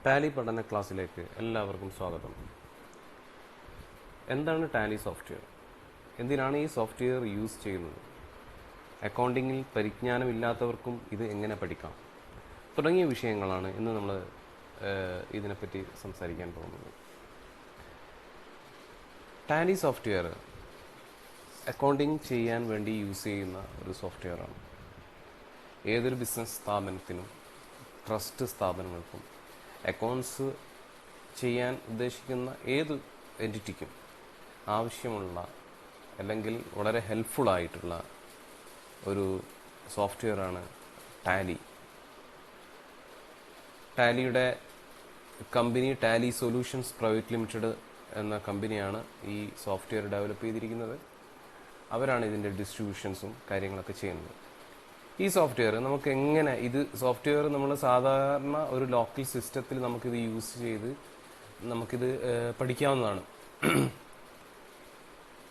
Tally പഠന ക്ലാസ്സിലേക്ക് എല്ലാവർക്കും സ്വാഗതം. എന്താണ് ടാലി സോഫ്റ്റ്വെയർ? എന്തിനാണ് ഈ സോഫ്റ്റ്വെയർ യൂസ് ചെയ്യുന്നത്? അക്കൗണ്ടിങ്ങിൽ പരിജ്ഞാനമില്ലാത്തവർക്കും ഇത് എങ്ങനെ പഠിക്കാം? തുടങ്ങിയ വിഷയങ്ങളാണ് ഇന്ന് നമ്മൾ ഇതിനെപ്പറ്റി സംസാരിക്കാൻ പോകുന്നത്. ടാലി സോഫ്റ്റ്വെയർ അക്കൗണ്ടിങ് ചെയ്യാൻ വേണ്ടി യൂസ് ചെയ്യുന്ന ഒരു സോഫ്റ്റ്വെയറാണ്. ഏതൊരു ബിസിനസ് സ്ഥാപനത്തിനും ട്രസ്റ്റ് സ്ഥാപനങ്ങൾക്കും അക്കൗണ്ട്സ് ചെയ്യാൻ ഉദ്ദേശിക്കുന്ന ഏത് എൻറ്റിറ്റിക്കും ആവശ്യമുള്ള അല്ലെങ്കിൽ വളരെ ഹെൽപ്ഫുള്ളായിട്ടുള്ള ഒരു സോഫ്റ്റ്വെയറാണ് ടാലി. ടാലിയുടെ company Tally solutions private limited എന്ന കമ്പനിയാണ് ഈ സോഫ്റ്റ്വെയർ ഡെവലപ്പ് ചെയ്തിരിക്കുന്നത്. അവരാണ് ഇതിൻ്റെ ഡിസ്ട്രിബ്യൂഷൻസും കാര്യങ്ങളൊക്കെ ചെയ്യുന്നത്. ഈ സോഫ്റ്റ്വെയർ നമുക്ക് എങ്ങനെ സോഫ്റ്റ്വെയർ നമ്മൾ സാധാരണ ഒരു ലോക്കൽ സിസ്റ്റത്തിൽ നമുക്കിത് യൂസ് ചെയ്ത് നമുക്കിത് പഠിക്കാവുന്നതാണ്.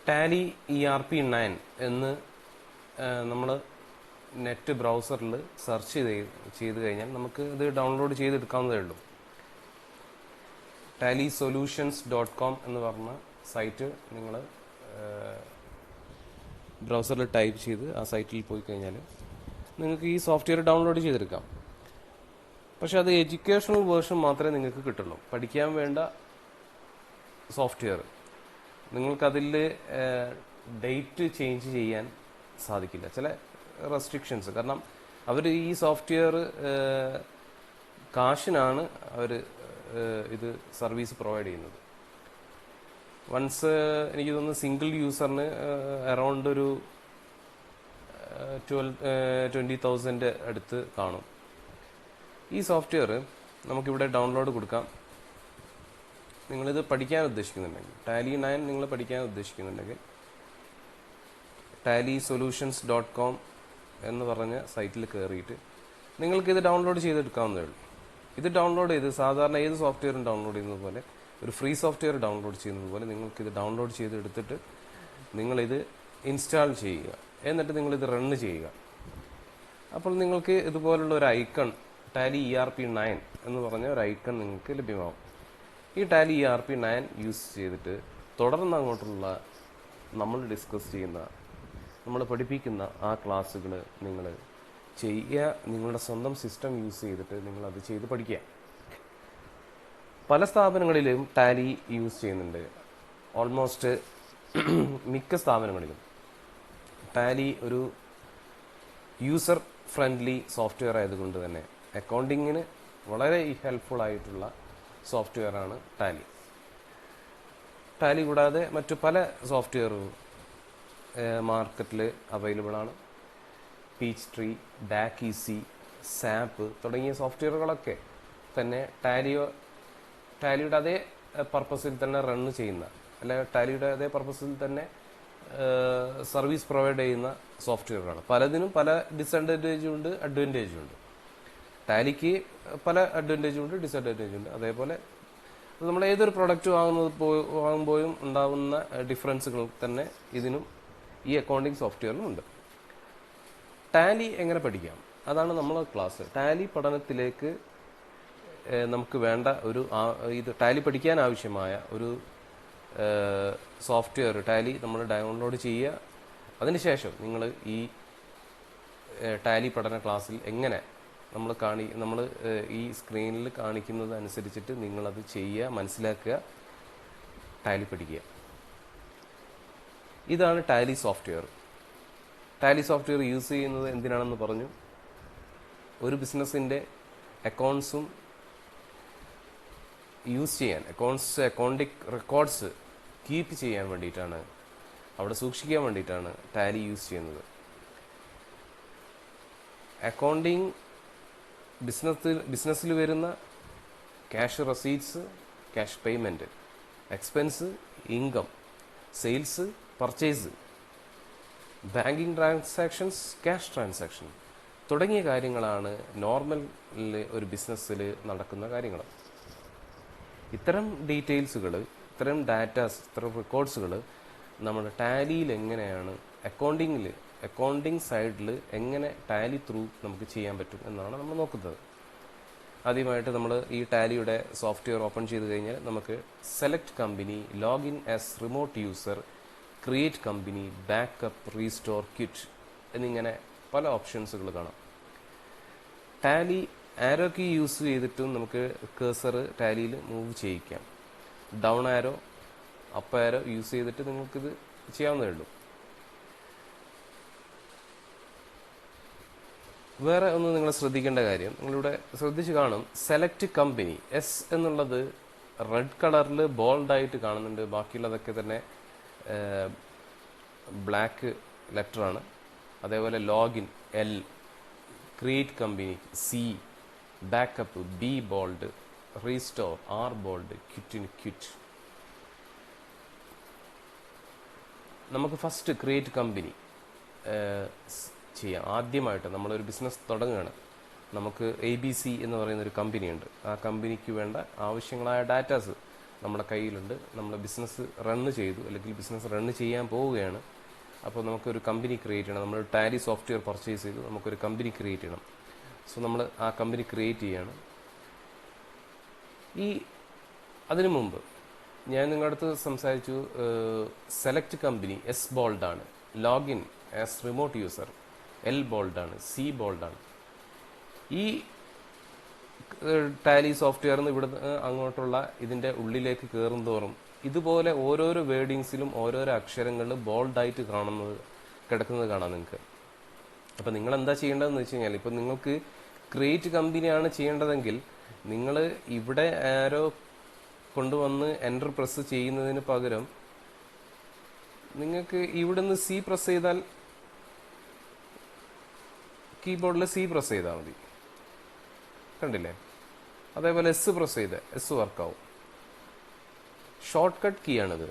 ടാലി ERP9 എന്ന് നമ്മൾ നെറ്റ് ബ്രൗസറിൽ സെർച്ച് ചെയ്ത് കഴിഞ്ഞാൽ നമുക്ക് ഇത് ഡൗൺലോഡ് ചെയ്തെടുക്കാവുന്നതേ ഉള്ളൂ. TallySolutions.com എന്ന് പറഞ്ഞ സൈറ്റ് നിങ്ങൾ ബ്രൗസറിൽ ടൈപ്പ് ചെയ്ത് ആ സൈറ്റിൽ പോയി കഴിഞ്ഞാൽ നിങ്ങൾക്ക് ഈ സോഫ്റ്റ്വെയർ ഡൗൺലോഡ് ചെയ്തെടുക്കാം. പക്ഷെ അത് എഡ്യൂക്കേഷണൽ വേർഷൻ മാത്രമേ നിങ്ങൾക്ക് കിട്ടുള്ളൂ. പഠിക്കാൻ വേണ്ട സോഫ്റ്റ്വെയർ നിങ്ങൾക്കതിൽ ഡേറ്റ് ചേഞ്ച് ചെയ്യാൻ സാധിക്കില്ല. ചില റെസ്ട്രിക്ഷൻസ്, കാരണം അവർ ഈ സോഫ്റ്റ്വെയർ കാശിനാണ് അവർ ഇത് സർവീസ് പ്രൊവൈഡ് ചെയ്യുന്നത്. വൺസ് എനിക്ക് തോന്നുന്നു സിംഗിൾ യൂസറിന് അറൗണ്ട് ഒരു 20,000 അടുത്ത് കാണും. ഈ സോഫ്റ്റ്വെയർ നമുക്കിവിടെ ഡൗൺലോഡ് കൊടുക്കാം. നിങ്ങളിത് പഠിക്കാൻ ഉദ്ദേശിക്കുന്നുണ്ടെങ്കിൽ, ടാലി 9 നിങ്ങൾ പഠിക്കാൻ ഉദ്ദേശിക്കുന്നുണ്ടെങ്കിൽ TallySolutions.com എന്ന് പറഞ്ഞ സൈറ്റിൽ കയറിയിട്ട് നിങ്ങൾക്കിത് ഡൗൺലോഡ് ചെയ്തെടുക്കാവുന്നതേ ഉള്ളൂ. ഇത് ഡൗൺലോഡ് ചെയ്ത് സാധാരണ ഏത് സോഫ്റ്റ്വെയറും ഡൗൺലോഡ് ചെയ്യുന്നത് പോലെ, ഒരു ഫ്രീ സോഫ്റ്റ്വെയർ ഡൗൺലോഡ് ചെയ്യുന്നത് പോലെ നിങ്ങൾക്കിത് ഡൗൺലോഡ് ചെയ്തെടുത്തിട്ട് നിങ്ങളിത് ഇൻസ്റ്റാൾ ചെയ്യുക. എന്നിട്ട് നിങ്ങളിത് റണ്ണ് ചെയ്യുക. അപ്പോൾ നിങ്ങൾക്ക് ഇതുപോലുള്ള ഒരു ഐക്കൺ, ടാലി ERP9 എന്ന് പറഞ്ഞ ഒരു ഐക്കൺ നിങ്ങൾക്ക് ലഭ്യമാവും. ഈ ടാലി ERP9 യൂസ് ചെയ്തിട്ട് തുടർന്ന് അങ്ങോട്ടുള്ള നമ്മൾ ഡിസ്കസ് ചെയ്യുന്ന, നമ്മൾ പഠിപ്പിക്കുന്ന ആ ക്ലാസ്സുകൾ നിങ്ങൾ ചെയ്യുക. നിങ്ങളുടെ സ്വന്തം സിസ്റ്റം യൂസ് ചെയ്തിട്ട് നിങ്ങളത് ചെയ്ത് പഠിക്കുക. പല സ്ഥാപനങ്ങളിലും ടാലി യൂസ് ചെയ്യുന്നുണ്ട്. ഓൾമോസ്റ്റ് മിക്ക സ്ഥാപനങ്ങളിലും ടാലി ഒരു യൂസർ ഫ്രണ്ട്ലി സോഫ്റ്റ്വെയർ ആയതുകൊണ്ട് തന്നെ അക്കൗണ്ടിങ്ങിന് വളരെ ഹെൽപ്ഫുൾ ആയിട്ടുള്ള സോഫ്റ്റ്വെയറാണ് ടാലി. ടാലി കൂടാതെ മറ്റു പല സോഫ്റ്റ്വെയറും മാർക്കറ്റിൽ അവൈലബിൾ ആണ്. പീച്ച് ട്രീ, DAC-EC, സാപ്പ് തുടങ്ങിയ സോഫ്റ്റ്വെയറുകളൊക്കെ തന്നെ ടാലിയുടെ അതേ പർപ്പസിൽ തന്നെ റണ്ണ് ചെയ്യുന്ന, അല്ലെ ടാലിയുടെ അതേ പർപ്പസിൽ തന്നെ സർവീസ് പ്രൊവൈഡ് ചെയ്യുന്ന സോഫ്റ്റ്വെയറുകളാണ്. പലതിനും പല ഡിസഡ്വാൻറ്റേജും ഉണ്ട്, അഡ്വാൻറ്റേജും ഉണ്ട്. ടാലിക്ക് പല അഡ്വാൻറ്റേജും ഉണ്ട്, ഡിസഡ്വാൻറ്റേജും ഉണ്ട്. അതേപോലെ നമ്മൾ ഏതൊരു പ്രൊഡക്റ്റ് വാങ്ങുമ്പോഴും ഉണ്ടാകുന്ന ഡിഫറൻസുകൾ തന്നെ ഇതിനും ഈ അക്കൗണ്ടിങ് സോഫ്റ്റ്വെയറിനും ഉണ്ട്. ടാലി എങ്ങനെ പഠിക്കാം, അതാണ് നമ്മളെ ക്ലാസ്. ടാലി പഠനത്തിലേക്ക് നമുക്ക് വേണ്ട ഇത് ടാലി പഠിക്കാൻ ആവശ്യമായ ഒരു സോഫ്റ്റ്വെയർ ടാലി നമ്മൾ ഡൗൺലോഡ് ചെയ്യുക. അതിനുശേഷം നിങ്ങൾ ഈ ടാലി പഠന ക്ലാസ്സിൽ എങ്ങനെ നമ്മൾ ഈ സ്ക്രീനിൽ കാണിക്കുന്നത് അനുസരിച്ചിട്ട് നിങ്ങളത് ചെയ്യുക, മനസ്സിലാക്കുക, ടാലി പഠിക്കുക. ഇതാണ് Tally software. Tally software use ചെയ്യുന്നത് എന്തിനാണെന്ന് പറഞ്ഞു. ഒരു ബിസിനസ്സിൻ്റെ അക്കൗണ്ട്സും യൂസ് ചെയ്യാൻ, അക്കൗണ്ടിക് റെക്കോർഡ്സ് കീപ്പ് ചെയ്യാൻ വേണ്ടിയിട്ടാണ്, അവിടെ സൂക്ഷിക്കാൻ വേണ്ടിയിട്ടാണ് ടാലി യൂസ് ചെയ്യുന്നത്. അക്കൗണ്ടിങ് ബിസിനസ്സിൽ വരുന്ന cash receipts, cash payment, expense, income, sales, purchase, banking transactions, cash transaction തുടങ്ങിയ കാര്യങ്ങളാണ് നോർമൽ ഒരു ബിസിനസ്സിൽ നടക്കുന്ന കാര്യങ്ങൾ. ഇത്തരം ഡീറ്റെയിൽസുകൾ, ഇത്തരം ഡാറ്റാസ്, ഇത്തരം റെക്കോർഡ്സുകൾ നമ്മുടെ ടാലിയിൽ എങ്ങനെയാണ് അക്കൗണ്ടിങ് സൈഡിൽ എങ്ങനെ ടാലി ത്രൂ നമുക്ക് ചെയ്യാൻ പറ്റും എന്നാണ് നമ്മൾ നോക്കുന്നത്. ആദ്യമായിട്ട് നമ്മൾ ഈ ടാലിയുടെ സോഫ്റ്റ്വെയർ ഓപ്പൺ ചെയ്ത് കഴിഞ്ഞാൽ നമുക്ക് select company, login as remote user, create company, backup, restore, quit എന്നിങ്ങനെ പല ഓപ്ഷൻസുകൾ കാണാം. ടാലി ആരോ കീ യൂസ് ചെയ്തിട്ടും നമുക്ക് കേസർ ടാലിയിൽ മൂവ് ചെയ്യിക്കാം. ഡൗൺ ആരോ, അപ്പ് ആരോ യൂസ് ചെയ്തിട്ട് നിങ്ങൾക്കിത് ചെയ്യാവുന്നതേ ഉള്ളൂ. വേറെ ഒന്ന് നിങ്ങൾ ശ്രദ്ധിക്കേണ്ട കാര്യം, നിങ്ങളിവിടെ ശ്രദ്ധിച്ച് കാണും സെലക്ട് കമ്പനി എസ് എന്നുള്ളത് റെഡ് കളറിൽ ബോൾഡായിട്ട് കാണുന്നുണ്ട്. ബാക്കിയുള്ളതൊക്കെ തന്നെ ബ്ലാക്ക് ലെറ്ററാണ്. അതേപോലെ login L, create company C, backup B bold, restore R bold, ക്വിറ്റിന് ക്വിറ്റ്. നമുക്ക് ഫസ്റ്റ് ക്രിയേറ്റ് കമ്പനി ചെയ്യാം. ആദ്യമായിട്ട് നമ്മളൊരു ബിസിനസ് തുടങ്ങുകയാണ്. നമുക്ക് ABC എന്ന് പറയുന്ന ഒരു കമ്പനിയുണ്ട്. ആ കമ്പനിക്ക് വേണ്ട ആവശ്യങ്ങളായ ഡാറ്റാസ് നമ്മുടെ കയ്യിലുണ്ട്. നമ്മൾ ബിസിനസ് റണ്ണ് ചെയ്തു, അല്ലെങ്കിൽ ബിസിനസ് റണ്ണ് ചെയ്യാൻ പോവുകയാണ്. അപ്പോൾ നമുക്കൊരു കമ്പനി ക്രിയേറ്റ് ചെയ്യണം. നമ്മൾ ടാലി സോഫ്റ്റ്വെയർ പർച്ചേസ് ചെയ്തു, നമുക്കൊരു കമ്പനി ക്രിയേറ്റ് ചെയ്യണം. സോ നമ്മൾ ആ കമ്പനി ക്രിയേറ്റ് ചെയ്യാണ്. അതിനു മുമ്പ് ഞാൻ നിങ്ങളുടെ അടുത്ത് സംസാരിച്ചു, സെലക്ട് കമ്പനി എസ് ബോൾഡാണ്, login as remote user L ബോൾഡാണ്, സി ബോൾഡാണ്. ഈ ടാലി സോഫ്റ്റ്വെയറിന് ഇവിടെ അങ്ങോട്ടുള്ള ഇതിൻ്റെ ഉള്ളിലേക്ക് കയറും തോറും ഇതുപോലെ ഓരോരോ വേർഡിങ്സിലും ഓരോരോ അക്ഷരങ്ങളിൽ ബോൾഡായിട്ട് കിടക്കുന്നത് കാണാം നിങ്ങൾക്ക്. അപ്പം നിങ്ങൾ എന്താ ചെയ്യേണ്ടതെന്ന് വെച്ച് കഴിഞ്ഞാൽ, ഇപ്പം നിങ്ങൾക്ക് ക്രിയേറ്റ് കമ്പനിയാണ് ചെയ്യേണ്ടതെങ്കിൽ നിങ്ങൾ ഇവിടെ ആരോ കൊണ്ടുവന്ന് എൻ്റർ പ്രസ് ചെയ്യുന്നതിന് പകരം നിങ്ങൾക്ക് ഇവിടുന്ന് സി പ്രസ് ചെയ്താൽ, കീബോർഡിൽ സി പ്രസ് ചെയ്താൽ മതി. കണ്ടില്ലേ? അതേപോലെ എസ് പ്രസ് ചെയ്ത് എസ് വർക്കാവും. ഷോർട്ട് കട്ട് കീ ആണിത്,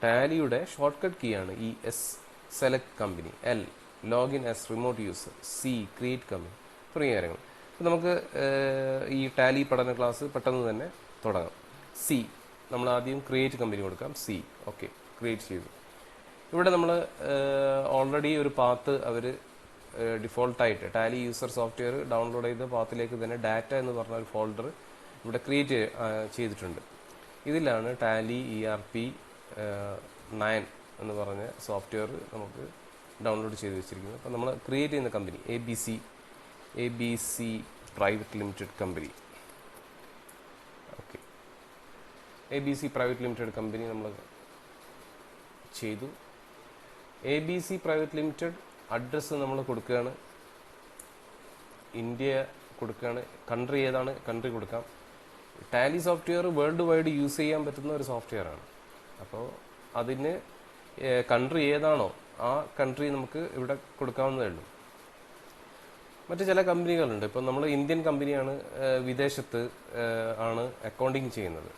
ടാലിയുടെ ഷോർട്ട് കട്ട് കീ ആണ് ഈ S. Select company, L login as remote user, C create company, തുടങ്ങിയ കാര്യങ്ങൾ. അപ്പം നമുക്ക് ഈ ടാലി പഠന ക്ലാസ് പെട്ടെന്ന് തന്നെ തുടങ്ങാം. സി നമ്മൾ ആദ്യം ക്രിയേറ്റ് കമ്പനി കൊടുക്കാം. സി ഓക്കെ, ക്രിയേറ്റ് ചെയ്തു. ഇവിടെ നമ്മൾ ഓൾറെഡി ഒരു പാത്ത് അവർ ഡിഫോൾട്ടായിട്ട് ടാലി യൂസർ സോഫ്റ്റ്വെയർ ഡൗൺലോഡ് ചെയ്ത പാത്തിലേക്ക് തന്നെ ഡാറ്റ എന്ന് പറഞ്ഞ ഒരു ഫോൾഡർ ഇവിടെ ക്രിയേറ്റ് ചെയ്തിട്ടുണ്ട്. ഇതിലാണ് ടാലി ERP 9 എന്ന് പറഞ്ഞ സോഫ്റ്റ്വെയർ നമുക്ക് ഡൗൺലോഡ് ചെയ്ത് വെച്ചിരിക്കുന്നത്. അപ്പം നമ്മൾ ക്രിയേറ്റ് ചെയ്യുന്ന company ABC private limited company. Okay, ABC private limited company നമ്മൾ ചെയ്തു. ABC പ്രൈവറ്റ് ലിമിറ്റഡ് അഡ്രസ്സ് നമ്മൾ കൊടുക്കുകയാണ്, ഇന്ത്യ കൊടുക്കുകയാണ്. കൺട്രി ഏതാണ്, കൺട്രി കൊടുക്കാം. Tally software world wide use ചെയ്യാൻ പറ്റുന്ന ഒരു സോഫ്റ്റ്വെയർ ആണ്. അപ്പോൾ അതിന് കൺട്രി ഏതാണോ ആ കൺട്രി നമുക്ക് ഇവിടെ കൊടുക്കാവുന്നതേ ഉള്ളൂ. മറ്റു ചില കമ്പനികളുണ്ട്. ഇപ്പം നമ്മൾ ഇന്ത്യൻ കമ്പനിയാണ്, വിദേശത്ത് ആണ് അക്കൗണ്ടിങ് ചെയ്യുന്നത്.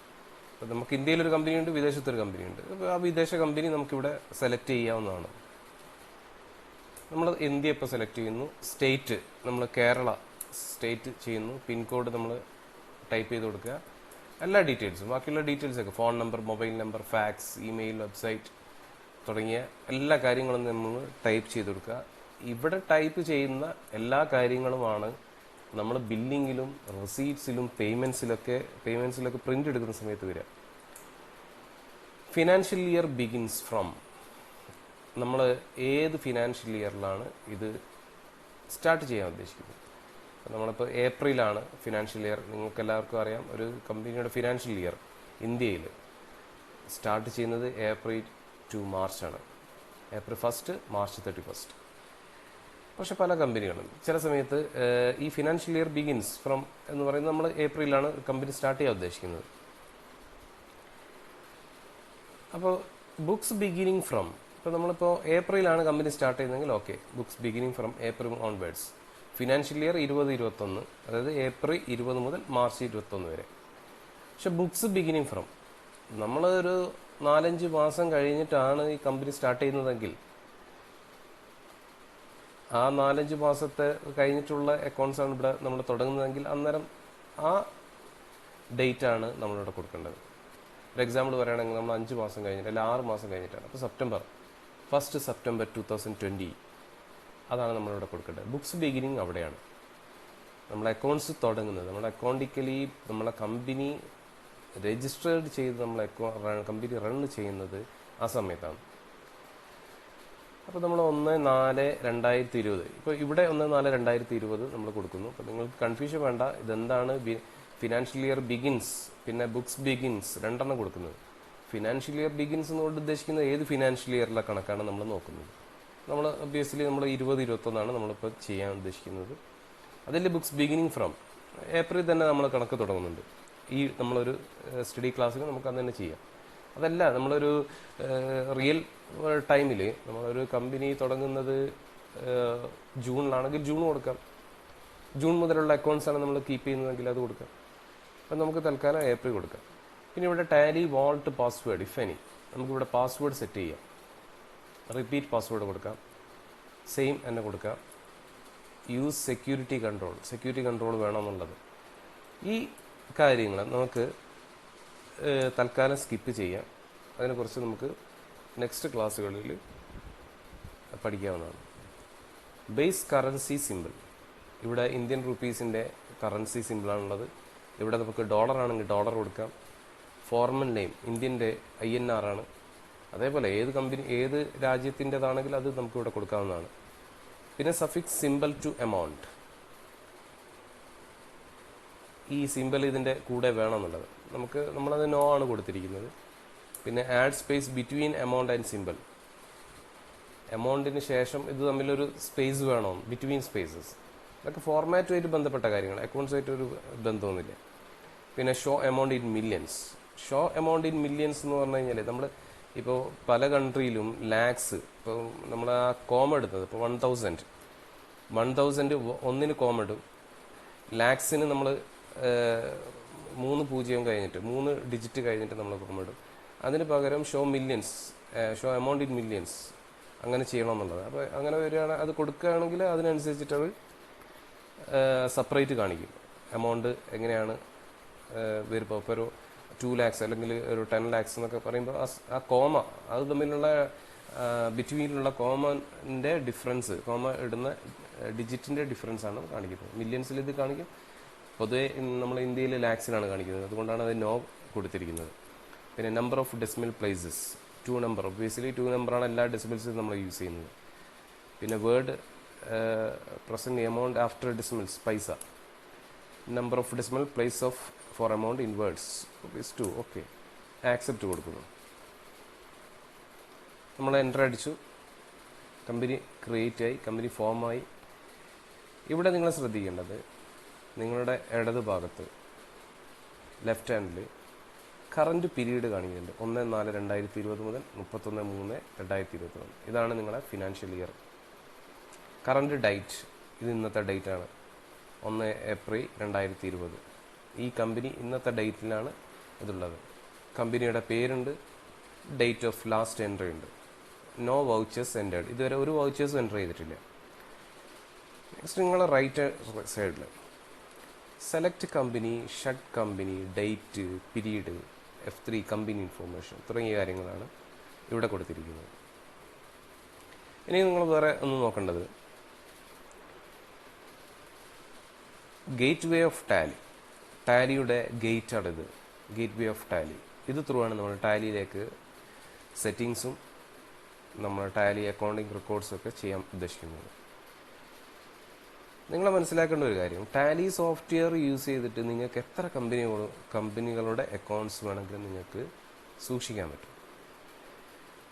അപ്പം നമുക്ക് ഇന്ത്യയിലൊരു കമ്പനിയുണ്ട്, വിദേശത്തൊരു കമ്പനിയുണ്ട്. അപ്പോൾ ആ വിദേശ കമ്പനി നമുക്കിവിടെ സെലക്ട് ചെയ്യാവുന്നതാണ്. നമ്മൾ ഇന്ത്യ ഇപ്പോൾ സെലക്ട് ചെയ്യുന്നു. സ്റ്റേറ്റ് നമ്മൾ കേരള സ്റ്റേറ്റ് ചെയ്യുന്നു. പിൻകോഡ് നമ്മൾ ടൈപ്പ് ചെയ്ത് കൊടുക്കുക. എല്ലാ ഡീറ്റെയിൽസും, ബാക്കിയുള്ള ഡീറ്റെയിൽസൊക്കെ phone number, mobile number, fax, email, website തുടങ്ങിയ എല്ലാ കാര്യങ്ങളും നമ്മൾ ടൈപ്പ് ചെയ്ത് കൊടുക്കുക. ഇവിടെ ടൈപ്പ് ചെയ്യുന്ന എല്ലാ കാര്യങ്ങളുമാണ് നമ്മൾ ബില്ലിങ്ങിലും റെസീറ്റ്സിലും പേയ്മെൻറ്റ്സിലൊക്കെ പ്രിൻ്റ് എടുക്കുന്ന സമയത്ത് വരിക. ഫിനാൻഷ്യൽ ഇയർ ബിഗിൻസ് ഫ്രം, നമ്മൾ ഏത് ഫിനാൻഷ്യൽ ഇയറിലാണ് ഇത് സ്റ്റാർട്ട് ചെയ്യാൻ ഉദ്ദേശിക്കുന്നത്. നമ്മളിപ്പോൾ ഏപ്രിലാണ് ഫിനാൻഷ്യൽ ഇയർ. നിങ്ങൾക്ക് എല്ലാവർക്കും അറിയാം, ഒരു കമ്പനിയുടെ ഫിനാൻഷ്യൽ ഇയർ ഇന്ത്യയിൽ സ്റ്റാർട്ട് ചെയ്യുന്നത് ഏപ്രിൽ ടു മാർച്ചാണ്. April 1, March 31. പക്ഷെ പല കമ്പനികളും ചില സമയത്ത് ഈ ഫിനാൻഷ്യൽ ഇയർ ബിഗിൻസ് ഫ്രം എന്ന് പറയുന്നത് നമ്മൾ ഏപ്രിലാണ് കമ്പനി സ്റ്റാർട്ട് ചെയ്യാൻ ഉദ്ദേശിക്കുന്നത്. അപ്പോൾ ബുക്സ് ബിഗിനിങ് ഫ്രം, ഇപ്പോൾ നമ്മളിപ്പോൾ ഏപ്രിലാണ് കമ്പനി സ്റ്റാർട്ട് ചെയ്യുന്നതെങ്കിൽ okay, books beginning from April onwards. Financial year 2021, അതായത് ഏപ്രിൽ 20 മുതൽ മാർച്ച് 21 വരെ. പക്ഷെ ബുക്സ് ബിഗിനിങ് ഫ്രം നമ്മളൊരു 4-5 മാസം കഴിഞ്ഞിട്ടാണ് ഈ കമ്പനി സ്റ്റാർട്ട് ചെയ്യുന്നതെങ്കിൽ ആ 4-5 മാസത്തെ കഴിഞ്ഞിട്ടുള്ള അക്കൗണ്ട്സ് ആണ് ഇവിടെ നമ്മൾ തുടങ്ങുന്നതെങ്കിൽ അന്നേരം ആ ഡേറ്റ് ആണ് നമ്മളിവിടെ കൊടുക്കേണ്ടത്. ഒരു എക്സാമ്പിൾ പറയുകയാണെങ്കിൽ നമ്മൾ 5 മാസം കഴിഞ്ഞിട്ട് അല്ലെങ്കിൽ 6 മാസം കഴിഞ്ഞിട്ടാണ്. അപ്പോൾ സെപ്റ്റംബർ 1 2020 അതാണ് നമ്മളിവിടെ കൊടുക്കേണ്ടത്. ബുക്സ് ബിഗിനിങ് അവിടെയാണ്. നമ്മളെ അക്കൗണ്ട്സ് തുടങ്ങുന്നത്, നമ്മുടെ അക്കൗണ്ടിക്കലി നമ്മളെ കമ്പനി രജിസ്റ്റേർഡ് ചെയ്ത് നമ്മളെ കമ്പനി റൺ ചെയ്യുന്നത് ആ സമയത്താണ്. അപ്പോൾ നമ്മൾ 1/4/2020, ഇപ്പോൾ ഇവിടെ 1/4/2020 നമ്മൾ കൊടുക്കുന്നു. അപ്പോൾ നിങ്ങൾക്ക് കൺഫ്യൂഷൻ വേണ്ട, ഇതെന്താണ് ഫിനാൻഷ്യൽ ഇയർ ബിഗിൻസ്, പിന്നെ ബുക്സ് ബിഗിൻസ്, രണ്ടെണ്ണം കൊടുക്കുന്നത്. ഫിനാൻഷ്യൽ ഇയർ ബിഗിൻസ് എന്നുകൊണ്ട് ഉദ്ദേശിക്കുന്നത് ഏത് ഫിനാൻഷ്യൽ ഇയറിലെ കണക്കാണ് നമ്മൾ നോക്കുന്നത്. നമ്മൾ ഒബ്വിയസ്ലി നമ്മൾ 2021 നമ്മളിപ്പോൾ ചെയ്യാൻ ഉദ്ദേശിക്കുന്നത്. അതിൽ ബുക്സ് ബിഗിനിങ് ഫ്രം ഏപ്രിൽ തന്നെ നമ്മൾ കണക്ക് തുടങ്ങുന്നുണ്ട്. ഈ നമ്മളൊരു സ്റ്റഡി ക്ലാസ്സിൽ നമുക്ക് അത് തന്നെ ചെയ്യാം. അതല്ല, നമ്മളൊരു റിയൽ ടൈമിൽ നമ്മളൊരു കമ്പനി തുടങ്ങുന്നത് ജൂണിലാണെങ്കിൽ ജൂൺ കൊടുക്കാം. ജൂൺ മുതലുള്ള അക്കൗണ്ട്സാണ് നമ്മൾ കീപ്പ് ചെയ്യുന്നതെങ്കിൽ അത് കൊടുക്കാം. അപ്പം നമുക്ക് തൽക്കാലം ഏപ്രിൽ കൊടുക്കാം. പിന്നെ ഇവിടെ Tally vault password if any, നമുക്കിവിടെ പാസ്വേഡ് സെറ്റ് ചെയ്യാം. റിപ്പീറ്റ് പാസ്വേഡ് കൊടുക്കാം, സെയിം തന്നെ കൊടുക്കാം. യൂസ് സെക്യൂരിറ്റി കൺട്രോൾ വേണമെന്നുള്ളത്. ഈ കാര്യങ്ങൾ നമുക്ക് തൽക്കാലം സ്കിപ്പ് ചെയ്യാം. അതിനെക്കുറിച്ച് നമുക്ക് നെക്സ്റ്റ് ക്ലാസ്സുകളിൽ പഠിക്കാവുന്നതാണ്. ബേസ് കറൻസി സിമ്പിൾ, ഇവിടെ ഇന്ത്യൻ റുപ്പീസിൻ്റെ കറൻസി സിമ്പിളാണുള്ളത്. ഇവിടെ നമുക്ക് ഡോളർ ആണെങ്കിൽ ഡോളർ കൊടുക്കാം. ഫോർമൽ നെയിം ഇന്ത്യൻ്റെ INR ആണ്. അതേപോലെ ഏത് രാജ്യത്തിൻ്റെതാണെങ്കിൽ അത് നമുക്ക് ഇവിടെ കൊടുക്കാവുന്നതാണ്. പിന്നെ സഫിക്സ് സിമ്പിൾ ടു എമൗണ്ട്, ഈ സിമ്പിൾ ഇതിൻ്റെ കൂടെ വേണമെന്നുള്ളത് നമ്മളത് നോ ആണ് കൊടുത്തിരിക്കുന്നത്. പിന്നെ add space between amount and simple, എമൗണ്ടിന് ശേഷം ഇത് തമ്മിലൊരു സ്പേസ് വേണം, ബിറ്റ്വീൻ സ്പേസസ്. ഇതൊക്കെ ഫോർമാറ്റുമായിട്ട് ബന്ധപ്പെട്ട കാര്യങ്ങൾ, അക്കൗണ്ട്സുമായിട്ട് ഒരു ബന്ധമൊന്നുമില്ല. പിന്നെ ഷോ എമൗണ്ട് ഇൻ മില്യൺസ് എന്ന് പറഞ്ഞു കഴിഞ്ഞാൽ നമ്മൾ ഇപ്പോൾ പല കൺട്രിയിലും ലാക്സ്, ഇപ്പോൾ നമ്മൾ ആ കോമ എടുത്തത് ഇപ്പോൾ 1000 ഒന്നിന് കോമ ഇടും. ലാക്സിന് നമ്മൾ 3 ഡിജിറ്റ് കഴിഞ്ഞിട്ട് നമ്മൾ കോമ ഇടും. അതിന് പകരം ഷോ എമൗണ്ട് ഇൻ മില്യൺസ് അങ്ങനെ ചെയ്യണമെന്നുള്ളത്. അപ്പോൾ അങ്ങനെ വരികയാണ്, അത് കൊടുക്കുകയാണെങ്കിൽ അതിനനുസരിച്ചിട്ട് അത് സെപ്പറേറ്റ് കാണിക്കും. എമൗണ്ട് എങ്ങനെയാണ് വരുമ്പോൾ ഇപ്പോൾ ഒരു 2 lakhs അല്ലെങ്കിൽ ഒരു 10 lakhs എന്നൊക്കെ പറയുമ്പോൾ ആ കോമ അത് തമ്മിലുള്ള ബിറ്റ്വീനിലുള്ള കോമൻ്റെ ഡിഫറൻസ്, കോമ ഇടുന്ന ഡിജിറ്റിൻ്റെ ഡിഫറൻസ് ആണ് കാണിക്കുന്നത്. മില്യൺസിൽ ഇത് കാണിക്കും. പൊതുവെ നമ്മൾ ഇന്ത്യയിൽ ലാക്സിലാണ് കാണിക്കുന്നത്, അതുകൊണ്ടാണ് അത് നോ കൊടുത്തിരിക്കുന്നത്. പിന്നെ number of decimal places 2 number, obviously 2 നമ്പറാണ് എല്ലാ ഡെസിമൽസും നമ്മൾ യൂസ് ചെയ്യുന്നത്. പിന്നെ word present amount after decimals paisa, number of decimal place of for amount in words is 2. Okay, accept കൊടുക്കുന്നു. നമ്മൾ എൻ്റർ അടിച്ചു, കമ്പനി ക്രിയേറ്റ് ആയി, കമ്പനി ഫോമായി. ഇവിടെ നിങ്ങൾ ശ്രദ്ധിക്കേണ്ടത്, നിങ്ങളുടെ ഇടത് ഭാഗത്ത് ലെഫ്റ്റ് ഹാൻഡിൽ കറൻറ്റ് പീരീഡ് കാണിക്കുന്നുണ്ട്. 1/4/2020 മുതൽ 31/3/2021. ഇതാണ് നിങ്ങളുടെ ഫിനാൻഷ്യൽ ഇയർ. കറൻറ്റ് ഡേറ്റ്, ഇത് ഇന്നത്തെ ഡേറ്റാണ്, 1 ഏപ്രിൽ 2020. ഈ കമ്പനി ഇന്നത്തെ ഡേറ്റിലാണ് ഇതുള്ളത്. കമ്പനിയുടെ പേരുണ്ട്, ഡേറ്റ് ഓഫ് ലാസ്റ്റ് എൻട്രി ഉണ്ട്. നോ വൗച്ചേഴ്സ് എൻറ്റേർഡ്, ഇതുവരെ ഒരു വൗച്ചേഴ്സും എൻ്റർ ചെയ്തിട്ടില്ല. നെക്സ്റ്റ് നിങ്ങളുടെ റൈറ്റ് സൈഡിൽ select company, shut company, date, period, F3 company information തുടങ്ങിയ കാര്യങ്ങളാണ് ഇവിടെ കൊടുത്തിരിക്കുന്നത്. ഇനി നിങ്ങൾ വേറെ ഒന്ന് നോക്കേണ്ടത് ഗേറ്റ് വേ ഓഫ് ടാലിയുടെ ഗേറ്റാണിത്. ഗേറ്റ് വേ ഓഫ് ടാലി, ഇത് ത്രൂ ആണ് നമ്മൾ ടാലിയിലേക്ക് സെറ്റിങ്സും നമ്മൾ ടാലി അക്കൗണ്ടിങ് റെക്കോർഡ്സും ഒക്കെ ചെയ്യാൻ ഉദ്ദേശിക്കുന്നത്. നിങ്ങൾ മനസ്സിലാക്കേണ്ട ഒരു കാര്യം, ടാലി സോഫ്റ്റ്വെയർ യൂസ് ചെയ്തിട്ട് നിങ്ങൾക്ക് എത്ര കമ്പനികളുടെ അക്കൗണ്ട്സ് വേണമെങ്കിലും നിങ്ങൾക്ക് സൂക്ഷിക്കാൻ പറ്റും.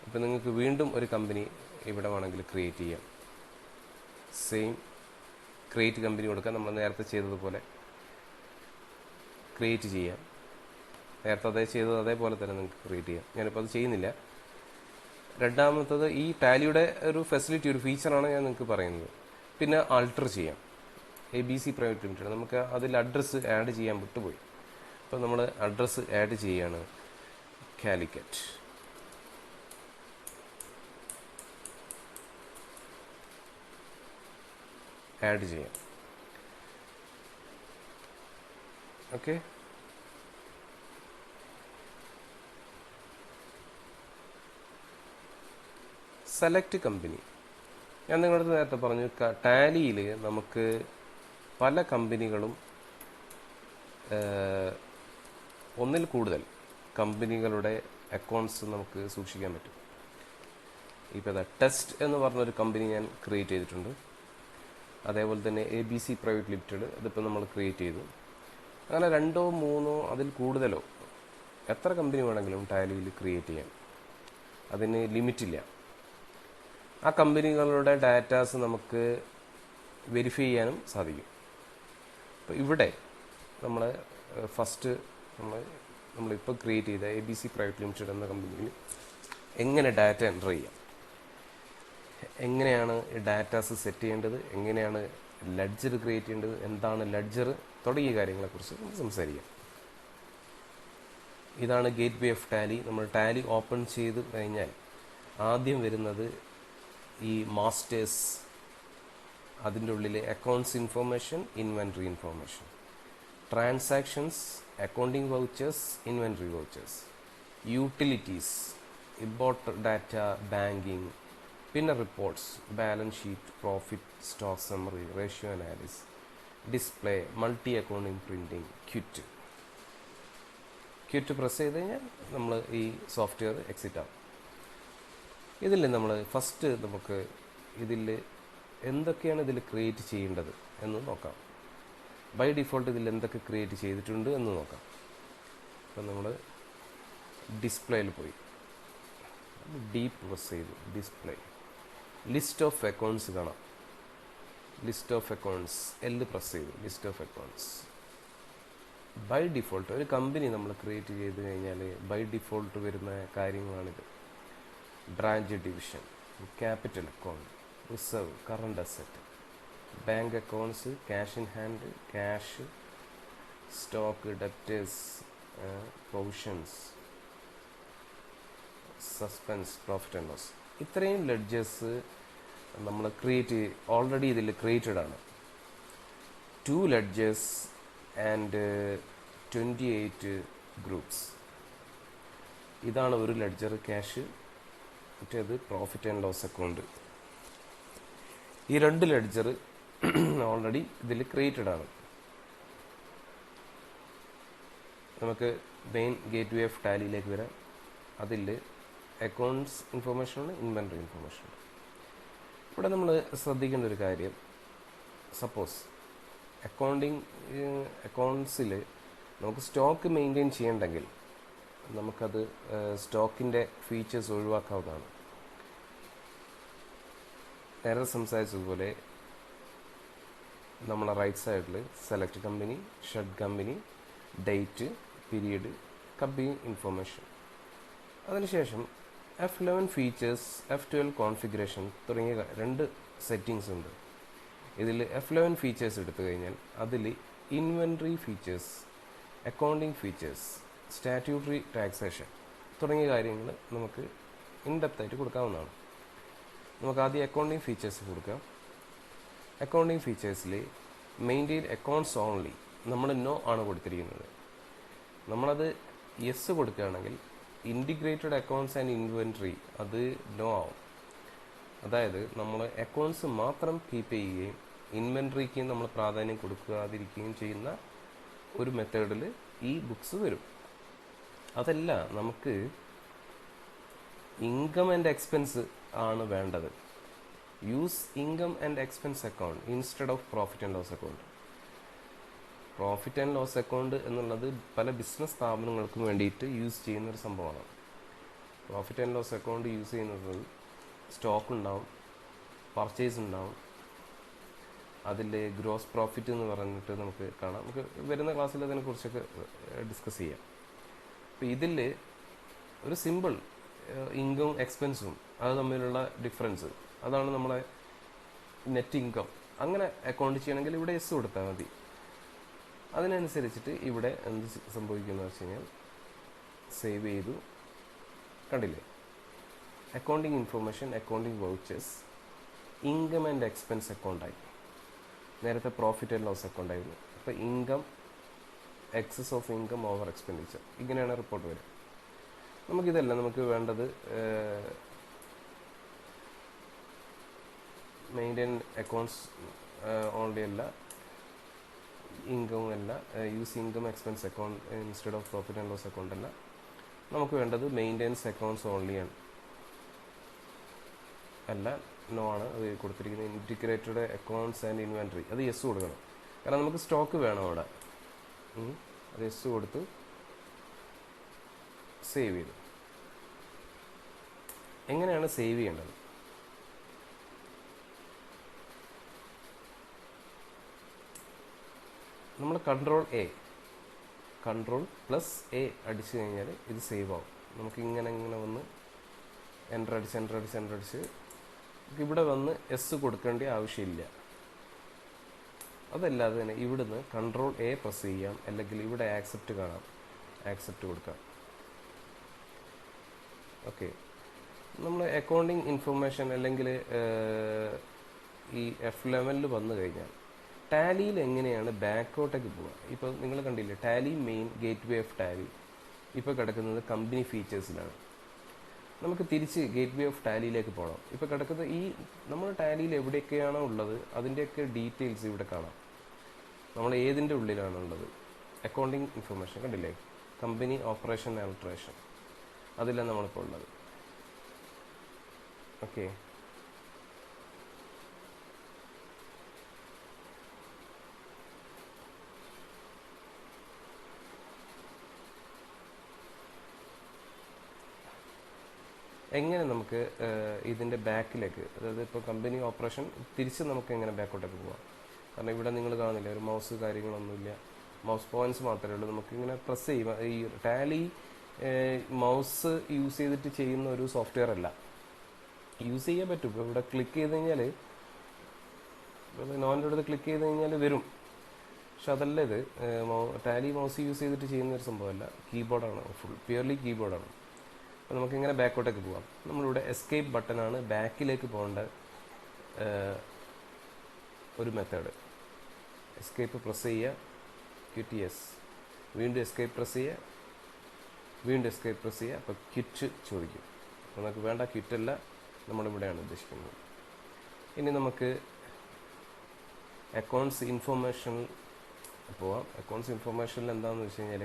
ഇപ്പം നിങ്ങൾക്ക് വീണ്ടും ഒരു കമ്പനി ഇവിടെ വേണമെങ്കിൽ ക്രിയേറ്റ് ചെയ്യാം. സെയിം ക്രിയേറ്റ് കമ്പനി കൊടുക്കാം, നമ്മൾ നേരത്തെ ചെയ്തതുപോലെ ക്രിയേറ്റ് ചെയ്യാം. നേരത്തെ ചെയ്തത് അതേപോലെ തന്നെ നിങ്ങൾക്ക് ക്രിയേറ്റ് ചെയ്യാം. ഞാനിപ്പോൾ അത് ചെയ്യുന്നില്ല. രണ്ടാമത്തത് ഈ ടാലിയുടെ ഒരു ഫെസിലിറ്റി, ഒരു ഫീച്ചറാണ് ഞാൻ നിങ്ങൾക്ക് പറയുന്നത്. പിന്നെ ആൾട്ടർ ചെയ്യാം. ABC പ്രൈവറ്റ് ലിമിറ്റഡ്, നമുക്ക് അതിൽ അഡ്രസ്സ് ആഡ് ചെയ്യാൻ വിട്ടുപോയി. അപ്പോൾ നമ്മൾ അഡ്രസ്സ് ആഡ് ചെയ്യാണ്. കാലിക്കറ്റ്, ആഡ് ചെയ്യാം. Okay, select company. ഞാൻ നിങ്ങളുടെ നേരത്തെ പറഞ്ഞു, ടാലിയിൽ നമുക്ക് പല കമ്പനികളും ഒന്നിൽ കൂടുതൽ കമ്പനികളുടെ അക്കൗണ്ട്സ് നമുക്ക് സൂക്ഷിക്കാൻ പറ്റും. ഇപ്പോൾ ടെസ്റ്റ് എന്ന് പറഞ്ഞൊരു കമ്പനി ഞാൻ ക്രിയേറ്റ് ചെയ്തിട്ടുണ്ട്. അതേപോലെ തന്നെ ABC പ്രൈവറ്റ് ലിമിറ്റഡ്, ഇതിപ്പോൾ നമ്മൾ ക്രിയേറ്റ് ചെയ്തു. അങ്ങനെ 2 3 അതിൽ കൂടുതലോ എത്ര കമ്പനി വേണമെങ്കിലും ടാലിയിൽ ക്രിയേറ്റ് ചെയ്യാം. അതിന് ലിമിറ്റില്ല. ആ കമ്പനികളുടെ ഡാറ്റാസ് നമുക്ക് വെരിഫൈ ചെയ്യാനും സാധിക്കും. അപ്പോൾ ഇവിടെ നമ്മൾ ഫസ്റ്റ് നമ്മളിപ്പോൾ ക്രിയേറ്റ് ചെയ്ത ABC പ്രൈവറ്റ് ലിമിറ്റഡ് എന്ന കമ്പനിയിൽ എങ്ങനെ ഡാറ്റ എൻ്റർ ചെയ്യാം, എങ്ങനെയാണ് ഡാറ്റാസ് സെറ്റ് ചെയ്യേണ്ടത്, എങ്ങനെയാണ് ലെഡ്ജർ ക്രിയേറ്റ് ചെയ്യേണ്ടത്, എന്താണ് ലെഡ്ജർ തുടങ്ങിയ കാര്യങ്ങളെക്കുറിച്ച് നമുക്ക് സംസാരിക്കാം. ഇതാണ് ഗേറ്റ് വേ ഓഫ് ടാലി. നമ്മൾ ടാലി ഓപ്പൺ ചെയ്ത് കഴിഞ്ഞാൽ ആദ്യം വരുന്നത് ഈ മാസ്റ്റേഴ്സ്, അതിൻ്റെ ഉള്ളിൽ accounts information, inventory information, transactions, accounting vouchers, inventory vouchers, utilities, import data, banking, പിന്നെ reports, balance sheet, profit, stock summary, ratio analysis, display, multi accounting, printing, quit press ചെയ്ത് കഴിഞ്ഞാൽ നമ്മൾ ഈ സോഫ്റ്റ്വെയർ എക്സിറ്റ് ആവും. ഇതിൽ നമ്മൾ ഫസ്റ്റ് നമുക്ക് ഇതിൽ എന്തൊക്കെയാണ് ഇതിൽ ക്രിയേറ്റ് ചെയ്യേണ്ടത് എന്ന് നോക്കാം. ബൈ ഡിഫോൾട്ട് ഇതിൽ എന്തൊക്കെ ക്രിയേറ്റ് ചെയ്തിട്ടുണ്ട് എന്ന് നോക്കാം. അപ്പം നമ്മൾ ഡിസ്പ്ലേയിൽ പോയി ഡീപ്പ് പ്രസ് ചെയ്തു, ഡിസ്പ്ലേ, ലിസ്റ്റ് ഓഫ് അക്കൗണ്ട്സ് കാണാം. ലിസ്റ്റ് ഓഫ് അക്കൗണ്ട്സ് പ്രസ് ചെയ്തു, list of accounts. By default ഒരു കമ്പനി നമ്മൾ ക്രിയേറ്റ് ചെയ്ത് കഴിഞ്ഞാൽ ബൈ ഡിഫോൾട്ട് വരുന്ന കാര്യങ്ങളാണിത്. Branch division, capital account, reserve, current asset, bank accounts, cash in hand, cash, stock, debtors, provisions, suspense, profit and loss. ഇത്രയും ledgers നമ്മൾ already ഇതിൽ created ആണ്. 2 ലെഡ്ജേഴ്സ് ആൻഡ് 28 ഗ്രൂപ്പ്സ്. ഇതാണ് ഒരു ലെഡ്ജർ ക്യാഷ്, മറ്റേത് പ്രോഫിറ്റ് ആൻഡ് ലോസ് അക്കൗണ്ട്. ഈ 2 ledger already ഇതിൽ created ആണ്. നമുക്ക് മെയിൻ ഗേറ്റ് വേ ഓഫ് ടാലിയിലേക്ക് വരാം. അതിൽ അക്കൗണ്ട്സ് ഇൻഫോർമേഷനാണ്, ഇൻവെൻട്രി ഇൻഫോർമേഷൻ. ഇവിടെ നമ്മൾ ശ്രദ്ധിക്കേണ്ട ഒരു കാര്യം, സപ്പോസ് അക്കൗണ്ട്സിൽ നമുക്ക് സ്റ്റോക്ക് മെയിൻറ്റെയിൻ ചെയ്യണമെങ്കിൽ നമുക്കത് സ്റ്റോക്കിൻ്റെ ഫീച്ചേഴ്സ് ഒഴിവാക്കാവുന്നതാണ്. നേരത്തെ സംസാരിച്ചതുപോലെ നമ്മളെ റൈറ്റ് സൈഡിൽ select company, shed company, date, period, company information, അതിനുശേഷം F11 ഫീച്ചേഴ്സ്, F12 കോൺഫിഗറേഷൻ തുടങ്ങിയ 2 സെറ്റിങ്സ് ഉണ്ട്. ഇതിൽ F11 ഫീച്ചേഴ്സ് എടുത്തു കഴിഞ്ഞാൽ അതിൽ inventory features, accounting features, statutory taxation തുടങ്ങിയ കാര്യങ്ങൾ നമുക്ക് ഇൻഡെപ്തായിട്ട് കൊടുക്കാവുന്നതാണ്. നമുക്ക് ആദ്യം അക്കൗണ്ടിങ് ഫീച്ചേഴ്സ് കൊടുക്കാം. അക്കൗണ്ടിങ് ഫീച്ചേഴ്സിൽ മെയിൻറ്റെയിൻ അക്കൗണ്ട്സ് ഓൺലി നമ്മൾ നോ ആണ് കൊടുത്തിരിക്കുന്നത്. നമ്മളത് യെസ് കൊടുക്കുകയാണെങ്കിൽ ഇൻറ്റിഗ്രേറ്റഡ് അക്കൗണ്ട്സ് ആൻഡ് ഇൻവെൻട്രി അത് നോ ആവും. അതായത് നമ്മൾ അക്കൗണ്ട്സ് മാത്രം കീപ്പ് ചെയ്യുകയും ഇൻവെൻട്രിക്ക് നമ്മൾ പ്രാധാന്യം കൊടുക്കാതിരിക്കുകയും ചെയ്യുന്ന ഒരു മെത്തേഡിൽ ഈ ബുക്സ് വരും. അതല്ല, നമുക്ക് ഇൻകം ആൻഡ് എക്സ്പെൻസ് ആണ് വേണ്ടത്. Use income and expense account instead of profit and loss account. Profit and loss account എന്നുള്ളത് പല ബിസിനസ് സ്ഥാപനങ്ങൾക്കും വേണ്ടിയിട്ട് യൂസ് ചെയ്യുന്നൊരു സംഭവമാണ്. Profit and loss account use ചെയ്യുന്നത് സ്റ്റോക്ക് ഉണ്ടാവും, പർച്ചേസ് ഉണ്ടാവും, അതിൽ ഗ്രോസ് പ്രോഫിറ്റ് എന്ന് പറഞ്ഞിട്ട് നമുക്ക് കാണാം. നമുക്ക് വരുന്ന ക്ലാസ്സിൽ അതിനെക്കുറിച്ചൊക്കെ ഡിസ്കസ് ചെയ്യാം. അപ്പോൾ ഇതിൽ ഒരു സിമ്പിൾ ഇൻകം എക്സ്പെൻസും അത് തമ്മിലുള്ള ഡിഫറൻസ്, അതാണ് നമ്മളെ നെറ്റ് ഇൻകം. അങ്ങനെ അക്കൗണ്ട് ചെയ്യണമെങ്കിൽ ഇവിടെ എസ് കൊടുത്താൽ മതി. അതിനനുസരിച്ചിട്ട് ഇവിടെ എന്ത് സംഭവിക്കുന്നു വെച്ച് കഴിഞ്ഞാൽ സേവ് ചെയ്തു, കണ്ടില്ലേ, accounting information, accounting vouchers, income and expense അക്കൗണ്ടായി. നേരത്തെ പ്രോഫിറ്റ് ആൻഡ് ലോസ് അക്കൗണ്ടായിരുന്നു. അപ്പോൾ income, excess of income over expenditure, ഇങ്ങനെയാണ് റിപ്പോർട്ട് വരിക. നമുക്കിതല്ല, നമുക്ക് വേണ്ടത് മെയിൻറ്റെയിൻ അക്കൗണ്ട്സ് ഓൺലി അല്ല, ഇൻകം അല്ല, use income expense account instead of profit and loss account അല്ല. നമുക്ക് വേണ്ടത് മെയിൻ്റെനൻസ് അക്കൗണ്ട്സ് ഓൺലിയാണ്. അല്ല, നോ ആണ് അത് കൊടുത്തിരിക്കുന്നത്. ഇൻറ്റിഗ്രേറ്റഡ് അക്കൗണ്ട്സ് ആൻഡ് ഇൻവെൻട്രി, അത് യെസ് കൊടുക്കണം. കാരണം നമുക്ക് സ്റ്റോക്ക് വേണം അവിടെ. അത് യെസ് കൊടുത്ത് സേവ് ചെയ്തു. എങ്ങനെയാണ് സേവ് ചെയ്യേണ്ടത്? നമ്മൾ കൺട്രോൾ പ്ലസ് എ അടിച്ചു കഴിഞ്ഞാൽ ഇത് സേവ് ആവും. നമുക്ക് ഇങ്ങനെ വന്ന് എൻ്റർ അടിച്ച് ഇവിടെ വന്ന് എസ് കൊടുക്കേണ്ട ആവശ്യമില്ല. അതല്ലാതെ തന്നെ ഇവിടുന്ന് കൺട്രോൾ എ പ്രസ് ചെയ്യാം, അല്ലെങ്കിൽ ഇവിടെ ആക്സെപ്റ്റ് കാണാം, ആക്സെപ്റ്റ് കൊടുക്കാം. ഓക്കെ, നമ്മൾ അക്കൗണ്ടിങ് ഇൻഫർമേഷൻ അല്ലെങ്കിൽ ഈ F11 വന്നു കഴിഞ്ഞാൽ ടാലിയിൽ എങ്ങനെയാണ് ബാക്കോട്ടേക്ക് പോവുക? ഇപ്പോൾ നിങ്ങൾ കണ്ടില്ലേ, Tally main gateway of Tally ഇപ്പോൾ കിടക്കുന്നത് കമ്പനി ഫീച്ചേഴ്സിലാണ്. നമുക്ക് തിരിച്ച് ഗേറ്റ് വേ ഓഫ് ടാലിയിലേക്ക് പോകണം. ഇപ്പോൾ കിടക്കുന്നത് ഈ നമ്മൾ ടാലിയിൽ എവിടെയൊക്കെയാണോ ഉള്ളത് അതിൻ്റെയൊക്കെ ഡീറ്റെയിൽസ് ഇവിടെ കാണാം. നമ്മൾ ഏതിൻ്റെ ഉള്ളിലാണുള്ളത്? അക്കൗണ്ടിങ് ഇൻഫർമേഷൻ കണ്ടില്ലേ, കമ്പനി ഓപ്പറേഷൻ ആൾട്രേഷൻ, അതിലാണ് നമ്മളിപ്പോൾ ഉള്ളത്. ഓക്കെ, എങ്ങനെ നമുക്ക് ഇതിൻ്റെ ബാക്കിലേക്ക്, അതായത് ഇപ്പോൾ കമ്പനി ഓപ്പറേഷൻ തിരിച്ച് നമുക്ക് എങ്ങനെ ബാക്കോട്ടേക്ക് പോകാം? കാരണം ഇവിടെ നിങ്ങൾ കാണുന്നില്ല, ഒരു മൗസ് കാര്യങ്ങളൊന്നുമില്ല, മൗസ് പോയിന്റ്സ് മാത്രമേ ഉള്ളൂ. നമുക്കിങ്ങനെ പ്രസ് ചെയ്യുക. ഈ ടാലി മൗസ് യൂസ് ചെയ്തിട്ട് ചെയ്യുന്ന ഒരു സോഫ്റ്റ്വെയർ അല്ല. യൂസ് ചെയ്യാൻ പറ്റും. ഇപ്പോൾ ഇവിടെ ക്ലിക്ക് ചെയ്ത് കഴിഞ്ഞാൽ, നോൻ്റെ അടുത്ത് ക്ലിക്ക് ചെയ്ത് കഴിഞ്ഞാൽ വരും. പക്ഷെ അതല്ല ഇത്. ടാലി മൗസ് യൂസ് ചെയ്തിട്ട് ചെയ്യുന്ന ഒരു സംഭവമല്ല, കീബോർഡാണ്, ഫുൾ പ്യുവർലി കീബോർഡാണ്. അപ്പോൾ നമുക്കിങ്ങനെ ബാക്കോട്ടേക്ക് പോകാം. നമ്മളിവിടെ എസ്കേപ്പ് ബട്ടണാണ് ബാക്കിലേക്ക് പോകേണ്ട ഒരു മെത്തേഡ്. എസ്കേപ്പ് പ്രസ് ചെയ്യുക, ക്വിറ്റ് യെസ്, വീണ്ടും എസ്കേപ്പ് പ്രസ് ചെയ്യുക, വീണ്ടും എസ്കേപ്പ് പ്രസ് ചെയ്യുക. അപ്പോൾ ക്വിറ്റ് ചോദിക്കും. അപ്പോൾ നമുക്ക് വേണ്ട ക്വിറ്റല്ല, നമ്മളിവിടെയാണ് ഉദ്ദേശിക്കുന്നത്. ഇനി നമുക്ക് അക്കൗണ്ട്സ് ഇൻഫർമേഷൻ പോവാം. അക്കൗണ്ട്സ് ഇൻഫർമേഷനിൽ എന്താണെന്ന് വെച്ച് കഴിഞ്ഞാൽ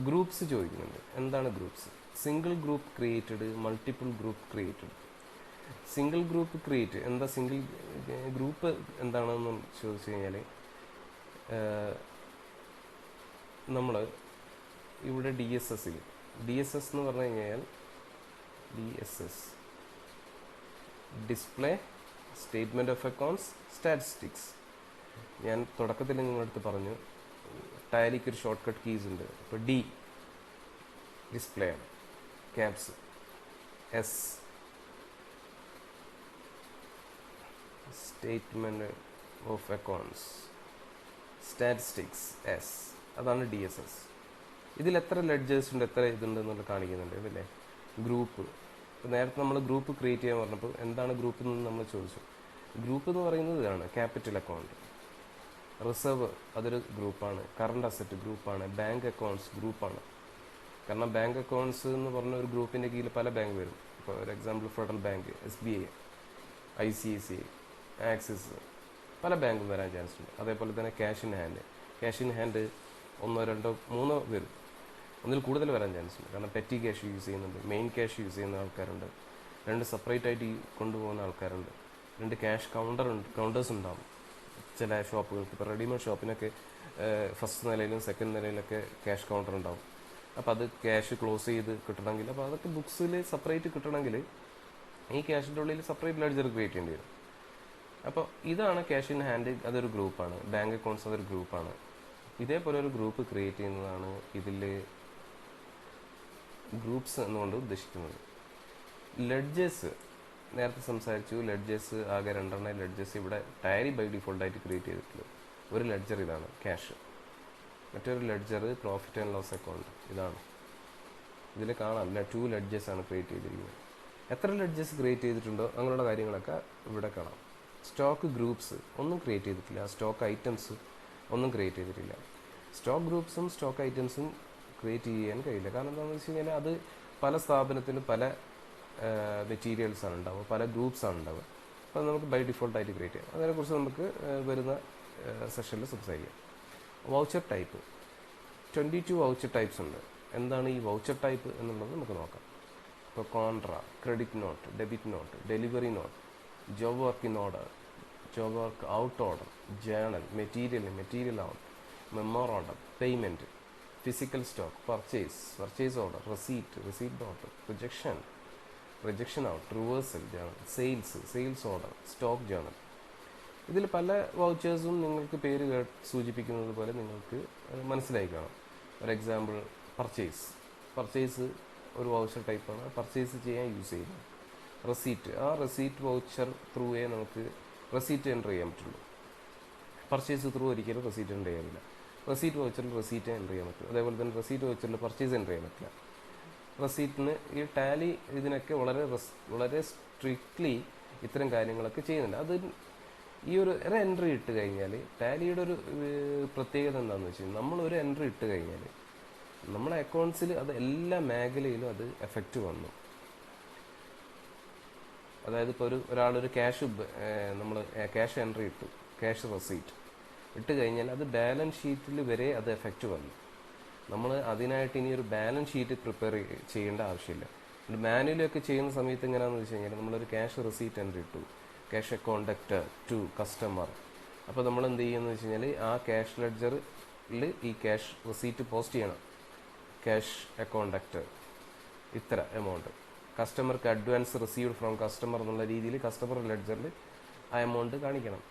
ഗ്രൂപ്പ്സ് ചോദിക്കുന്നുണ്ട്. എന്താണ് groups? Single group created, multiple group created. Single group create എന്താ? സിംഗിൾ ഗ്രൂപ്പ് എന്താണെന്ന് ചോദിച്ചു കഴിഞ്ഞാൽ നമ്മൾ ഇവിടെ DSS എന്ന് പറഞ്ഞു കഴിഞ്ഞാൽ DSS, display statement of accounts statistics. ഞാൻ തുടക്കത്തിൽ നിങ്ങളടുത്ത് പറഞ്ഞു ടാലിക്ക് ഒരു ഷോർട്ട് കട്ട് കീസ് ഉണ്ട്. ഇപ്പോൾ D ഡിസ്പ്ലേ ആണ്, caps, S statement of accounts statistics, S അതാണ് DSS. ഇതിൽ എത്ര ലെഡ്ജേഴ്സ് ഉണ്ട്, എത്ര ഇതുണ്ട് എന്നുള്ളത് കാണിക്കുന്നുണ്ട്. ഇതല്ലേ ഗ്രൂപ്പ്. ഇപ്പോൾ നേരത്തെ നമ്മൾ ഗ്രൂപ്പ് ക്രിയേറ്റ് ചെയ്യാൻ പറഞ്ഞപ്പോൾ എന്താണ് ഗ്രൂപ്പ് എന്ന് നമ്മൾ ചോദിച്ചു. ഗ്രൂപ്പ് എന്ന് പറയുന്നത് ഇതാണ്, ക്യാപിറ്റൽ അക്കൗണ്ട്, റിസർവ് അതൊരു ഗ്രൂപ്പാണ്, കറണ്ട് അസറ്റ് ഗ്രൂപ്പാണ്, ബാങ്ക് അക്കൗണ്ട്സ് ഗ്രൂപ്പാണ്. കാരണം ബാങ്ക് അക്കൗണ്ട്സ് എന്ന് പറഞ്ഞ ഒരു ഗ്രൂപ്പിൻ്റെ കീഴിൽ പല ബാങ്ക് വരും. ഇപ്പോൾ ഒരു example federal bank, SBI, ICICI, axis, പല ബാങ്കും വരാൻ ചാൻസ് ഉണ്ട്. അതേപോലെ തന്നെ ക്യാഷ് ഇൻ ഹാൻഡ് 1, 2, 3 വരും, ഒന്നിൽ കൂടുതൽ വരാൻ ചാൻസ് ഉണ്ട്. കാരണം പെറ്റി ക്യാഷ് യൂസ് ചെയ്യുന്നുണ്ട്, മെയിൻ ക്യാഷ് യൂസ് ചെയ്യുന്ന ആൾക്കാരുണ്ട്, 2 സെപ്പറേറ്റ് ആയിട്ട് കൊണ്ടുപോകുന്ന ആൾക്കാരുണ്ട്, 2 ക്യാഷ് കൗണ്ടേഴ്സ് ഉണ്ടാകും ചില ഷോപ്പുകൾക്ക്. ഇപ്പോൾ റെഡിമെയ്ഡ് ഷോപ്പിനൊക്കെ ഫസ്റ്റ് നിലയിലും സെക്കൻഡ് നിലയിലൊക്കെ ക്യാഷ് കൗണ്ടർ ഉണ്ടാവും. അപ്പോൾ അത് ക്യാഷ് ക്ലോസ് ചെയ്ത് കിട്ടണമെങ്കിൽ, അപ്പോൾ അതൊക്കെ ബുക്സിൽ സെപ്പറേറ്റ് കിട്ടണമെങ്കിൽ ഈ ക്യാഷിൻ്റെ ഉള്ളിൽ സെപ്പറേറ്റ് ലെഡ്ജർ ക്രിയേറ്റ് ചെയ്യേണ്ടി വരും. അപ്പോൾ ഇതാണ് ക്യാഷ് ഇൻ ഹാൻഡ്, അതൊരു ഗ്രൂപ്പാണ്. ബാങ്ക് അക്കൗണ്ട്സ് അതൊരു ഗ്രൂപ്പാണ്. ഇതേപോലെ ഒരു ഗ്രൂപ്പ് ക്രിയേറ്റ് ചെയ്യുന്നതാണ് ഇതിൽ ഗ്രൂപ്പ്സ് എന്നുകൊണ്ട് ഉദ്ദേശിക്കുന്നത്. ലെഡ്ജേഴ്സ് നേരത്തെ സംസാരിച്ചു. ലെഡ്ജേഴ്സ് ആകെ 2 ലെഡ്ജേഴ്സ് ഇവിടെ ടാലി ബൈ ഡിഫോൾട്ടായിട്ട് ക്രിയേറ്റ് ചെയ്തിട്ടുള്ളത്. ഒരു ലെഡ്ജർ ഇതാണ് ക്യാഷ്, മറ്റൊരു ledger profit and loss account. ഇതാണ് ഇതിൽ കാണാം, 2 ലെഡ്ജേഴ്സാണ് ക്രിയേറ്റ് ചെയ്തിരിക്കുന്നത്. എത്ര ലെഡ്ജേഴ്സ് ക്രിയേറ്റ് ചെയ്തിട്ടുണ്ടോ അങ്ങനെയുള്ള കാര്യങ്ങളൊക്കെ ഇവിടെ കാണാം. സ്റ്റോക്ക് ഗ്രൂപ്പ്സ് ഒന്നും ക്രിയേറ്റ് ചെയ്തിട്ടില്ല, സ്റ്റോക്ക് ഐറ്റംസ് ഒന്നും ക്രിയേറ്റ് ചെയ്തിട്ടില്ല. സ്റ്റോക്ക് ഗ്രൂപ്പ്സും സ്റ്റോക്ക് ഐറ്റംസും ക്രിയേറ്റ് ചെയ്യാൻ കഴിയില്ല. കാരണം എന്താണെന്ന് വെച്ച് കഴിഞ്ഞാൽ അത് പല സ്ഥാപനത്തിലും പല മെറ്റീരിയൽസാണ് ഉണ്ടാവുക, പല ഗ്രൂപ്പ്സാണ് ഉണ്ടാവുക. അപ്പോൾ നമുക്ക് ബൈ ഡിഫോൾട്ടായിട്ട് ക്രിയേറ്റ് ചെയ്യാം. അതിനെക്കുറിച്ച് നമുക്ക് വരുന്ന സെഷനിൽ സംസാരിക്കാം. വൗച്ചർ ടൈപ്പ് 22 വൗച്ചർ ടൈപ്സ് ഉണ്ട്. എന്താണ് ഈ വൗച്ചർ ടൈപ്പ് എന്നുള്ളത് നമുക്ക് നോക്കാം. ഇപ്പോൾ contra, credit note, debit note, delivery note, job work in order, job work out order, journal, material out, memorandum, payment, physical stock, purchase order, receipt note, rejection out, reversal journal, sales order, stock journal. ഇതിൽ പല വൗച്ചേഴ്സും നിങ്ങൾക്ക് പേര് സൂചിപ്പിക്കുന്നത് പോലെ നിങ്ങൾക്ക് മനസ്സിലായി കാണാം. For example purchase ഒരു വൗച്ചർ ടൈപ്പാണ്. പർച്ചേസ് ചെയ്യാൻ യൂസ് ചെയ്യുന്നത്. റെസീറ്റ് വൗച്ചർ ത്രൂവേ നമുക്ക് റെസീറ്റ് എൻ്റർ ചെയ്യാൻ പറ്റുള്ളൂ. പർച്ചേസ് ത്രൂ ഒരിക്കലും റെസീറ്റ് എൻ്റർ ചെയ്യാനില്ല. റെസീറ്റ് വൗച്ചറിൽ റെസീറ്റ് എൻ്റർ ചെയ്യാൻ പറ്റും. അതേപോലെ തന്നെ റെസീറ്റ് വൗച്ചറിൽ പർച്ചേസ് എൻ്റർ ചെയ്യാൻ പറ്റില്ല. റെസീറ്റിന് ഈ ടാലി ഇതിനൊക്കെ വളരെ സ്ട്രിക്ട്ലി ഇത്തരം കാര്യങ്ങളൊക്കെ ചെയ്യുന്നുണ്ട്. അത് ഈ ഒരു എൻട്രി ഇട്ട് കഴിഞ്ഞാൽ ടാലിയുടെ ഒരു പ്രത്യേകത എന്താണെന്ന് വെച്ച് കഴിഞ്ഞാൽ നമ്മളൊരു എൻട്രി ഇട്ട് കഴിഞ്ഞാൽ നമ്മുടെ അക്കൗണ്ട്സിൽ അത് എല്ലാ മേഖലയിലും അത് എഫക്റ്റ് വന്നു. അതായത് ഇപ്പോൾ ഒരാളൊരു ക്യാഷ് എൻട്രി ഇട്ടു, ക്യാഷ് റെസീറ്റ് ഇട്ട് കഴിഞ്ഞാൽ അത് ബാലൻസ് ഷീറ്റിൽ വരെ അത് എഫക്റ്റ് വന്നു. നമ്മൾ അതിനായിട്ട് ഇനി ഒരു ബാലൻസ് ഷീറ്റ് പ്രിപ്പയർ ചെയ്യേണ്ട ആവശ്യമില്ല. മാനുവലൊക്കെ ചെയ്യുന്ന സമയത്ത് എങ്ങനെയാണെന്ന് വെച്ച് കഴിഞ്ഞാൽ നമ്മളൊരു ക്യാഷ് റെസീറ്റ് എൻട്രി ഇട്ടു, ക്യാഷ് അക്കൗണ്ടക്റ്റ് ടു കസ്റ്റമർ. അപ്പോൾ നമ്മൾ എന്ത് ചെയ്യുമെന്ന് വെച്ച് കഴിഞ്ഞാൽ ആ ക്യാഷ് ലെഡ്ജറിൽ ഈ ക്യാഷ് റെസീറ്റ് പോസ്റ്റ് ചെയ്യണം. ക്യാഷ് അക്കൗണ്ടക്റ്റ് ഇത്ര എമൗണ്ട്, കസ്റ്റമർക്ക് അഡ്വാൻസ് റിസീവ്ഡ് ഫ്രോം കസ്റ്റമർ എന്നുള്ള രീതിയിൽ കസ്റ്റമർ ലെഡ്ജറിൽ ആ എമൗണ്ട് കാണിക്കണം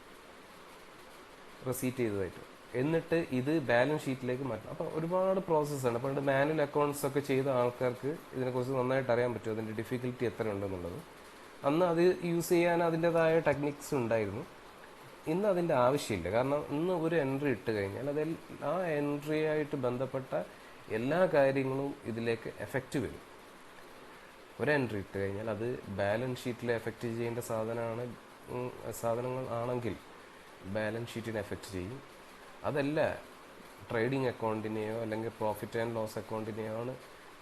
റെസീറ്റ് ചെയ്തതായിട്ട്. എന്നിട്ട് ഇത് ബാലൻസ് ഷീറ്റിലേക്ക് മാറ്റണം. അപ്പോൾ ഒരുപാട് പ്രോസസ്സാണ്. അപ്പോൾ മാനുവൽ അക്കൗണ്ട്സ് ഒക്കെ ചെയ്ത ആൾക്കാർക്ക് ഇതിനെക്കുറിച്ച് നന്നായിട്ട് അറിയാൻ പറ്റും അതിൻ്റെ ഡിഫിക്കൽറ്റി എത്ര ഉണ്ടെന്നുള്ളത്. അന്ന് അത് യൂസ് ചെയ്യാൻ അതിൻ്റെതായ ടെക്നിക്സ് ഉണ്ടായിരുന്നു. ഇന്ന് അതിൻ്റെ ആവശ്യമില്ല. കാരണം ഇന്ന് ഒരു എൻട്രി ഇട്ട് കഴിഞ്ഞാൽ ആ എൻട്രിയായിട്ട് ബന്ധപ്പെട്ട എല്ലാ കാര്യങ്ങളും ഇതിലേക്ക് എഫക്റ്റ് വരും. ഒരു എൻട്രി ഇട്ട് കഴിഞ്ഞാൽ അത് ബാലൻസ് ഷീറ്റിൽ എഫക്റ്റ് ചെയ്യേണ്ട സാധനങ്ങൾ ആണെങ്കിൽ ബാലൻസ് ഷീറ്റിനെ എഫക്റ്റ് ചെയ്യും. അതല്ല ട്രേഡിംഗ് അക്കൗണ്ടിനെയോ അല്ലെങ്കിൽ പ്രോഫിറ്റ് ആൻഡ് ലോസ് അക്കൗണ്ടിനെയോ ആണ്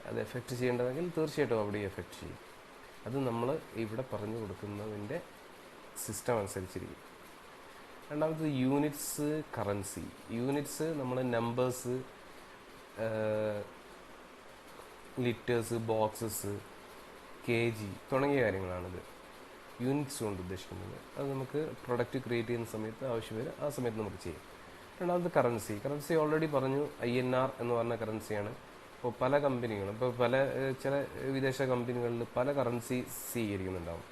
അത് എഫക്റ്റ് ചെയ്യേണ്ടതെങ്കിൽ തീർച്ചയായിട്ടും അവിടെ എഫക്റ്റ് ചെയ്യും. അത് നമ്മൾ ഇവിടെ പറഞ്ഞു കൊടുക്കുന്നതിൻ്റെ സിസ്റ്റം അനുസരിച്ചിരിക്കും. രണ്ടാമത് യൂണിറ്റ്സ്, കറൻസി. യൂണിറ്റ്സ് നമ്മൾ നമ്പേഴ്സ്, ലിറ്റേഴ്സ്, ബോക്സസ്, kg തുടങ്ങിയ കാര്യങ്ങളാണിത് യൂണിറ്റ്സ് കൊണ്ട് ഉദ്ദേശിക്കുന്നത്. അത് നമുക്ക് പ്രൊഡക്റ്റ് ക്രിയേറ്റ് ചെയ്യുന്ന സമയത്ത് ആവശ്യം വരും, ആ സമയത്ത് നമുക്ക് ചെയ്യാം. രണ്ടാമത് കറൻസി ഓൾറെഡി പറഞ്ഞു. INR എന്ന് പറഞ്ഞ കറൻസിയാണ്. ഇപ്പോൾ പല കമ്പനികളും ചില വിദേശ കമ്പനികളിൽ പല കറൻസി സ്വീകരിക്കുന്നുണ്ടാവും.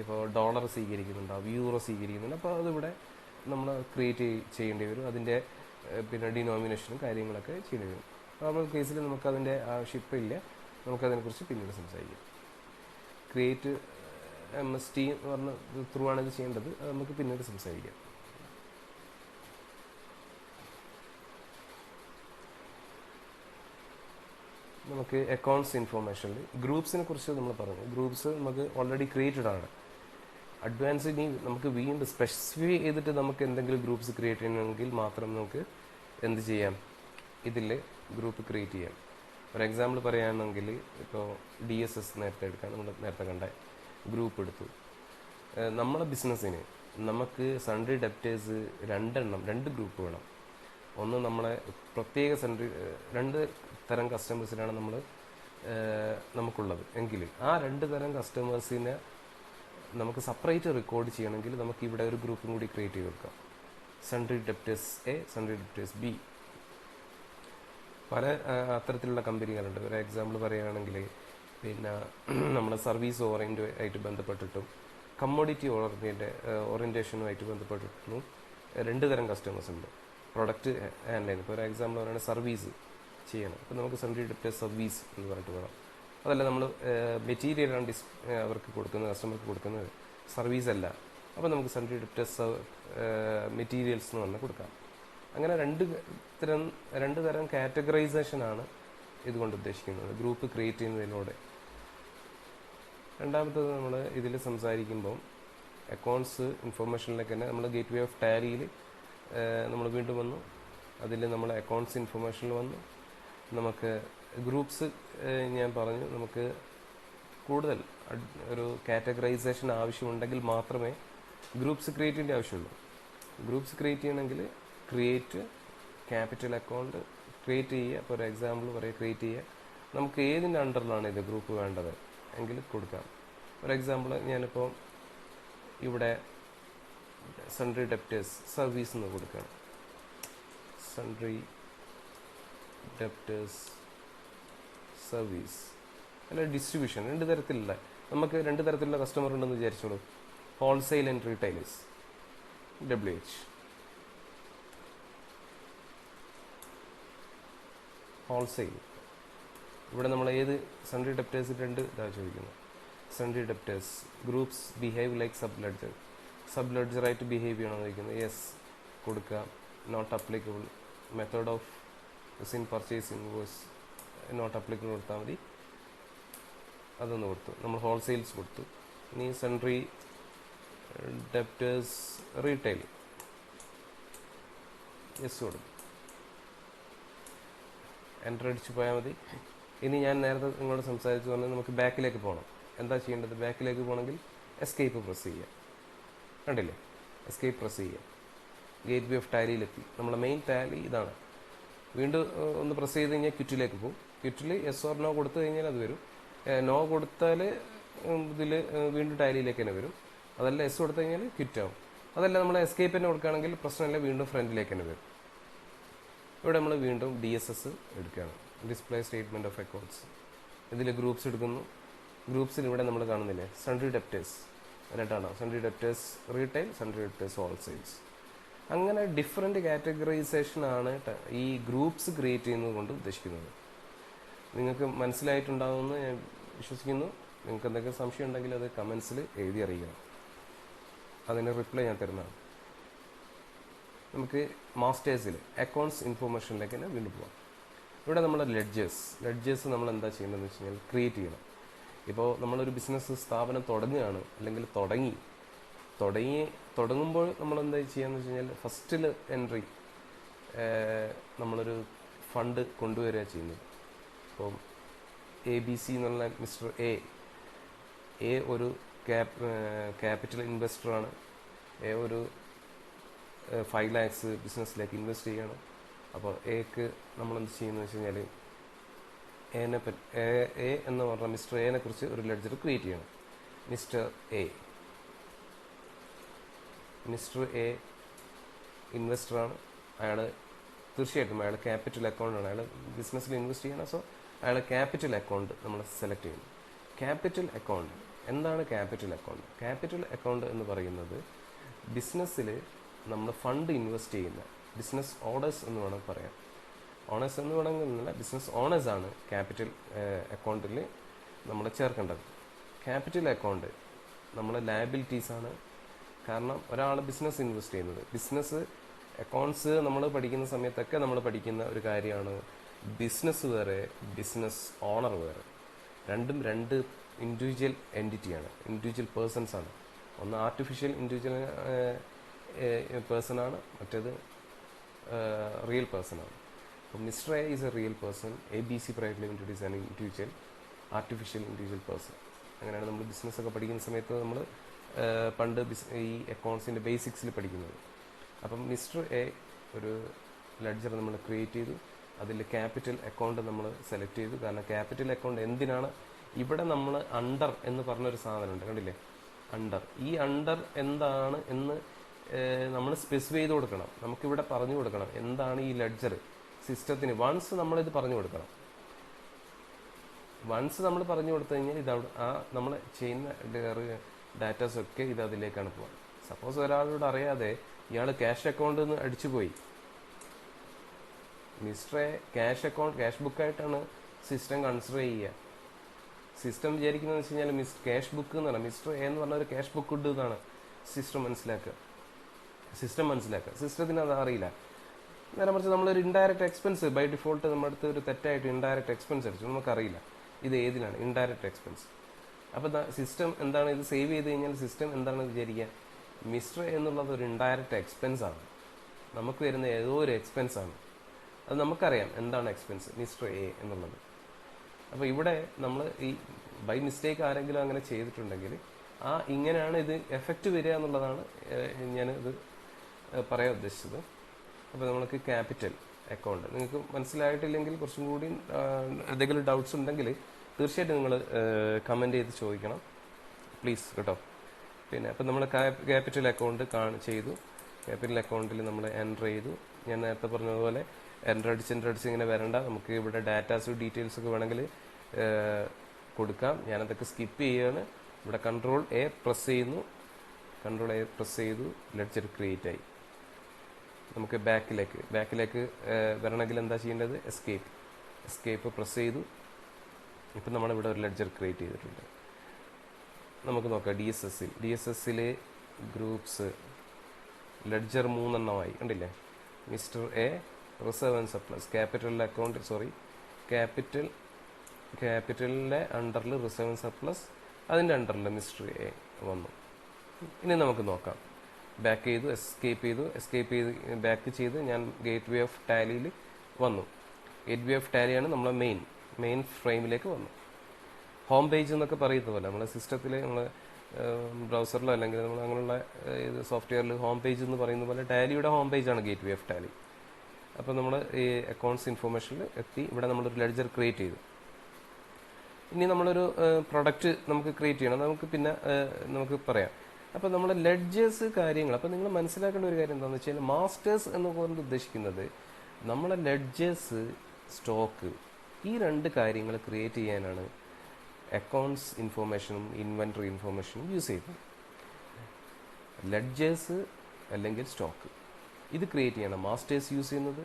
ഇപ്പോൾ ഡോളർ സ്വീകരിക്കുന്നുണ്ടാവും, യൂറോ സ്വീകരിക്കുന്നുണ്ട്. അപ്പോൾ അതിവിടെ നമ്മൾ ക്രിയേറ്റ് ചെയ്യേണ്ടി വരും. അതിൻ്റെ ഡിനോമിനേഷനും കാര്യങ്ങളൊക്കെ ചെയ്യേണ്ടി വരും. നോർമൽ കേസിൽ നമുക്കതിൻ്റെ ആവശ്യമില്ല. നമുക്കതിനെക്കുറിച്ച് പിന്നീട് സംസാരിക്കാം. ക്രിയേറ്റ് MST എന്ന് പറഞ്ഞ ത്രൂ ആണ് ഇത് ചെയ്യേണ്ടത്. അത് നമുക്ക് പിന്നീട് സംസാരിക്കാം. നമുക്ക് അക്കൗണ്ട്സ് ഇൻഫോർമേഷനിൽ ഗ്രൂപ്പ്സിനെ കുറിച്ച് നമ്മൾ പറഞ്ഞു. ഗ്രൂപ്പ്സ് നമുക്ക് ഓൾറെഡി ക്രിയേറ്റഡ് ആണ്. അഡ്വാൻസ് ഇനി നമുക്ക് വീണ്ടും സ്പെസിഫൈ ചെയ്തിട്ട് നമുക്ക് എന്തെങ്കിലും ഗ്രൂപ്പ്സ് ക്രിയേറ്റ് ചെയ്യണമെങ്കിൽ മാത്രം നമുക്ക് എന്ത് ചെയ്യാം, ഇതിൽ ഗ്രൂപ്പ് ക്രിയേറ്റ് ചെയ്യാം. ഫോർ എക്സാമ്പിൾ പറയുകയാണെങ്കിൽ ഇപ്പോൾ DSS നേരത്തെ എടുക്കാം. നമ്മൾ നേരത്തെ കണ്ട ഗ്രൂപ്പ് എടുത്തു. നമ്മളെ ബിസിനസ്സിന് നമുക്ക് സൺഡേ ഡെപ്റ്റേഴ്സ് രണ്ട് ഗ്രൂപ്പ് വേണം. ഒന്ന് നമ്മളെ പ്രത്യേക രണ്ട് തരം കസ്റ്റമേഴ്സിനാണ് നമുക്കുള്ളത് എങ്കിൽ ആ രണ്ട് തരം കസ്റ്റമേഴ്സിനെ നമുക്ക് സെപ്പറേറ്റ് റെക്കോർഡ് ചെയ്യണമെങ്കിൽ നമുക്ക് ഇവിടെ ഒരു ഗ്രൂപ്പും കൂടി ക്രിയേറ്റ് ചെയ്ത് കൊടുക്കാം. Sunday debtors A, Sunday debtors B. പല അത്തരത്തിലുള്ള കമ്പനികളുണ്ട്. ഒരു എക്സാമ്പിൾ പറയുകയാണെങ്കിൽ നമ്മുടെ സർവീസ് ആയിട്ട് ബന്ധപ്പെട്ടിട്ടും കമ്മോഡിറ്റി ഓറിയൻറ്റേഷനുമായിട്ട് ബന്ധപ്പെട്ടിട്ടും രണ്ട് തരം കസ്റ്റമേഴ്സ് ഉണ്ട്. പ്രൊഡക്റ്റ് ഹാൻഡ്ലൈൻ. ഇപ്പോൾ ഒരു എക്സാമ്പിൾ പറയുകയാണെങ്കിൽ സർവീസ് ചെയ്യണം. അപ്പോൾ നമുക്ക് സൺഡേ ഡെപ്റ്റേഴ്സ് സർവീസ് എന്ന് പറഞ്ഞിട്ട് വേണം. അതല്ല നമ്മൾ മെറ്റീരിയലാണ് അവർക്ക് കൊടുക്കുന്നത്, കസ്റ്റമർക്ക് കൊടുക്കുന്നത്, സർവീസ് അല്ല. അപ്പോൾ നമുക്ക് സൺഡേ ഡെപ്റ്റേഴ്സ് മെറ്റീരിയൽസ് എന്ന് പറഞ്ഞാൽ കൊടുക്കാം. അങ്ങനെ രണ്ട് തരം കാറ്റഗറൈസേഷനാണ് ഇതുകൊണ്ട് ഉദ്ദേശിക്കുന്നത് ഗ്രൂപ്പ് ക്രിയേറ്റ് ചെയ്യുന്നതിലൂടെ. രണ്ടാമത്തത് നമ്മൾ ഇതിൽ സംസാരിക്കുമ്പോൾ അക്കൗണ്ട്സ് ഇൻഫർമേഷനിലേക്ക് തന്നെ നമ്മൾ ഗേറ്റ് വേ ഓഫ് ടാലിയിൽ നമ്മൾ വീണ്ടും വന്നു. അതിൽ നമ്മൾ അക്കൗണ്ട്സ് ഇൻഫർമേഷനിൽ വന്നു. നമുക്ക് ഗ്രൂപ്പ്സ് ഞാൻ പറഞ്ഞു, നമുക്ക് കൂടുതൽ ഒരു കാറ്റഗറൈസേഷൻ ആവശ്യമുണ്ടെങ്കിൽ മാത്രമേ ഗ്രൂപ്പ്സ് ക്രിയേറ്റ് ചെയ്യേണ്ട ആവശ്യമുള്ളൂ. ഗ്രൂപ്പ്സ് ക്രിയേറ്റ് ചെയ്യണമെങ്കിൽ ക്രിയേറ്റ് ക്യാപിറ്റൽ അക്കൗണ്ട് ക്രിയേറ്റ് ചെയ്യുക. ഇപ്പോൾ ഒരു എക്സാമ്പിൾ പറയുക, ക്രിയേറ്റ് ചെയ്യുക. നമുക്ക് ഏതിൻ്റെ അണ്ടറിലാണ് ഇത് ഗ്രൂപ്പ് വേണ്ടത് എങ്കിൽ കൊടുക്കാം. ഫോർ എക്സാമ്പിൾ ഞാനിപ്പോൾ ഇവിടെ സൺട്രി ഡെപ്റ്റേഴ്സ് സർവീസ് എന്ന് കൊടുക്കുകയാണ്. സൺട്രി ഡെപ്റ്റേഴ്സ് സർവീസ് അല്ല ഡിസ്ട്രിബ്യൂഷൻ. രണ്ട് തരത്തിലുള്ള, നമുക്ക് രണ്ട് തരത്തിലുള്ള കസ്റ്റമർ ഉണ്ടെന്ന് വിചാരിച്ചോളൂ. Wholesale and retailers, WH. Wholesale, ഇവിടെ നമ്മൾ ഏത് സൺട്രി ഡെപ്റ്റേഴ്സ് രണ്ട് ഇതാണ് ചോദിക്കുന്നത്. Sundry debtors groups behave like sub ledger. Sub ലെഡ്ജറായിട്ട് ബിഹേവ് ചെയ്യണമെന്ന് ചോദിക്കുന്നത്. യെസ് കൊടുക്കുക. Not applicable. Method of sin purchase invoice not applicable കൊടുത്താൽ മതി. അതൊന്ന് കൊടുത്തു. നമ്മൾ ഹോൾസെയിൽസ് കൊടുത്തു. ഇനി സൺട്രി ഡെപ്റ്റേഴ്സ് റീറ്റെയിൽ, യെസ് കൊടുത്തു. എൻ്റർ അടിച്ച് പോയാൽ മതി. ഇനി ഞാൻ നേരത്തെ നിങ്ങളോട് സംസാരിച്ചു പറഞ്ഞാൽ നമുക്ക് ബാക്കിലേക്ക് പോകണം. എന്താ ചെയ്യേണ്ടത്? ബാക്കിലേക്ക് പോകണമെങ്കിൽ എസ്കേപ്പ് പ്രസ് ചെയ്യുക. കണ്ടില്ലേ? എസ്കേപ്പ് പ്രസ് ചെയ്യുക. ഗേറ്റ് വേ ഓഫ് ടാലിയിലെത്തി. നമ്മുടെ മെയിൻ ടാലി ഇതാണ്. വീണ്ടും ഒന്ന് പ്രസ് ചെയ്ത് കഴിഞ്ഞാൽ ക്വിറ്റിലേക്ക് പോകും. ക്വിറ്റിൽ യെസ് ഓർ നോ കൊടുത്തു കഴിഞ്ഞാൽ അത് വരും. നോ കൊടുത്താൽ ഇതിൽ വീണ്ടും ടാലിയിലേക്ക് തന്നെ വരും. അതല്ല എസ് കൊടുത്തു കഴിഞ്ഞാൽ ക്വിറ്റ് ആവും. അതല്ല നമ്മൾ എസ്കേപ്പ് തന്നെ കൊടുക്കുകയാണെങ്കിൽ പ്രശ്നമില്ല, വീണ്ടും ഫ്രണ്ടിലേക്ക് തന്നെ വരും. ഇവിടെ നമ്മൾ വീണ്ടും DSS എടുക്കുകയാണ്. Display statement of accounts. ഇതിൽ ഗ്രൂപ്പ്സ് എടുക്കുന്നു. ഗ്രൂപ്പ്സിൽ ഇവിടെ നമ്മൾ കാണുന്നില്ലേ, സൺട്രി ഡെപ്റ്റേഴ്സ് രണ്ടാണോ? Sundry debtors retail, sundry debtors wholesales. അങ്ങനെ ഡിഫറെൻറ്റ് കാറ്റഗറൈസേഷനാണ് ഈ ഗ്രൂപ്പ്സ് ക്രിയേറ്റ് ചെയ്യുന്നത് കൊണ്ട് ഉദ്ദേശിക്കുന്നത്. നിങ്ങൾക്ക് മനസ്സിലായിട്ടുണ്ടാകുമെന്ന് ഞാൻ വിശ്വസിക്കുന്നു. നിങ്ങൾക്ക് എന്തെങ്കിലും സംശയം ഉണ്ടെങ്കിൽ അത് കമൻസിൽ എഴുതി അറിയിക്കണം. അതിന് റിപ്ലൈ ഞാൻ തരുന്നതാണ്. നമുക്ക് മാസ്റ്റേഴ്സിൽ അക്കൗണ്ട്സ് ഇൻഫോർമേഷനിലേക്ക് തന്നെ വീണ്ടും പോകാം. ഇവിടെ നമ്മൾ ലെഡ്ജേഴ്സ് നമ്മൾ എന്താ ചെയ്യേണ്ടതെന്ന് വെച്ച് കഴിഞ്ഞാൽ ക്രിയേറ്റ് ചെയ്യണം. ഇപ്പോൾ നമ്മളൊരു ബിസിനസ് സ്ഥാപനം തുടങ്ങുകയാണ്, അല്ലെങ്കിൽ തുടങ്ങുമ്പോൾ നമ്മൾ എന്താ ചെയ്യാന്ന് വെച്ച് കഴിഞ്ഞാൽ ഫസ്റ്റിൽ എൻട്രി നമ്മളൊരു ഫണ്ട് കൊണ്ടുവരിക ചെയ്യുന്നത്. ഇപ്പം ABC എന്നുള്ള മിസ്റ്റർ എ ഒരു ക്യാപിറ്റൽ ഇൻവെസ്റ്ററാണ്. ഒരു 5 lakhs ബിസിനസ്സിലേക്ക് ഇൻവെസ്റ്റ് ചെയ്യണം. അപ്പോൾ എക്ക് നമ്മളെന്ത് ചെയ്യുന്നത് വെച്ച് കഴിഞ്ഞാൽ എ എന്ന് പറഞ്ഞ മിസ്റ്റർ എനെ കുറിച്ച് ഒരു ലെഡ്ജർ ക്രിയേറ്റ് ചെയ്യണം. മിസ്റ്റർ എ ഇൻവെസ്റ്ററാണ്. അയാൾ തീർച്ചയായിട്ടും അയാൾ ക്യാപിറ്റൽ അക്കൗണ്ടാണ്. അയാൾ ബിസിനസ്സിൽ ഇൻവെസ്റ്റ് ചെയ്യണം. സോ അയാൾ ക്യാപിറ്റൽ അക്കൗണ്ട് നമ്മൾ സെലക്ട് ചെയ്യുന്നു. ക്യാപിറ്റൽ അക്കൗണ്ട് എന്താണ്? ക്യാപിറ്റൽ അക്കൗണ്ട് എന്ന് പറയുന്നത് ബിസിനസ്സിൽ നമ്മൾ ഫണ്ട് ഇൻവെസ്റ്റ് ചെയ്യുന്ന ബിസിനസ് ഓണേഴ്സ് എന്ന് വേണം പറയാം. ഓണേഴ്സ് എന്ന് വേണമെന്നില്ല, ബിസിനസ് ഓണേഴ്സ് ആണ് ക്യാപിറ്റൽ അക്കൗണ്ടിൽ നമ്മൾ ചേർക്കേണ്ടത്. ക്യാപിറ്റൽ അക്കൗണ്ട് നമ്മുടെ ലയബിലിറ്റീസ് ആണ്. കാരണം ഒരാൾ ബിസിനസ് ഇൻവെസ്റ്റ് ചെയ്യുന്നത്, ബിസിനസ് അക്കൗണ്ട്സ് നമ്മൾ പഠിക്കുന്ന സമയത്തൊക്കെ നമ്മൾ പഠിക്കുന്ന ഒരു കാര്യമാണ്. ബിസിനസ് വേറെ, ബിസിനസ് ഓണർ വേറെ. രണ്ടും രണ്ട് ഇൻഡിവിജ്വൽ എൻറ്റിറ്റിയാണ്, ഇൻഡിവിജ്വൽ പേഴ്സൺസ് ആണ്. ഒന്ന് ആർട്ടിഫിഷ്യൽ ഇൻഡിവിജ്വൽ പേഴ്സൺ ആണ്, മറ്റേത് റിയൽ പേഴ്സൺ ആണ്. അപ്പോൾ mister A is A real person, ABC private limited is an individual artificial individual person. അങ്ങനെയാണ് നമ്മൾ ബിസിനസ്സൊക്കെ പഠിക്കുന്ന സമയത്ത് നമ്മൾ പണ്ട് ഈ അക്കൗണ്ട്സിൻ്റെ ബേസിക്സിൽ പഠിക്കുന്നത്. അപ്പം മിസ്റ്റർ എ ഒരു ലെഡ്ജർ നമ്മൾ ക്രിയേറ്റ് ചെയ്തു. അതിൽ ക്യാപിറ്റൽ അക്കൗണ്ട് നമ്മൾ സെലക്ട് ചെയ്തു. കാരണം ക്യാപിറ്റൽ അക്കൗണ്ട് എന്തിനാണ്? ഇവിടെ നമ്മൾ അണ്ടർ എന്ന് പറഞ്ഞൊരു സാധനമുണ്ട്, കണ്ടില്ലേ? അണ്ടർ. ഈ അണ്ടർ എന്താണ് എന്ന് നമ്മൾ സ്പെസിഫൈ ചെയ്ത് കൊടുക്കണം. നമുക്കിവിടെ പറഞ്ഞു കൊടുക്കണം എന്താണ് ഈ ലെഡ്ജർ സിസ്റ്റത്തിന്. വൺസ് നമ്മളിത് പറഞ്ഞു കൊടുക്കണം. വൺസ് നമ്മൾ പറഞ്ഞു കൊടുത്തു കഴിഞ്ഞാൽ ഇത് നമ്മൾ ചെയ്യുന്ന ഡാറ്റാസൊക്കെ ഇത് അതിലേക്കാണ് പോകാൻ. സപ്പോസ് ഒരാളോട് അറിയാതെ ഇയാൾ ക്യാഷ് അക്കൗണ്ട് നിന്ന് അടിച്ചുപോയി, മിസ്റ്റർ എ ക്യാഷ് ബുക്കായിട്ടാണ് സിസ്റ്റം കൺസിഡർ ചെയ്യുക. സിസ്റ്റം വിചാരിക്കുന്നതെന്ന് വെച്ച് കഴിഞ്ഞാൽ ക്യാഷ് ബുക്ക് എന്നാണ്, മിസ്റ്റർ എ എന്ന് പറഞ്ഞ ഒരു ക്യാഷ് ബുക്ക് ഉണ്ട് എന്നാണ് സിസ്റ്റം മനസ്സിലാക്കുക. സിസ്റ്റത്തിന് അത് അറിയില്ല. നേരെ മറിച്ച് നമ്മളൊരു ഇൻഡയറക്റ്റ് എക്സ്പെൻസ് ബൈ ഡിഫോൾട്ട് നമ്മുടെ അടുത്ത് ഒരു തെറ്റായിട്ട് ഇൻഡയറക്റ്റ് എക്സ്പെൻസ് അടിച്ചു, നമുക്കറിയില്ല ഇത് ഏതിനാണ് ഇൻഡയറക്റ്റ് എക്സ്പെൻസ്. അപ്പോൾ സിസ്റ്റം എന്താണ്, ഇത് സേവ് ചെയ്ത് കഴിഞ്ഞാൽ സിസ്റ്റം എന്താണ് വിചാരിക്കുക, മിസ്റ്റർ എന്നുള്ളത് ഒരു ഇൻഡയറക്റ്റ് എക്സ്പെൻസ് ആണ്, നമുക്ക് വരുന്ന ഏതോ ഒരു എക്സ്പെൻസ് ആണ്. അത് നമുക്കറിയാം എന്താണ് എക്സ്പെൻസ്, മിസ്റ്റർ എ എന്നുള്ളത്. അപ്പോൾ ഇവിടെ നമ്മൾ ഈ ബൈ മിസ്റ്റേക്ക് ആരെങ്കിലും അങ്ങനെ ചെയ്തിട്ടുണ്ടെങ്കിൽ ഇങ്ങനെയാണ് ഇത് എഫക്റ്റ് വരിക എന്നുള്ളതാണ് ഞാൻ ഇത് പറയാൻ ഉദ്ദേശിച്ചത്. അപ്പോൾ നമ്മൾക്ക് ക്യാപിറ്റൽ അക്കൗണ്ട്. നിങ്ങൾക്ക് മനസ്സിലായിട്ടില്ലെങ്കിൽ കുറച്ചും കൂടി എന്തെങ്കിലും ഡൗട്ട്സ് ഉണ്ടെങ്കിൽ തീർച്ചയായിട്ടും നിങ്ങൾ കമൻറ്റ് ചെയ്ത് ചോദിക്കണം പ്ലീസ് കേട്ടോ. പിന്നെ അപ്പം നമ്മൾ ക്യാപിറ്റൽ അക്കൗണ്ട് ചെയ്തു. ക്യാപിറ്റൽ അക്കൗണ്ടിൽ നമ്മൾ എൻ്റർ ചെയ്തു. ഞാൻ നേരത്തെ പറഞ്ഞതുപോലെ എൻ്റർ അടിച്ച് ഇങ്ങനെ വരണ്ട. നമുക്ക് ഇവിടെ ഡാറ്റാസ് ഡീറ്റെയിൽസ് ഒക്കെ വേണമെങ്കിൽ കൊടുക്കാം. ഞാനതൊക്കെ സ്കിപ്പ് ചെയ്യുകയാണ്. ഇവിടെ കൺട്രോൾ എ പ്രസ് ചെയ്യുന്നു. കൺട്രോൾ എ പ്രസ് ചെയ്തു. ലെഡ്ജർ ക്രിയേറ്റ് ആയി. നമുക്ക് ബാക്കിലേക്ക് വരണമെങ്കിൽ എന്താ ചെയ്യേണ്ടത്? എസ്കേപ്പ് പ്രസ് ചെയ്തു. ഇപ്പം നമ്മളിവിടെ ഒരു ലെഡ്ജർ ക്രിയേറ്റ് ചെയ്തിട്ടുണ്ട്. നമുക്ക് നോക്കാം ഡി എസ് എസിൽ ഗ്രൂപ്പ്സ് ലെഡ്ജർ 3 എണ്ണമായി കണ്ടില്ലേ? Mister A, reserve and surplus, ക്യാപിറ്റലിൻ്റെ അണ്ടറിൽ റിസർവ് ആൻഡ് സർപ്ലസ്, അതിൻ്റെ അണ്ടറിൽ മിസ്റ്റർ എ വന്നു. ഇനി നമുക്ക് നോക്കാം. എസ്കേപ്പ് ചെയ്ത് ഞാൻ ഗേറ്റ് വേ ഓഫ് ടാലിയിൽ വന്നു. ഗേറ്റ് വേ ഓഫ് ടാലിയാണ് നമ്മളെ മെയിൻ ഫ്രെയിമിലേക്ക് വന്നു. ഹോം പേജ് എന്നൊക്കെ പറയുന്ന പോലെ നമ്മളെ സിസ്റ്റത്തിൽ നമ്മൾ ബ്രൗസറിലോ അല്ലെങ്കിൽ നമ്മൾ അങ്ങനെയുള്ള സോഫ്റ്റ്വെയറിൽ ഹോം പേജ് എന്ന് പറയുന്ന പോലെ ടാലിയുടെ ഹോം പേജാണ് ഗേറ്റ് വേ ഓഫ് ടാലി. അപ്പോൾ നമ്മൾ ഈ അക്കൗണ്ട്സ് ഇൻഫർമേഷനിൽ എത്തി. ഇവിടെ നമ്മളൊരു ലെഡ്ജർ ക്രിയേറ്റ് ചെയ്തു. ഇനി നമ്മളൊരു പ്രൊഡക്റ്റ് നമുക്ക് ക്രിയേറ്റ് ചെയ്യണം. നമുക്ക് പറയാം. അപ്പോൾ നമ്മൾ ലെഡ്ജേഴ്സ് കാര്യങ്ങൾ, അപ്പോൾ നിങ്ങൾ മനസ്സിലാക്കേണ്ട ഒരു കാര്യം എന്താണെന്ന് വെച്ചാൽ മാസ്റ്റേഴ്സ് എന്നുകൊണ്ട് ഉദ്ദേശിക്കുന്നത് നമ്മളെ ലെഡ്ജേഴ്സ്, സ്റ്റോക്ക്, ഈ 2 കാര്യങ്ങൾ ക്രിയേറ്റ് ചെയ്യാനാണ് അക്കൗണ്ട്സ് ഇൻഫർമേഷനും ഇൻവെൻട്രി ഇൻഫർമേഷനും യൂസ് ചെയ്യുന്നത്. ലെഡ്ജേഴ്സ് അല്ലെങ്കിൽ സ്റ്റോക്ക് ഇത് ക്രിയേറ്റ് ചെയ്യണം മാസ്റ്റേഴ്സ് യൂസ് ചെയ്യുന്നത്.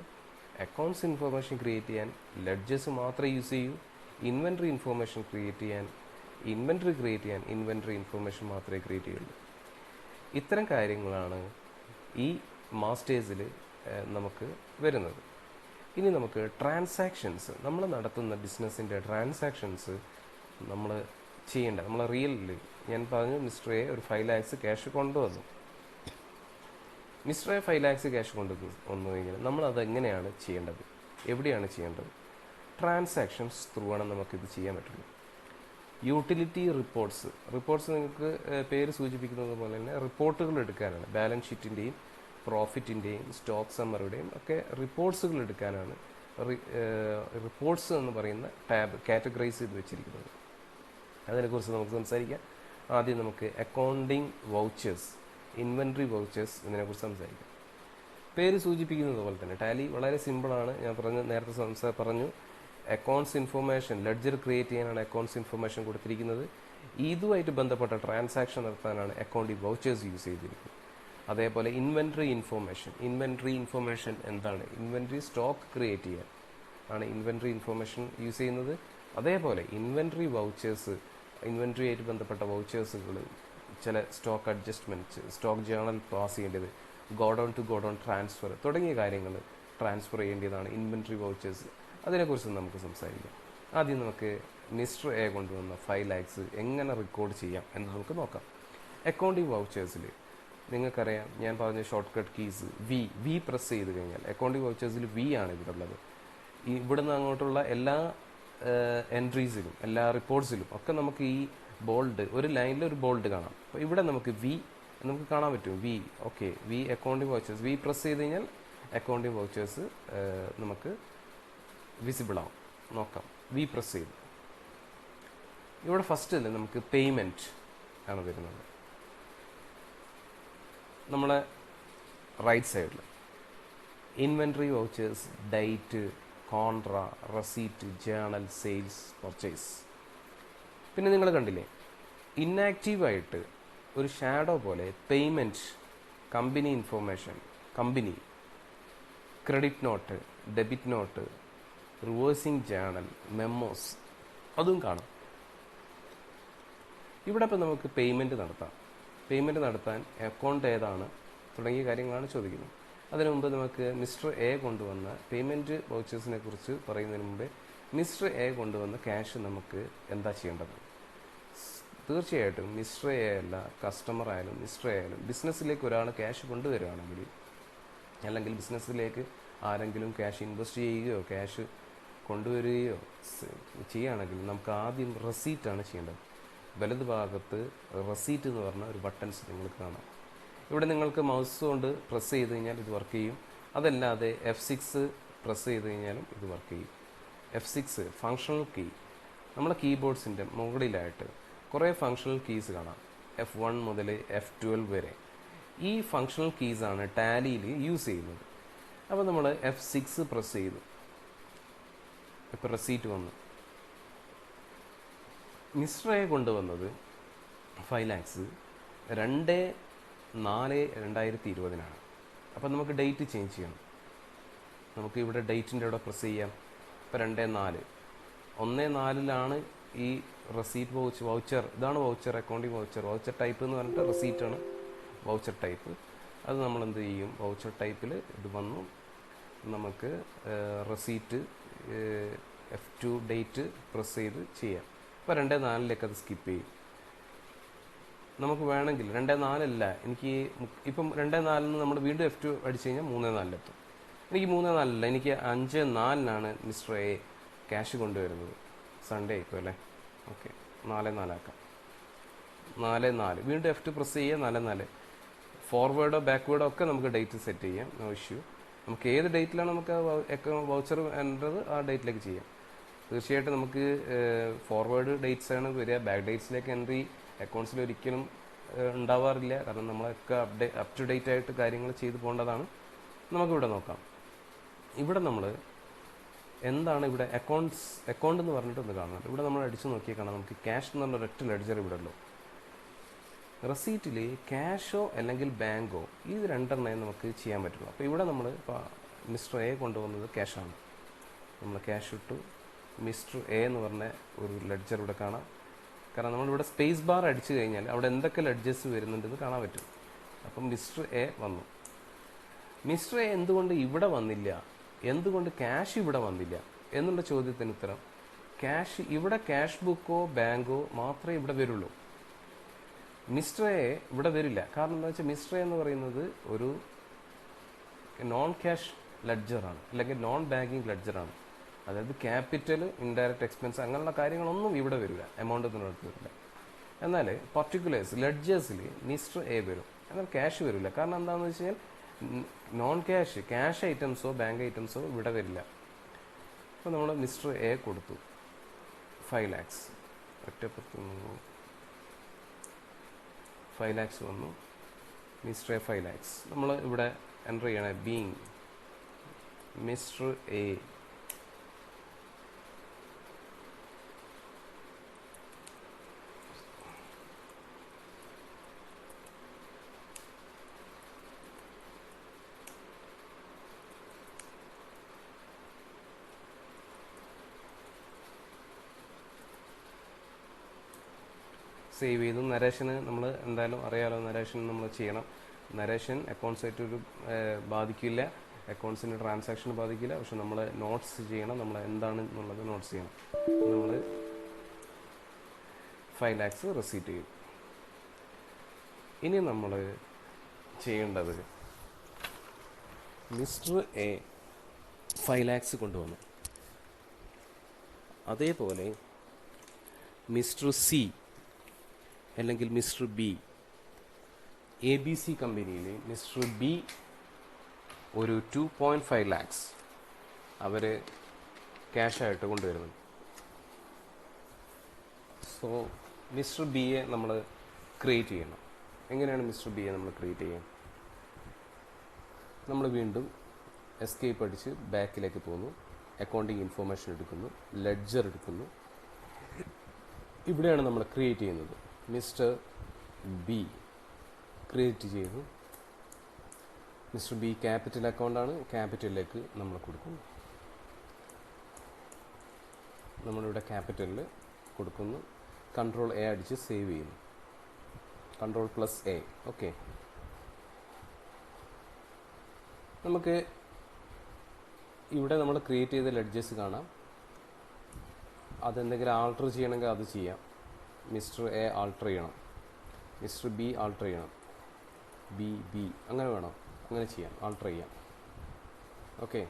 അക്കൗണ്ട്സ് ഇൻഫർമേഷൻ ക്രിയേറ്റ് ചെയ്യാൻ ലെഡ്ജേഴ്സ് മാത്രമേ യൂസ് ചെയ്യൂ. ഇൻവെൻട്രി ഇൻഫർമേഷൻ ക്രിയേറ്റ് ചെയ്യാൻ ഇൻവെൻട്രി ഇൻഫർമേഷൻ മാത്രമേ ക്രിയേറ്റ് ചെയ്യുള്ളൂ. ഇത്തരം കാര്യങ്ങളാണ് ഈ മാസ്റ്റേഴ്സിൽ നമുക്ക് വരുന്നത്. ഇനി നമുക്ക് ട്രാൻസാക്ഷൻസ്, നമ്മൾ നടത്തുന്ന ബിസിനസ്സിൻ്റെ ട്രാൻസാക്ഷൻസ് നമ്മൾ ചെയ്യേണ്ട, നമ്മളെ റിയലിൽ ഞാൻ പറഞ്ഞു മിസ്റ്റർ എ ഒരു 5 lakhs ക്യാഷ് കൊണ്ടുവന്നു. മിസ്റ്റർ എ 5 lakhs ക്യാഷ് കൊണ്ടുവന്നു കഴിഞ്ഞാൽ നമ്മളത് എങ്ങനെയാണ് ചെയ്യേണ്ടത്, എവിടെയാണ് ചെയ്യേണ്ടത്? ട്രാൻസാക്ഷൻസ് ത്രൂ ആണ് നമുക്കിത് ചെയ്യാൻ പറ്റുള്ളൂ. യൂട്ടിലിറ്റി റിപ്പോർട്ട്സ് നിങ്ങൾക്ക് പേര് സൂചിപ്പിക്കുന്നത് പോലെ തന്നെ റിപ്പോർട്ടുകൾ എടുക്കാനാണ്. ബാലൻസ് ഷീറ്റിൻ്റെയും പ്രോഫിറ്റിൻ്റെയും സ്റ്റോക്ക് സമ്മറിയുടെയും ഒക്കെ റിപ്പോർട്ട്സുകൾ എടുക്കാനാണ് റിപ്പോർട്ട്സ് എന്ന് പറയുന്ന ടാബ് കാറ്റഗറൈസ് ചെയ്ത് വെച്ചിരിക്കുന്നത്. അതിനെക്കുറിച്ച് നമുക്ക് സംസാരിക്കാം. ആദ്യം നമുക്ക് അക്കൗണ്ടിങ് വൗച്ചേഴ്സ്, ഇൻവെൻട്രി വൗച്ചേഴ്സ് ഇതിനെക്കുറിച്ച് സംസാരിക്കാം. പേര് സൂചിപ്പിക്കുന്നത് പോലെ തന്നെ ടാലി വളരെ സിമ്പിളാണ്. ഞാൻ നേരത്തെ പറഞ്ഞു അക്കൗണ്ട്സ് ഇൻഫർമേഷൻ ലെഡ്ജർ ക്രിയേറ്റ് ചെയ്യാനാണ് അക്കൗണ്ട്സ് ഇൻഫർമേഷൻ കൊടുത്തിരിക്കുന്നത്. ഇതുമായിട്ട് ബന്ധപ്പെട്ട ട്രാൻസാക്ഷൻ നടത്താനാണ് അക്കൗണ്ടിങ് വൗച്ചേഴ്സ് യൂസ് ചെയ്തിരിക്കുന്നത്. അതേപോലെ ഇൻവെൻട്രി ഇൻഫർമേഷൻ എന്താണ്? ഇൻവെൻട്രി സ്റ്റോക്ക് ക്രിയേറ്റ് ചെയ്യാൻ ആണ് ഇൻവെൻട്രി ഇൻഫർമേഷൻ യൂസ് ചെയ്യുന്നത്. അതേപോലെ ഇൻവെൻട്രി ആയിട്ട് ബന്ധപ്പെട്ട വൗച്ചേഴ്സുകൾ, ചില stock adjustments, stock journal pass ചെയ്യേണ്ടത്, ഗോഡൗൺ ടു ഗോഡൗൺ ട്രാൻസ്ഫർ തുടങ്ങിയ കാര്യങ്ങൾ ട്രാൻസ്ഫർ ചെയ്യേണ്ടതാണ് ഇൻവെൻട്രി വൗച്ചേഴ്സ്. അതിനെക്കുറിച്ച് നമുക്ക് സംസാരിക്കാം. ആദ്യം നമുക്ക് മിസ്റ്റർ എ കൊണ്ടുവന്ന 5 lakhs എങ്ങനെ റെക്കോർഡ് ചെയ്യാം എന്ന് നമുക്ക് നോക്കാം. അക്കൗണ്ടിങ് വൗച്ചേഴ്സിൽ നിങ്ങൾക്കറിയാം, ഞാൻ പറഞ്ഞ shortcut keys V press ചെയ്ത് കഴിഞ്ഞാൽ അക്കൗണ്ടിങ് വൗച്ചേഴ്സിൽ വി ആണ് ഇവിടെ ഉള്ളത്. ഇവിടുന്ന് അങ്ങോട്ടുള്ള എല്ലാ എൻട്രീസിലും എല്ലാ റിപ്പോർട്ട്സിലും ഒക്കെ നമുക്ക് ഈ ബോൾഡ്, ഒരു ലൈനിൽ ഒരു ബോൾഡ് കാണാം. അപ്പോൾ ഇവിടെ നമുക്ക് നമുക്ക് കാണാൻ പറ്റും V accounting vouchers. V press ചെയ്ത് കഴിഞ്ഞാൽ അക്കൗണ്ടിങ് വൗച്ചേഴ്സ് നമുക്ക് വിസിബിൾ ആവും. നോക്കാം. വി പ്രസ് ചെയ്ത് ഇവിടെ ഫസ്റ്റിൽ നമുക്ക് പേയ്മെൻറ്റ് ആണ് വരുന്നത്. നമ്മളെ റൈറ്റ് സൈഡിൽ inventory vouchers, date, കോൺട്ര, receipt, journal, sales, purchase. പിന്നെ നിങ്ങൾ കണ്ടില്ലേ ഇന്നാക്റ്റീവായിട്ട് ഒരു ഷാഡോ പോലെ payment, company information, company, credit note, debit not, reversing journal, memos, അതും കാണാം. ഇവിടെ ഇപ്പം നമുക്ക് പേയ്മെൻറ്റ് നടത്താൻ അക്കൗണ്ട് ഏതാണ് തുടങ്ങിയ കാര്യങ്ങളാണ് ചോദിക്കുന്നത്. അതിനു മുമ്പ് നമുക്ക് മിസ്റ്റർ എ കൊണ്ടുവന്ന പേയ്മെൻറ്റ് വൗച്ചേഴ്സിനെ കുറിച്ച് പറയുന്നതിന് മുമ്പേ മിസ്റ്റർ എ കൊണ്ടുവന്ന ക്യാഷ് നമുക്ക് എന്താ ചെയ്യേണ്ടത്? തീർച്ചയായിട്ടും മിസ്റ്റർ എ അല്ല, കസ്റ്റമർ ആയാലും മിസ്റ്റർ എ ആയാലും ബിസിനസ്സിലേക്ക് ഒരാൾ ക്യാഷ് കൊണ്ടുവരികയാണെങ്കിൽ, അല്ലെങ്കിൽ ബിസിനസ്സിലേക്ക് ആരെങ്കിലും ക്യാഷ് ഇൻവെസ്റ്റ് ചെയ്യുകയോ ക്യാഷ് കൊണ്ടുവരികയോ ചെയ്യുകയാണെങ്കിൽ നമുക്ക് ആദ്യം റെസീറ്റാണ് ചെയ്യേണ്ടത്. വലത് ഭാഗത്ത് റെസീറ്റ് എന്ന് പറഞ്ഞ ഒരു ബട്ടൺസ് നിങ്ങൾക്ക് കാണാം. ഇവിടെ നിങ്ങൾക്ക് മൗസ് കൊണ്ട് പ്രസ് ചെയ്ത് കഴിഞ്ഞാൽ ഇത് വർക്ക് ചെയ്യും. അതല്ലാതെ F6 പ്രസ് ചെയ്ത് കഴിഞ്ഞാലും ഇത് വർക്ക് ചെയ്യും. F6 functional key. നമ്മുടെ കീബോർഡ്സിൻ്റെ മുകളിലായിട്ട് കുറേ ഫങ്ഷണൽ കീസ് കാണാം. F1 മുതൽ F12 വരെ. ഈ ഫങ്ഷണൽ കീസാണ് ടാലിയിൽ യൂസ് ചെയ്യുന്നത്. അപ്പോൾ നമ്മൾ F6 പ്രസ് ചെയ്തു. ഇപ്പോൾ റെസീറ്റ് വന്നു. മിസ്റ്റർ എ കൊണ്ടുവന്നത് 5 lakhs 2/4/2020 അപ്പോൾ നമുക്ക് ഡേറ്റ് ചേഞ്ച് ചെയ്യണം. നമുക്ക് ഇവിടെ ഡേറ്റിൻ്റെ അവിടെ പ്രസ് ചെയ്യാം. ഇപ്പോൾ 2/4 1/4 ഈ റെസീറ്റ് വൗച്ചർ. ഇതാണ് വൗച്ചർ, അക്കൗണ്ടിങ് വൗച്ചർ ടൈപ്പ് എന്ന് പറഞ്ഞിട്ട് റെസീറ്റാണ് വൗച്ചർ ടൈപ്പ്. അത് നമ്മൾ എന്ത് ചെയ്യും, വൗച്ചർ ടൈപ്പിൽ ഇത് വന്നു. നമുക്ക് റെസീറ്റ് F2 ഡേറ്റ് പ്രസ് ചെയ്ത് ചെയ്യാം. ഇപ്പോൾ 2/4 അത് സ്കിപ്പ് ചെയ്യും. നമുക്ക് വേണമെങ്കിൽ 2/4 എനിക്ക് ഇപ്പം 2/4 നമ്മൾ വീണ്ടും F2 അടിച്ചു കഴിഞ്ഞാൽ 3/4 എത്തും. എനിക്ക് 3/4 എനിക്ക് 5/4 മിസ്റ്റർ എ ക്യാഷ് കൊണ്ടുവരുന്നത്. സൺഡേ ആയിപ്പോൾ അല്ലേ? ഓക്കെ, 4/4 ആക്കാം. 4/4 വീണ്ടും F2 പ്രസ് ചെയ്യുക. 4/4 ഫോർവേഡോ ബാക്ക്വേഡോ ഒക്കെ നമുക്ക് ഡേറ്റ് സെറ്റ് ചെയ്യാം. No issue. നമുക്ക് ഏത് ഡേറ്റിലാണ് നമുക്ക് വൗച്ചർ വേണ്ടത് ആ ഡേറ്റിലേക്ക് ചെയ്യാം. തീർച്ചയായിട്ടും നമുക്ക് ഫോർവേഡ് ഡേറ്റ്സ് ആണ് വരിക. ബാക്ക് ഡേറ്റ്സിലേക്ക് എൻട്രി അക്കൗണ്ട്സിൽ ഒരിക്കലും ഉണ്ടാവാറില്ല. കാരണം നമ്മളൊക്കെ അപ് ടു ഡേറ്റ് ആയിട്ട് കാര്യങ്ങൾ ചെയ്തു പോകേണ്ടതാണ്. നമുക്കിവിടെ നോക്കാം. ഇവിടെ നമ്മൾ എന്താണ് ഇവിടെ അക്കൗണ്ട് എന്ന് പറഞ്ഞിട്ട് ഒന്ന് കാണുന്നത്. ഇവിടെ നമ്മൾ അടിച്ചു നോക്കിയാൽ കാണാം നമുക്ക് ക്യാഷ് എന്ന് പറഞ്ഞ ഒരൊറ്റ ലെഡ്ജർ ഇവിടെ ഉള്ളൂ. റെസീറ്റിൽ ക്യാഷോ അല്ലെങ്കിൽ ബാങ്കോ ഇത് രണ്ടെണ്ണേ നമുക്ക് ചെയ്യാൻ പറ്റുള്ളൂ. അപ്പോൾ ഇവിടെ നമ്മൾ ഇപ്പോൾ മിസ്റ്റർ എ കൊണ്ടുവന്നത് ക്യാഷാണ്. നമ്മൾ ക്യാഷ് ഇട്ടു. മിസ്റ്റർ എ എന്ന് പറഞ്ഞ ഒരു ലെഡ്ജർ ഇവിടെ കാണാം. കാരണം നമ്മളിവിടെ സ്പേസ് ബാർ അടിച്ചു കഴിഞ്ഞാൽ അവിടെ എന്തൊക്കെ ലെഡ്ജസ് വരുന്നുണ്ടെന്ന് കാണാൻ പറ്റും. അപ്പം മിസ്റ്റർ എ വന്നു. മിസ്റ്റർ എ എന്തുകൊണ്ട് ഇവിടെ വന്നില്ല, എന്തുകൊണ്ട് ക്യാഷ് ഇവിടെ വന്നില്ല എന്നുള്ള ചോദ്യത്തിന് ഉത്തരം, ഇവിടെ ക്യാഷ് ബുക്കോ ബാങ്കോ മാത്രമേ ഇവിടെ വരുള്ളൂ. മിസ്റ്റർ എ ഇവിടെ വരില്ല. കാരണം എന്താ വെച്ചാൽ മിസ്റ്റർ എ എന്ന് പറയുന്നത് ഒരു നോൺ ക്യാഷ് ലെഡ്ജറാണ്, അല്ലെങ്കിൽ നോൺ ബാങ്കിങ് ലെഡ്ജറാണ്. അതായത് ക്യാപിറ്റൽ, ഇൻഡയറക്റ്റ് എക്സ്പെൻസ് അങ്ങനെയുള്ള കാര്യങ്ങളൊന്നും ഇവിടെ വരില്ല, എമൗണ്ട് ഒന്നും അടുത്ത് വരില്ല. എന്നാൽ പർട്ടിക്കുലേഴ്സ് ലെഡ്ജേഴ്സിൽ മിസ്റ്റർ എ വരും, എന്നാൽ ക്യാഷ് വരില്ല. കാരണം എന്താണെന്ന് വെച്ച് കഴിഞ്ഞാൽ നോൺ ക്യാഷ് ഐറ്റംസോ ബാങ്ക് ഐറ്റംസോ ഇവിടെ വരില്ല. അപ്പോൾ നമ്മൾ മിസ്റ്റർ എ കൊടുത്തു. 5 lakhs ഒറ്റപ്പത്ത് 5 lakhs വന്നു. മിസ്റ്റർ എ 5 lakhs നമ്മൾ ഇവിടെ എൻ്റർ ചെയ്യണേ. ബീങ് മിസ്റ്റർ എ സേവ് ചെയ്തു. നരേഷന് നമ്മൾ എന്തായാലും അറിയാലോ, നരേഷൻ നമ്മൾ ചെയ്യണം. നരേഷൻ അക്കൗണ്ട്സായിട്ട് ഒരു ബാധിക്കില്ല, അക്കൗണ്ട്സിൻ്റെ ട്രാൻസാക്ഷന് ബാധിക്കില്ല. പക്ഷെ നമ്മൾ നോട്ട്സ് ചെയ്യണം, നമ്മൾ എന്താണ് എന്നുള്ളത് നോട്ട്സ് ചെയ്യണം. നമ്മൾ 5 lakhs റെസീറ്റ് ചെയ്യും. ഇനി നമ്മൾ ചെയ്യേണ്ടത് മിസ്റ്റർ എ 5 lakhs കൊണ്ടുവന്നു. അതേപോലെ മിസ്റ്റർ സി അല്ലെങ്കിൽ മിസ്റ്റർ ബി, ABC കമ്പനിയിൽ മിസ്റ്റർ ബി ഒരു 2.5 lakhs അവർ ക്യാഷായിട്ട് കൊണ്ടുവരുന്നുണ്ട്. സോ മിസ്റ്റർ ബിയെ നമ്മൾ ക്രിയേറ്റ് ചെയ്യണം. എങ്ങനെയാണ് മിസ്റ്റർ ബിയെ നമ്മൾ ക്രിയേറ്റ് ചെയ്യുക? നമ്മൾ വീണ്ടും എസ്കേപ്പ് അടിച്ച് ബാക്കിലേക്ക് പോകുന്നു. അക്കൗണ്ടിങ് ഇൻഫോർമേഷൻ എടുക്കുന്നു, ലെഡ്ജർ എടുക്കുന്നു. ഇവിടെയാണ് നമ്മൾ ക്രിയേറ്റ് ചെയ്യുന്നത്. മിസ്റ്റർ ബി ക്രിയേറ്റ് ചെയ്തു. മിസ്റ്റർ ബി ക്യാപിറ്റൽ അക്കൗണ്ടാണ്, ക്യാപിറ്റലിലേക്ക് നമ്മൾ കൊടുക്കുന്നു. നമ്മളിവിടെ ക്യാപിറ്റലിൽ കൊടുക്കുന്നു. കൺട്രോൾ എ അടിച്ച് സേവ് ചെയ്യുന്നു. Ctrl+A. ഓക്കെ, നമുക്ക് ഇവിടെ നമ്മൾ ക്രിയേറ്റ് ചെയ്ത ലെഡ്ജസ് കാണാം. അതെന്തെങ്കിലും ആൾട്ടർ ചെയ്യണമെങ്കിൽ അത് ചെയ്യാം. മിസ്റ്റർ എ ആൾട്ടർ ചെയ്യണം, മിസ്റ്റർ ബി ആൾട്ടർ ചെയ്യണം, ബി അങ്ങനെ വേണം, അങ്ങനെ ചെയ്യാം, ആൾട്ടർ ചെയ്യാം. Okay,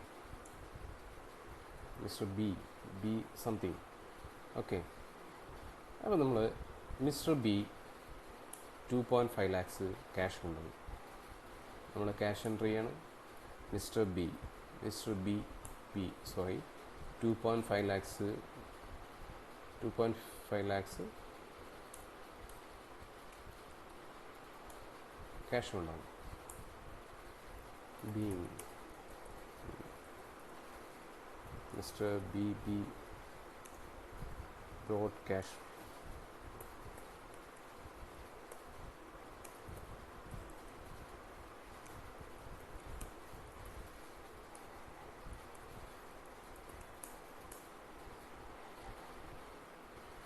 mister B something. Okay, അപ്പോൾ നമ്മൾ മിസ്റ്റർ ബി 2.5 lakhs ക്യാഷ് കൊണ്ടുവന്നു. നമ്മൾ ക്യാഷ് എൻട്രി ചെയ്യണം. Mister B B sorry 2.5 lakhs cash ഉണ്ടാവും. Being mister B brought cash.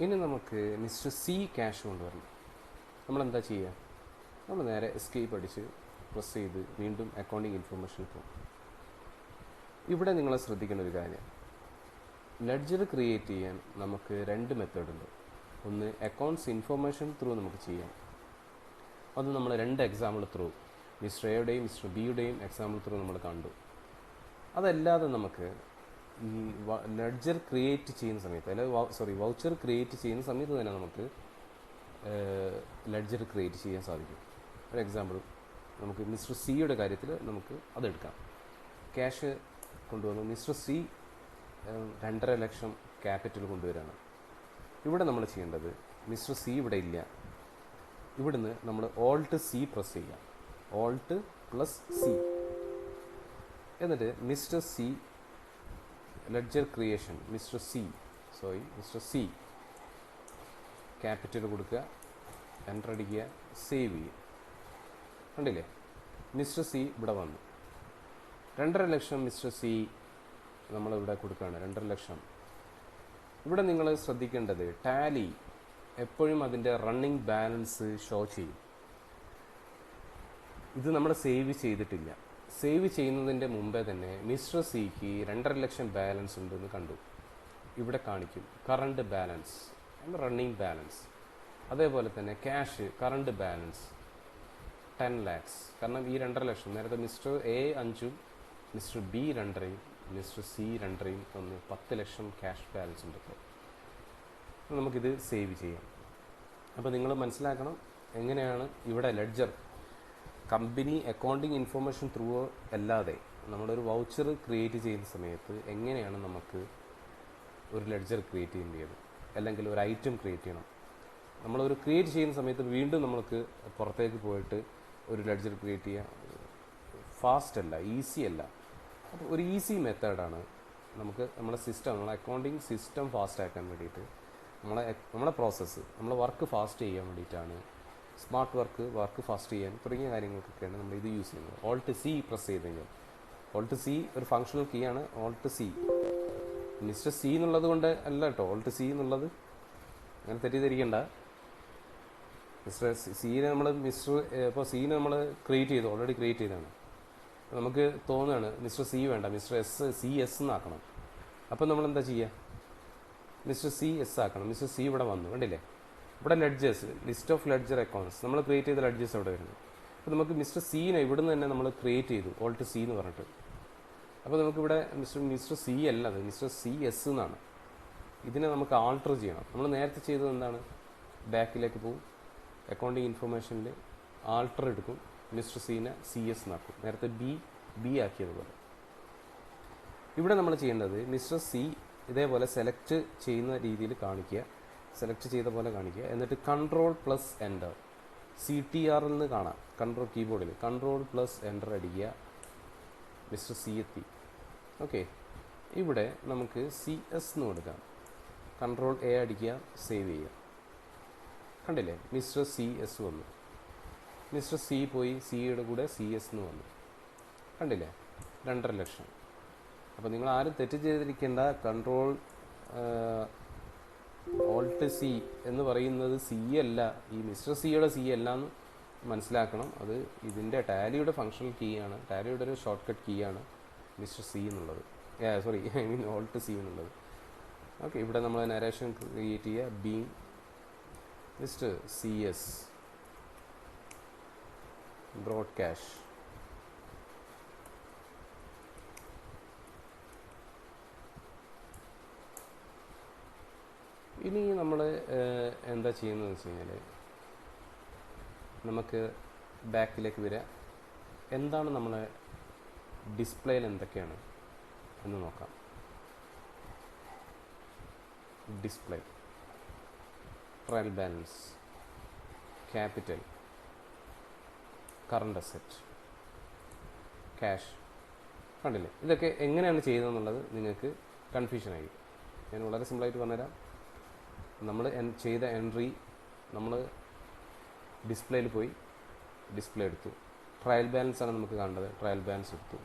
ഇനി നമുക്ക് മിസ്റ്റർ സി ക്യാഷ് കൊണ്ടുവരണം. നമ്മളെന്താ ചെയ്യുക? നമ്മൾ നേരെ എസ്കേപ്പ് അടിച്ച് പ്രസ് ചെയ്ത് വീണ്ടും അക്കൗണ്ടിങ് ഇൻഫർമേഷനിൽ പോകും. ഇവിടെ നിങ്ങൾ ശ്രദ്ധിക്കേണ്ട ഒരു കാര്യം, ലെഡ്ജർ ക്രിയേറ്റ് ചെയ്യാൻ നമുക്ക് 2 മെത്തേഡ് ഉണ്ട്. ഒന്ന് അക്കൗണ്ട്സ് ഇൻഫർമേഷൻ ത്രൂ നമുക്ക് ചെയ്യാം. അത് നമ്മൾ 2 എക്സാമ്പിൾ ത്രൂ, മിസ്റ്റർ എയുടെയും മിസ്റ്റർ ബിയുടെയും എക്സാമ്പിൾ ത്രൂ നമ്മൾ കണ്ടു. അതല്ലാതെ നമുക്ക് ഈ ലെഡ്ജർ ക്രിയേറ്റ് ചെയ്യുന്ന സമയത്ത്, അല്ലെങ്കിൽ വൗച്ചർ ക്രിയേറ്റ് ചെയ്യുന്ന സമയത്ത് തന്നെ നമുക്ക് ലെഡ്ജർ ക്രിയേറ്റ് ചെയ്യാൻ സാധിക്കും. ഒരു എക്സാമ്പിൾ നമുക്ക് മിസ്റ്റർ സിയുടെ കാര്യത്തിൽ നമുക്ക് അതെടുക്കാം. ക്യാഷ് കൊണ്ടുവന്നു മിസ്റ്റർ സി 2.5 ലക്ഷം ക്യാപിറ്റൽ കൊണ്ടുവരികയാണ്. ഇവിടെ നമ്മൾ ചെയ്യേണ്ടത്, മിസ്റ്റർ സി ഇവിടെ ഇല്ല, ഇവിടുന്ന് നമ്മൾ ഓൾട്ട് സി പ്രസ് ചെയ്യാം. ഓൾട്ട് പ്ലസ് സി, എന്നിട്ട് mister C ledger creation mister C capital കൊടുക്കുക, എൻ്റർ അടിക്കുക, സേവ് ചെയ്യുക. കണ്ടില്ലേ, മിസ്റ്റർ സി ഇവിടെ വന്നു. 2.5 ലക്ഷം മിസ്റ്റർ സി നമ്മളിവിടെ കൊടുക്കുകയാണ്, 2.5 ലക്ഷം. ഇവിടെ നിങ്ങൾ ശ്രദ്ധിക്കേണ്ടത്, ടാലി എപ്പോഴും അതിൻ്റെ റണ്ണിങ് ബാലൻസ് ഷോ ചെയ്യും. ഇത് നമ്മൾ സേവ് ചെയ്തിട്ടില്ല. സേവ് ചെയ്യുന്നതിൻ്റെ മുമ്പേ തന്നെ മിസ്റ്റർ സിക്ക് 2.5 ലക്ഷം ബാലൻസ് ഉണ്ടെന്ന് കണ്ടു. ഇവിടെ കാണിക്കും കറണ്ട് ബാലൻസ്, റണ്ണിങ് ബാലൻസ്. അതേപോലെ തന്നെ ക്യാഷ് കറണ്ട് ബാലൻസ് 10 lakhs. കാരണം ഈ 2.5 ലക്ഷം നേരത്തെ mister A 5, mister B 2.5, mister C 2.5 തന്ന് 10 ലക്ഷം ക്യാഷ് ബാലൻസ് ഉണ്ട്. ഇപ്പോൾ നമുക്കിത് സേവ് ചെയ്യാം. അപ്പോൾ നിങ്ങൾ മനസ്സിലാക്കണം എങ്ങനെയാണ് ഇവിടെ ledger company accounting information through അല്ലാതെ നമ്മളൊരു വൗച്ചർ ക്രിയേറ്റ് ചെയ്യുന്ന സമയത്ത് എങ്ങനെയാണ് നമുക്ക് ഒരു ലെഡ്ജർ ക്രിയേറ്റ് ചെയ്യേണ്ടത്, അല്ലെങ്കിൽ ഒരു ഐറ്റം ക്രിയേറ്റ് ചെയ്യണം. നമ്മളൊരു ക്രിയേറ്റ് ചെയ്യുന്ന സമയത്ത് വീണ്ടും നമുക്ക് പുറത്തേക്ക് പോയിട്ട് ഒരു ലെഡ്ജർ ക്രിയേറ്റ് ചെയ്യാൻ ഫാസ്റ്റ് അല്ല, ഈസി അല്ല. അപ്പോൾ ഒരു ഈസി മെത്തേഡാണ് നമുക്ക് നമ്മുടെ സിസ്റ്റം, നമ്മളെ അക്കൗണ്ടിങ് സിസ്റ്റം ഫാസ്റ്റ് ആക്കാൻ വേണ്ടിയിട്ട്, നമ്മളെ പ്രോസസ്സ്, നമ്മളെ വർക്ക് ഫാസ്റ്റ് ചെയ്യാൻ വേണ്ടിയിട്ടാണ്, സ്മാർട്ട് വർക്ക് ഫാസ്റ്റ് ചെയ്യാൻ തുടങ്ങിയ കാര്യങ്ങൾക്കൊക്കെയാണ് നമ്മൾ ഇത് യൂസ് ചെയ്യുന്നത്. ഓൾട്ട് സി പ്രസ് ചെയ്ത് കഴിഞ്ഞാൽ, ഓൾട്ട് സി ഒരു ഫങ്ഷണൽ കീ ആണ്. ഓൾട്ട് സി മിസ്റ്റർ സി എന്നുള്ളത് കൊണ്ട് അല്ല കേട്ടോ, ഓൾട്ട് സി എന്നുള്ളത് അങ്ങനെ തെറ്റിദ്ധരിക്കേണ്ട. മിസ്റ്റർ സീനെ നമ്മൾ ഇപ്പോൾ സീനെ നമ്മൾ ക്രിയേറ്റ് ചെയ്തു, ഓൾറെഡി ക്രിയേറ്റ് ചെയ്തതാണ്. നമുക്ക് തോന്നുകയാണ് മിസ്റ്റർ സി വേണ്ട, മിസ്റ്റർ സി എസ് എന്നാക്കണം. അപ്പം നമ്മൾ എന്താ ചെയ്യുക? മിസ്റ്റർ സി എസ് ആക്കണം. മിസ്റ്റർ സി ഇവിടെ വന്നു, കണ്ടില്ലേ? ഇവിടെ ledgers, list of ledger accounts, നമ്മൾ ക്രിയേറ്റ് ചെയ്ത ലെഡ്ജേഴ്സ് അവിടെ വരുന്നു. അപ്പോൾ നമുക്ക് മിസ്റ്റർ സീനെ ഇവിടുന്ന് തന്നെ നമ്മൾ ക്രിയേറ്റ് ചെയ്തു, ഓൾട്ട് സി എന്ന് പറഞ്ഞിട്ട്. അപ്പോൾ നമുക്കിവിടെ മിസ്റ്റർ സി അല്ല, അത് മിസ്റ്റർ സി എസ് എന്നാണ്. ഇതിനെ നമുക്ക് ആൾട്ടർ ചെയ്യണം. നമ്മൾ നേരത്തെ ചെയ്തത് എന്താണ്? ബാക്കിലേക്ക് പോകും, അക്കൗണ്ടിങ് ഇൻഫർമേഷനിൽ ആൾട്ടർ എടുക്കും, മിസ്റ്റർ സീനെ സി എസ് എന്നാക്കും, നേരത്തെ ബി ആക്കിയതുപോലെ. ഇവിടെ നമ്മൾ ചെയ്യേണ്ടത് മിസ്റ്റർ സി ഇതേപോലെ സെലക്ട് ചെയ്യുന്ന രീതിയിൽ കാണിക്കുക, സെലക്ട് ചെയ്ത പോലെ കാണിക്കുക, എന്നിട്ട് കൺട്രോൾ പ്ലസ് എൻ്റർ, CTR എന്ന് കാണാം കൺട്രോൾ കീബോർഡിൽ, കൺട്രോൾ പ്ലസ് എൻ്റർ അടിക്കുക, മിസ്റ്റർ സി എത്തി. ഓക്കെ, ഇവിടെ നമുക്ക് CS എന്ന് കൊടുക്കാം, കൺട്രോൾ A അടിക്കുക, സേവ് ചെയ്യുക. കണ്ടില്ലേ, മിസ്റ്റർ CS വന്നു. മിസ്റ്റർ സി പോയി, സിയുടെ കൂടെ CS എന്ന് വന്നു. കണ്ടില്ലേ, 2.5 ലക്ഷം. അപ്പോൾ നിങ്ങൾ ആരും തെറ്റ് ചെയ്തിരിക്കേണ്ട, കൺട്രോൾ ഓൾട്ട് സി എന്ന് പറയുന്നത് സി അല്ല, ഈ മിസ്റ്റർ സിയുടെ സി അല്ല എന്ന് മനസ്സിലാക്കണം. അത് ഇതിൻ്റെ ടാലിയുടെ ഫങ്ഷണൽ കീ ആണ്, ടാലിയുടെ ഒരു ഷോർട്ട് കട്ട് കീ ആണ് മിസ്റ്റർ സി എന്നുള്ളത്, ഓൾട്ട് സി എന്നുള്ളത്. ഓക്കെ, ഇവിടെ നമ്മൾ നരേഷൻ ക്രിയേറ്റ് ചെയ്യുക, ബീം മിസ്റ്റർ CS ബ്രോഡ് ക്യാഷ്. ഇനി നമ്മൾ എന്താ ചെയ്യുന്നതെന്ന് വെച്ച് കഴിഞ്ഞാൽ, നമുക്ക് ബാക്കിലേക്ക് വരിക, എന്താണ് നമ്മളെ ഡിസ്പ്ലേയിൽ എന്തൊക്കെയാണ് എന്ന് നോക്കാം. Display, trial balance, capital, current asset, cash. കണ്ടില്ലേ? ഇതൊക്കെ എങ്ങനെയാണ് ചെയ്യുന്നതെന്നുള്ളത് നിങ്ങൾക്ക് കൺഫ്യൂഷനായി. ഞാൻ വളരെ സിമ്പിളായിട്ട് പറഞ്ഞുതരാം. നമ്മൾ ചെയ്ത എൻട്രി നമ്മൾ ഡിസ്പ്ലേയിൽ പോയി ഡിസ്പ്ലേ എടുത്തു. ട്രയൽ ബാലൻസ് ആണ് നമുക്ക് കാണേണ്ടത്, ട്രയൽ ബാലൻസ് എടുത്തു.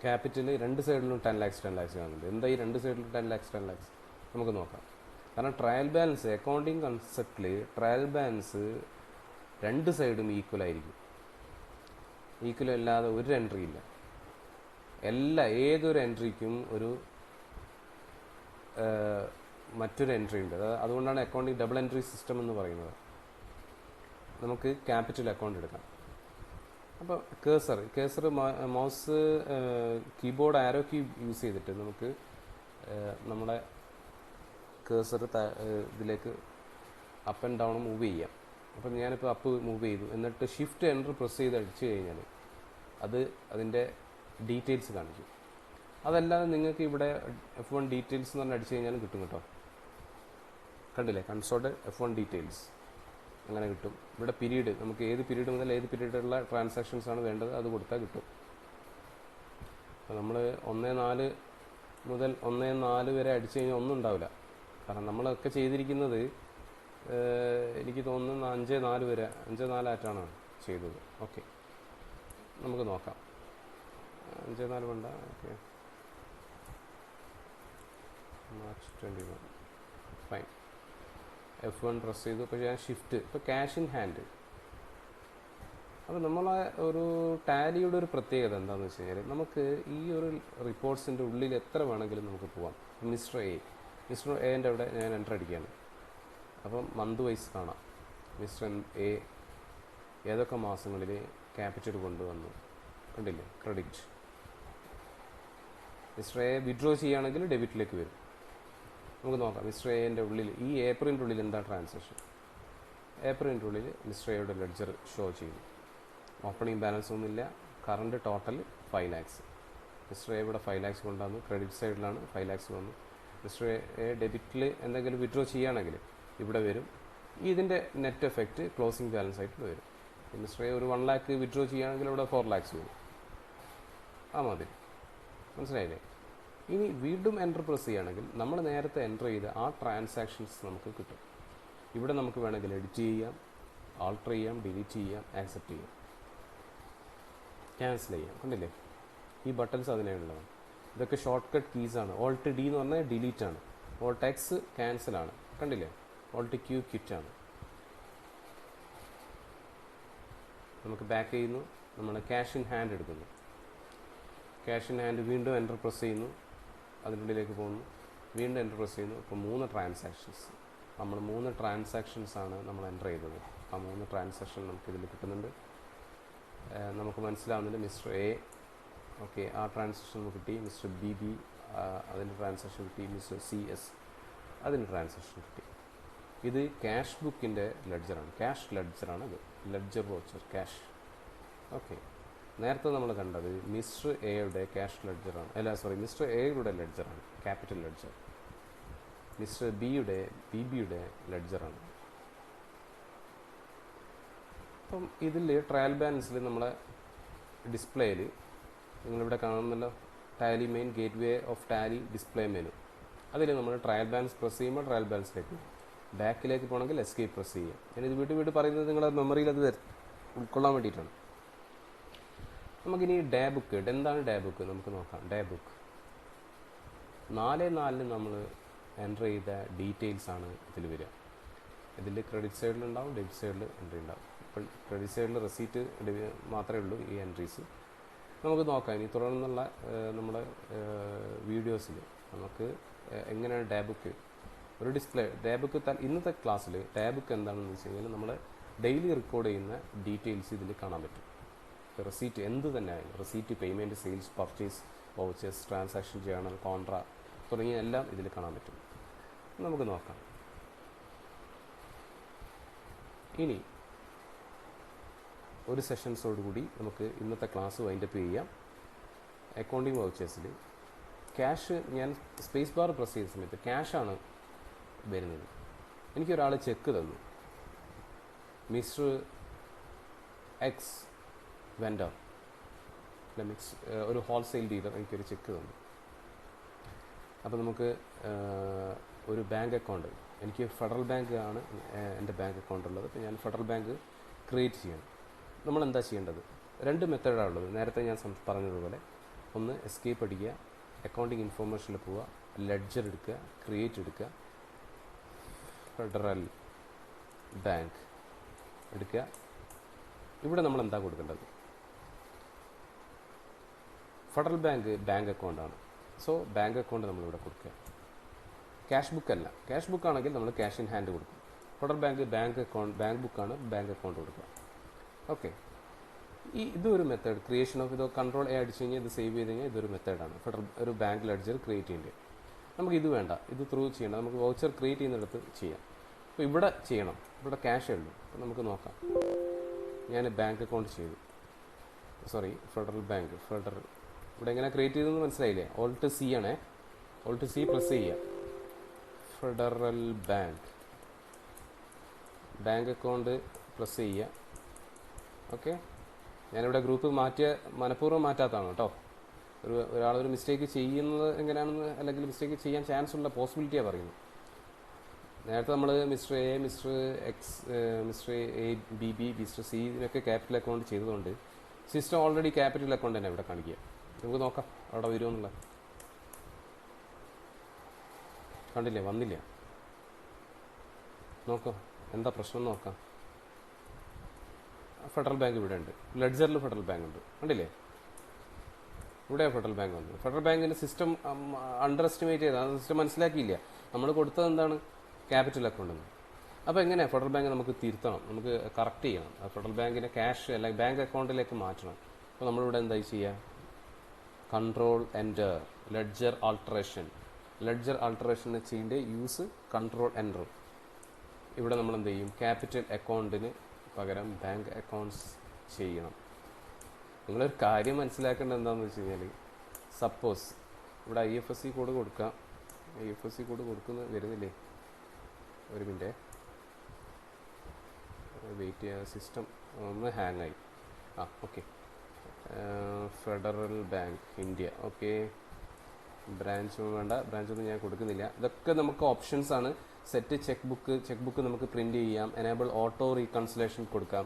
ക്യാപിറ്റൽ രണ്ട് സൈഡിലും 10 lakhs കാണുന്നുണ്ട്. എന്താ ഈ രണ്ട് സൈഡിലും 10 lakhs? നമുക്ക് നോക്കാം. കാരണം ട്രയൽ ബാലൻസ് അക്കൗണ്ടിങ് കൺസെപ്റ്റിൽ ട്രയൽ ബാലൻസ് രണ്ട് സൈഡും ഈക്വൽ ആയിരിക്കും. ഈക്വൽ അല്ലാതെ ഒരു എൻട്രി ഇല്ല. ഏതൊരു എൻട്രിക്കും ഒരു മറ്റൊരു എൻട്രി ഉണ്ട്. അതുകൊണ്ടാണ് അക്കൗണ്ടിങ് ഡബിൾ എൻട്രി സിസ്റ്റം എന്ന് പറയുന്നത്. നമുക്ക് ക്യാപിറ്റൽ അക്കൗണ്ട് എടുക്കാം. അപ്പോൾ cursor mouse keyboard arrow key use ചെയ്തിട്ട് നമുക്ക് നമ്മുടെ കേസർ ഇതിലേക്ക് അപ്പ് ആൻഡ് ഡൗൺ മൂവ് ചെയ്യാം. അപ്പം ഞാനിപ്പോൾ അപ്പ് മൂവ് ചെയ്തു, എന്നിട്ട് ഷിഫ്റ്റ് എൻ്റർ പ്രസ് ചെയ്ത് അടിച്ചു കഴിഞ്ഞാൽ അതിൻ്റെ ഡീറ്റെയിൽസ് കാണിക്കും. അതല്ലാതെ നിങ്ങൾക്ക് ഇവിടെ F1 ഡീറ്റെയിൽസ് എന്ന് പറഞ്ഞാൽ അടിച്ചു കഴിഞ്ഞാലും കിട്ടും കേട്ടോ. കണ്ടില്ലേ? കൺസോൾട്ട് F1 ഡീറ്റെയിൽസ് അങ്ങനെ കിട്ടും. ഇവിടെ പീരീഡ്, നമുക്ക് ഏത് പീരീഡ് മുതൽ ഏത് പീരീഡുള്ള ട്രാൻസാക്ഷൻസ് ആണ് വേണ്ടത് അത് കൊടുത്താൽ കിട്ടും. അപ്പോൾ നമ്മൾ 1-4 മുതൽ 1-4 വരെ അടിച്ചു കഴിഞ്ഞാൽ ഒന്നും ഉണ്ടാവില്ല. കാരണം നമ്മളൊക്കെ ചെയ്തിരിക്കുന്നത് എനിക്ക് തോന്നുന്നു 5-4 വരെ 5-4 ആയിട്ടാണ് ചെയ്തത്. ഓക്കെ, നമുക്ക് നോക്കാം. 5-4 വേണ്ട. Okay, March 21 fine. F1 press ചെയ്തു. അപ്പോൾ ഞാൻ ഷിഫ്റ്റ്, ഇപ്പോൾ ക്യാഷ് ഇൻ ഹാൻഡ്. അപ്പോൾ നമ്മളെ ഒരു ടാലിയുടെ ഒരു പ്രത്യേകത എന്താണെന്ന് വെച്ച് കഴിഞ്ഞാൽ നമുക്ക് ഈ ഒരു റിപ്പോർട്ട്സിൻ്റെ ഉള്ളിൽ എത്ര വേണമെങ്കിലും നമുക്ക് പോവാം. മിസ്റ്റർ എൻ്റെ അവിടെ ഞാൻ എൻ്റർ അടിക്കുകയാണ്. അപ്പം മന്ത് വൈസ് കാണാം. മിസ്റ്റർ എ ഏതൊക്കെ മാസങ്ങളിൽ ക്യാപിറ്റൽ കൊണ്ടുവന്നു. കണ്ടില്ലേ? ക്രെഡിറ്റ്. മിസ്റ്റർ എ വിഡ്രോ ചെയ്യുകയാണെങ്കിൽ ഡെബിറ്റിലേക്ക് വരും. നമുക്ക് നോക്കാം. മിസ്റ്റർ എൻ്റെ ഉള്ളിൽ ഈ ഏപ്രിലിൻ്റെ ഉള്ളിൽ എന്താ ട്രാൻസാക്ഷൻ? ഏപ്രിലിൻ്റെ ഉള്ളിൽ മിസ്റ്റർ എയുടെ ലെഡ്ജർ ഷോ ചെയ്തു. ഓപ്പണിംഗ് ബാലൻസ് ഒന്നുമില്ല. Current total 5 lakhs. Mister A ഇവിടെ 5 lakhs കൊണ്ടുവന്നു. ക്രെഡിറ്റ് സൈഡിലാണ് 5 lakhs വന്നു. മിസ്റ്റർ എ ഡെബിറ്റിൽ എന്തെങ്കിലും വിഡ്രോ ചെയ്യുകയാണെങ്കിൽ ഇവിടെ വരും. ഇതിൻ്റെ നെറ്റ് എഫക്റ്റ് ക്ലോസിംഗ് ബാലൻസ് ആയിട്ട് വരും. മിസ്റ്റർ എ ഒരു 1 lakh വിഡ്രോ ചെയ്യുകയാണെങ്കിൽ ഇവിടെ 4 lakhs വരും. മതി. മനസ്സിലായില്ലേ? ഇനി വീണ്ടും എൻ്റർ പ്രസ് ചെയ്യുകയാണെങ്കിൽ നമ്മൾ നേരത്തെ എൻ്റർ ചെയ്ത ആ ട്രാൻസാക്ഷൻസ് നമുക്ക് കിട്ടും. ഇവിടെ നമുക്ക് വേണമെങ്കിൽ എഡിറ്റ് ചെയ്യാം, ആൾട്ടർ ചെയ്യാം, ഡിലീറ്റ് ചെയ്യാം, ആക്സെപ്റ്റ് ചെയ്യാം, ക്യാൻസൽ ചെയ്യാം. കണ്ടില്ലേ? ഈ ബട്ടൺസ് അതിനുള്ളതാണ്. ഇതൊക്കെ ഷോർട്ട് കട്ട് കീസാണ്. Alt D എന്ന് പറഞ്ഞാൽ ഡിലീറ്റ് ആണ്. Alt X ക്യാൻസൽ ആണ്. കണ്ടില്ലേ? Alt Q ക്വിറ്റ് ആണ്. നമുക്ക് ബാക്ക് ചെയ്യുന്നു. നമ്മൾ ക്യാഷ് ഇൻ ഹാൻഡ് എടുക്കുന്നു. ക്യാഷ് ഇൻ ഹാൻഡ് വീണ്ടും എൻ്റർ പ്രസ് ചെയ്യുന്നു. അതിനുള്ളിലേക്ക് പോകുന്നു. വീണ്ടും എൻ്റർ പ്രസ് ചെയ്യുന്നു. ഇപ്പോൾ 3 ട്രാൻസാക്ഷൻസ്. നമ്മൾ 3 ട്രാൻസാക്ഷൻസാണ് നമ്മൾ എൻ്റർ ചെയ്തത്. ആ 3 ട്രാൻസാക്ഷൻ നമുക്കിതിൽ കിട്ടുന്നുണ്ട്. നമുക്ക് മനസ്സിലാവുന്നുണ്ട്. മിസ്റ്റർ എ, ഓക്കെ, ആ ട്രാൻസാക്ഷൻ നമുക്ക് കിട്ടി. മിസ്റ്റർ ബി അതിൻ്റെ ട്രാൻസാക്ഷൻ കിട്ടി. മിസ്റ്റർ CS അതിൻ്റെ ട്രാൻസാക്ഷൻ കിട്ടി. ഇത് ക്യാഷ് ബുക്കിൻ്റെ ലെഡ്ജറാണ്. ക്യാഷ് ലെഡ്ജറാണ് ഇത്. Ledger voucher cash. ഓക്കെ, നേരത്തെ നമ്മൾ കണ്ടത് മിസ്റ്റർ എയുടെ ക്യാഷ് ലെഡ്ജറാണ്. മിസ്റ്റർ എയുടെ ലെഡ്ജറാണ്, ക്യാപിറ്റൽ ലെഡ്ജർ. മിസ്റ്റർ ബിയുടെ ലെഡ്ജറാണ്. അപ്പം ഇതിൽ ട്രയൽ ബാലൻസിൽ നമ്മളെ ഡിസ്പ്ലേയിൽ നിങ്ങളിവിടെ കാണുന്നല്ലോ, Tally main gateway of Tally display menu. അതിൽ നമ്മൾ ട്രയൽ ബാലൻസ് പ്രസ് ചെയ്യുമ്പോൾ ട്രയൽ ബാലൻസിലേക്ക് ബാക്കിലേക്ക് പോകണമെങ്കിൽ എസ്കേപ്പ് പ്രസ് ചെയ്യാം. ഞാനിത് വീണ്ടും പറയുന്നത് നിങ്ങളുടെ മെമ്മറിയിൽ അത് ഉൾക്കൊള്ളാൻ വേണ്ടിയിട്ടാണ്. നമുക്കിനി ഡേ ബുക്ക്, എന്താണ് ഡേ ബുക്ക് നമുക്ക് നോക്കാം. ഡേ ബുക്ക് 4/4 നമ്മൾ എൻ്റർ ചെയ്ത ഡീറ്റെയിൽസ് ആണ് ഇതിൽ വരിക. ഇതിൽ ക്രെഡിറ്റ് സൈഡിലുണ്ടാവും, ഡെബിറ്റ് സൈഡിൽ എൻട്രി ഉണ്ടാവും. ഇപ്പം ക്രെഡിറ്റ് സൈഡിൽ റെസീറ്റ് മാത്രമേ ഉള്ളൂ ഈ എൻട്രീസ്. നമുക്ക് നോക്കാം ഇനി തുടർന്നുള്ള നമ്മുടെ വീഡിയോസിൽ നമുക്ക് എങ്ങനെയാണ് ഡേ ബുക്ക് ഒരു ഡിസ്പ്ലേ. ഡേ ബുക്ക് ഇന്നത്തെ ക്ലാസ്സിൽ ഡേ ബുക്ക് എന്താണെന്ന് വെച്ച് കഴിഞ്ഞാൽ നമ്മൾ ഡെയിലി റെക്കോർഡ് ചെയ്യുന്ന ഡീറ്റെയിൽസ് ഇതിൽ കാണാൻ പറ്റും. റെസീറ്റ് എന്ത് തന്നെ ആയാലും, receipt, payment, sales, purchase, vouchers, transaction journal, contra തുടങ്ങിയ എല്ലാം ഇതിൽ കാണാൻ പറ്റും. നമുക്ക് നോക്കാം. ഇനി ഒരു സെഷൻസോടുകൂടി നമുക്ക് ഇന്നത്തെ ക്ലാസ് വൈൻഡപ്പ് ചെയ്യാം. അക്കൗണ്ടിങ് വൗച്ചേഴ്സിൽ ക്യാഷ് ഞാൻ സ്പേസ് ബാർ പ്രസ് ചെയ്ത സമയത്ത് ക്യാഷാണ് വരുന്നത്. എനിക്കൊരാൾ ചെക്ക് തന്നു, മിസ്റ്റർ എക്സ് വെൻഡർ, ഒരു ഹോൾസെയിൽ ഡീലർ എനിക്കൊരു ചെക്ക് തന്നു. അപ്പോൾ നമുക്ക് ഒരു ബാങ്ക് അക്കൗണ്ട്, എനിക്ക് ഫെഡറൽ ബാങ്ക് ആണ് എൻ്റെ ബാങ്ക് അക്കൗണ്ട് ഉള്ളത്. അപ്പോൾ ഞാൻ ഫെഡറൽ ബാങ്ക് ക്രിയേറ്റ് ചെയ്യണം. നമ്മളെന്താ ചെയ്യേണ്ടത്? 2 മെത്തേഡാണ് ഉള്ളത്. നേരത്തെ ഞാൻ പറഞ്ഞതുപോലെ, ഒന്ന് എസ്കേപ്പ് അടിക്കുക, അക്കൗണ്ടിങ് ഇൻഫോർമേഷനിൽ പോവുക, ലെഡ്ജർ എടുക്കുക, ക്രിയേറ്റ് എടുക്കുക, ഫെഡറൽ ബാങ്ക് എടുക്കുക. ഇവിടെ നമ്മൾ എന്താ കൊടുക്കേണ്ടത്? ഫെഡറൽ ബാങ്ക് അക്കൗണ്ടാണ്. സോ ബാങ്ക് അക്കൗണ്ട് നമ്മളിവിടെ കൊടുക്കുക. ക്യാഷ് ബുക്ക് അല്ല. ക്യാഷ് ബുക്ക് ആണെങ്കിൽ നമ്മൾ ക്യാഷ് ഇൻ ഹാൻഡ് കൊടുക്കും. ഫെഡറൽ ബാങ്ക് അക്കൗണ്ട്, ബാങ്ക് ബുക്കാണ് ബാങ്ക് അക്കൗണ്ട് കൊടുക്കുക. ഓക്കെ, ഇതൊരു മെത്തേഡ്. ക്രിയേഷൻ ഓഫ് ഇത് കൺട്രോൾ എ അടിച്ചു കഴിഞ്ഞാൽ ഇത് സേവ് ചെയ്ത് കഴിഞ്ഞാൽ ഇതൊരു മെത്തേഡാണ്. ഒരു ബാങ്ക് ലെഡ്ജർ ക്രിയേറ്റ് ചെയ്യേണ്ടത്. നമുക്ക് ഇത് വേണ്ട, ഇത് ത്രൂ ചെയ്യേണ്ട. നമുക്ക് വൗച്ചർ ക്രിയേറ്റ് ചെയ്യുന്നിടത്ത് ചെയ്യാം. അപ്പോൾ ഇവിടെ ചെയ്യണം, ഇവിടെ ക്യാഷേ ഉള്ളൂ. അപ്പോൾ നമുക്ക് നോക്കാം. ഞാൻ ബാങ്ക് അക്കൗണ്ട് ചെയ്തു, ഫെഡറൽ ബാങ്ക്. ഇവിടെ എങ്ങനെ ക്രിയേറ്റ് ചെയ്തതെന്ന് മനസ്സിലായില്ലേ? ഓൾട്ട് സി ആണേ, ഓൾട്ട് സി പ്രസ് ചെയ്യുക. ഫെഡറൽ ബാങ്ക് അക്കൗണ്ട് പ്രസ് ചെയ്യുക. ഓക്കെ, ഞാനിവിടെ ഗ്രൂപ്പ് മനഃപൂർവ്വം മാറ്റാത്തതാണ് കേട്ടോ. ഒരാളൊരു മിസ്റ്റേക്ക് ചെയ്യുന്നത് എങ്ങനെയാണെന്ന്, അല്ലെങ്കിൽ മിസ്റ്റേക്ക് ചെയ്യാൻ ചാൻസ് ഉള്ള പോസിബിലിറ്റിയാണ് പറയുന്നത്. നേരത്തെ നമ്മൾ mister A, mister X, mister A, B, mister C ഇതിനൊക്കെ ക്യാപിറ്റൽ അക്കൗണ്ട് ചെയ്തതുകൊണ്ട് സിസ്റ്റം ഓൾറെഡി ക്യാപിറ്റൽ അക്കൗണ്ട് തന്നെ ഇവിടെ കാണിക്കുക. നമുക്ക് നോക്കാം അവിടെ വരുമെന്നുള്ള. കണ്ടില്ലേ, വന്നില്ല. നോക്കാം എന്താ പ്രശ്നം നോക്കാം. ഫെഡറൽ ബാങ്ക് ഇവിടെ ഉണ്ട്, ലെഡ്ജറിൽ ഫെഡറൽ ബാങ്ക് ഉണ്ട്. കണ്ടില്ലേ, ഇവിടെ ഫെഡറൽ ബാങ്ക് വന്നു. ഫെഡറൽ ബാങ്കിന് സിസ്റ്റം അണ്ടർ എസ്റ്റിമേറ്റ് ചെയ്താൽ സിസ്റ്റം മനസ്സിലാക്കിയില്ല. നമ്മൾ കൊടുത്തത് എന്താണ്? ക്യാപിറ്റൽ അക്കൗണ്ട് എന്ന്. അപ്പോൾ എങ്ങനെയാണ് ഫെഡറൽ ബാങ്ക് നമുക്ക് തിരുത്തണം, നമുക്ക് കറക്റ്റ് ചെയ്യണം. ഫെഡറൽ ബാങ്കിനെ ക്യാഷ് അല്ലെങ്കിൽ ബാങ്ക് അക്കൗണ്ടിലേക്ക് മാറ്റണം. അപ്പോൾ നമ്മളിവിടെ എന്തായി ചെയ്യുക? കൺട്രോൾ എൻ്റർ, ലെഡ്ജർ ആൾട്ടറേഷൻ ചെയ്യേണ്ട യൂസ് കൺട്രോൾ എൻ്റർ. ഇവിടെ നമ്മൾ എന്ത് ചെയ്യും? ക്യാപിറ്റൽ അക്കൗണ്ടിന് പകരം ബാങ്ക് അക്കൗണ്ട്സ് ചെയ്യണം. നിങ്ങളൊരു കാര്യം മനസ്സിലാക്കേണ്ടത് എന്താണെന്ന് വെച്ച് കഴിഞ്ഞാൽ, സപ്പോസ് ഇവിടെ IFSC കോഡ് കൊടുക്കാം. IFSC കോഡ് കൊടുക്കുന്ന വരുന്നില്ലേ? ഒരു മിനിറ്റ് വെയിറ്റ് ചെയ്യുക. സിസ്റ്റം ഒന്ന് ഹാങ് ആയി. Okay, Federal bank India. Okay, ബ്രാഞ്ചൊന്നും വേണ്ട, ബ്രാഞ്ചൊന്നും ഞാൻ കൊടുക്കുന്നില്ല. ഇതൊക്കെ നമുക്ക് ഓപ്ഷൻസ് ആണ്. സെറ്റ് ചെക്ക് ബുക്ക് നമുക്ക് പ്രിന്റ് ചെയ്യാം. എനേബിൾ ഓട്ടോ റീകൺസിലേഷൻ കൊടുക്കാം.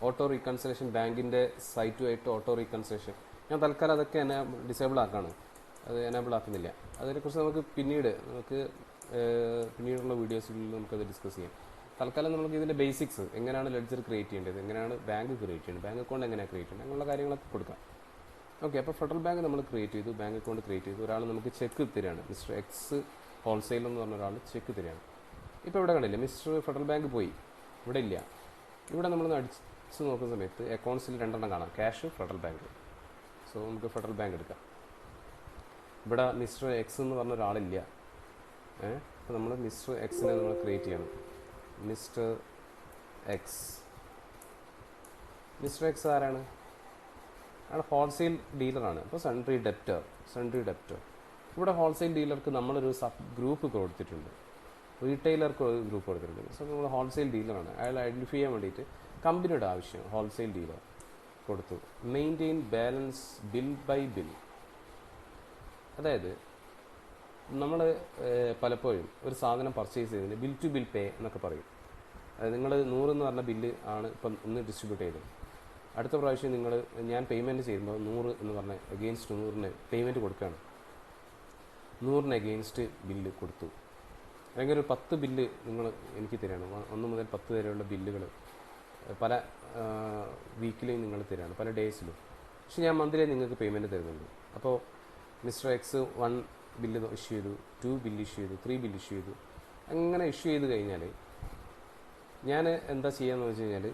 ഓട്ടോ റീകൺസിലേഷൻ ബാങ്കിൻ്റെ സൈറ്റുമായിട്ട് ഓട്ടോ റീകൺസിലേഷൻ ഞാൻ തൽക്കാലം അതൊക്കെ ഡിസേബിൾ ആക്കാണ്, അത് എനേബിൾ ആക്കുന്നില്ല. അതിനെക്കുറിച്ച് നമുക്ക് പിന്നീടുള്ള വീഡിയോസിൽ നമുക്കത് ഡിസ്കസ് ചെയ്യാം. തൽക്കാലം നമുക്ക് ഇതിൻ്റെ ബേസിക്സ്, എങ്ങനെയാണ് ലെഡ്ജർ ക്രിയേറ്റ് ചെയ്യേണ്ടത്, എങ്ങനെയാണ് ബാങ്ക് ക്രിയേറ്റ് ചെയ്യേണ്ടത്, ബാങ്ക് അക്കൗണ്ട് എങ്ങനെയാണ് ക്രിയേറ്റ് ചെയ്യേണ്ടത്, അങ്ങനെയുള്ള കാര്യങ്ങളൊക്കെ കൊടുക്കാം. ഓക്കെ, അപ്പോൾ ഫെഡറൽ ബാങ്ക് നമ്മൾ ക്രിയേറ്റ് ചെയ്തു, ബാങ്ക് അക്കൗണ്ട് ക്രിയേറ്റ് ചെയ്തു. ഒരാൾ നമുക്ക് ചെക്ക് തരികയാണ്, മിസ്റ്റർ എക്സ് ഹോൾസെയിൽ എന്ന് പറഞ്ഞ ഒരാൾ ചെക്ക് തരികയാണ്. ഇപ്പോൾ ഇവിടെ കണ്ടില്ലേ, മിസ്റ്റർ ഫെഡറൽ ബാങ്ക് പോയി, ഇവിടെ ഇല്ല. ഇവിടെ നമ്മളൊന്ന് അടിച്ച് നോക്കുന്ന സമയത്ത് അക്കൗണ്ട്സിൽ 2 എണ്ണം കാണാം, ക്യാഷ്, ഫെഡറൽ ബാങ്ക്. സോ നമുക്ക് ഫെഡറൽ ബാങ്ക് എടുക്കാം. ഇവിടെ മിസ്റ്റർ എക്സ് എന്ന് പറഞ്ഞ ഒരാളില്ല. അപ്പോൾ നമ്മൾ മിസ്റ്റർ എക്സിനെ നമ്മൾ ക്രിയേറ്റ് ചെയ്യണം. മിസ്റ്റർ എക്സ് ആരാണ്? അയാൾ ഹോൾസെയിൽ ഡീലറാണ്. അപ്പോൾ സൺട്രി ഡെപ്റ്റർ. ഇവിടെ ഹോൾസെയിൽ ഡീലർക്ക് നമ്മളൊരു സബ് ഗ്രൂപ്പ് കൊടുത്തിട്ടുണ്ട്, റീറ്റെയിലർക്ക് ഒരു ഗ്രൂപ്പ് കൊടുത്തിട്ടുണ്ട്. സോ നമ്മൾ ഹോൾസെയിൽ ഡീലറാണ്. അയാൾ ഐഡൻറ്റിഫൈ ചെയ്യാൻ വേണ്ടിയിട്ട് കമ്പനിയുടെ ആവശ്യം ഹോൾസെയിൽ ഡീലർ കൊടുത്തു. Maintain balance bill by bill. അതായത് നമ്മൾ പലപ്പോഴും ഒരു സാധനം പർച്ചേസ് ചെയ്തതിന് ബിൽ ടു ബിൽ പേ എന്നൊക്കെ പറയും. അതായത് നിങ്ങൾ 100 എന്ന് പറഞ്ഞ ബില്ല് ആണ് ഇപ്പം ഇന്ന് ഡിസ്ട്രിബ്യൂട്ട് ചെയ്തത്. അടുത്ത പ്രാവശ്യം ഞാൻ പേയ്മെൻറ്റ് ചെയ്യുമ്പോൾ 100 എന്ന് പറഞ്ഞ എഗെയിൻസ്റ്റ് 100ന് പേയ്മെൻറ്റ് കൊടുക്കുകയാണ്. 100ന് എഗെയിൻസ്റ്റ് ബില്ല് കൊടുത്തു. അല്ലെങ്കിൽ ഒരു 10 ബില്ല് എനിക്ക് തരികയാണ്. 1 മുതൽ 10 വരെയുള്ള ബില്ലുകൾ പല വീക്കിലെയും നിങ്ങൾ തരികയാണ്, പല ഡേയ്സിലും. പക്ഷെ ഞാൻ മന്ത്ലി നിങ്ങൾക്ക് പേയ്മെൻറ്റ് തരുന്നുണ്ട്. അപ്പോൾ മിസ്റ്റർ എക്സ് 1 ബില്ല് ഇഷ്യൂ ചെയ്തു, 2 ബില്ല് ഇഷ്യൂ ചെയ്തു, 3 ബില്ല് ഇഷ്യൂ ചെയ്തു. അങ്ങനെ ഇഷ്യൂ ചെയ്ത് കഴിഞ്ഞാൽ ഞാൻ എന്താ ചെയ്യാന്ന് വെച്ച് കഴിഞ്ഞാൽ,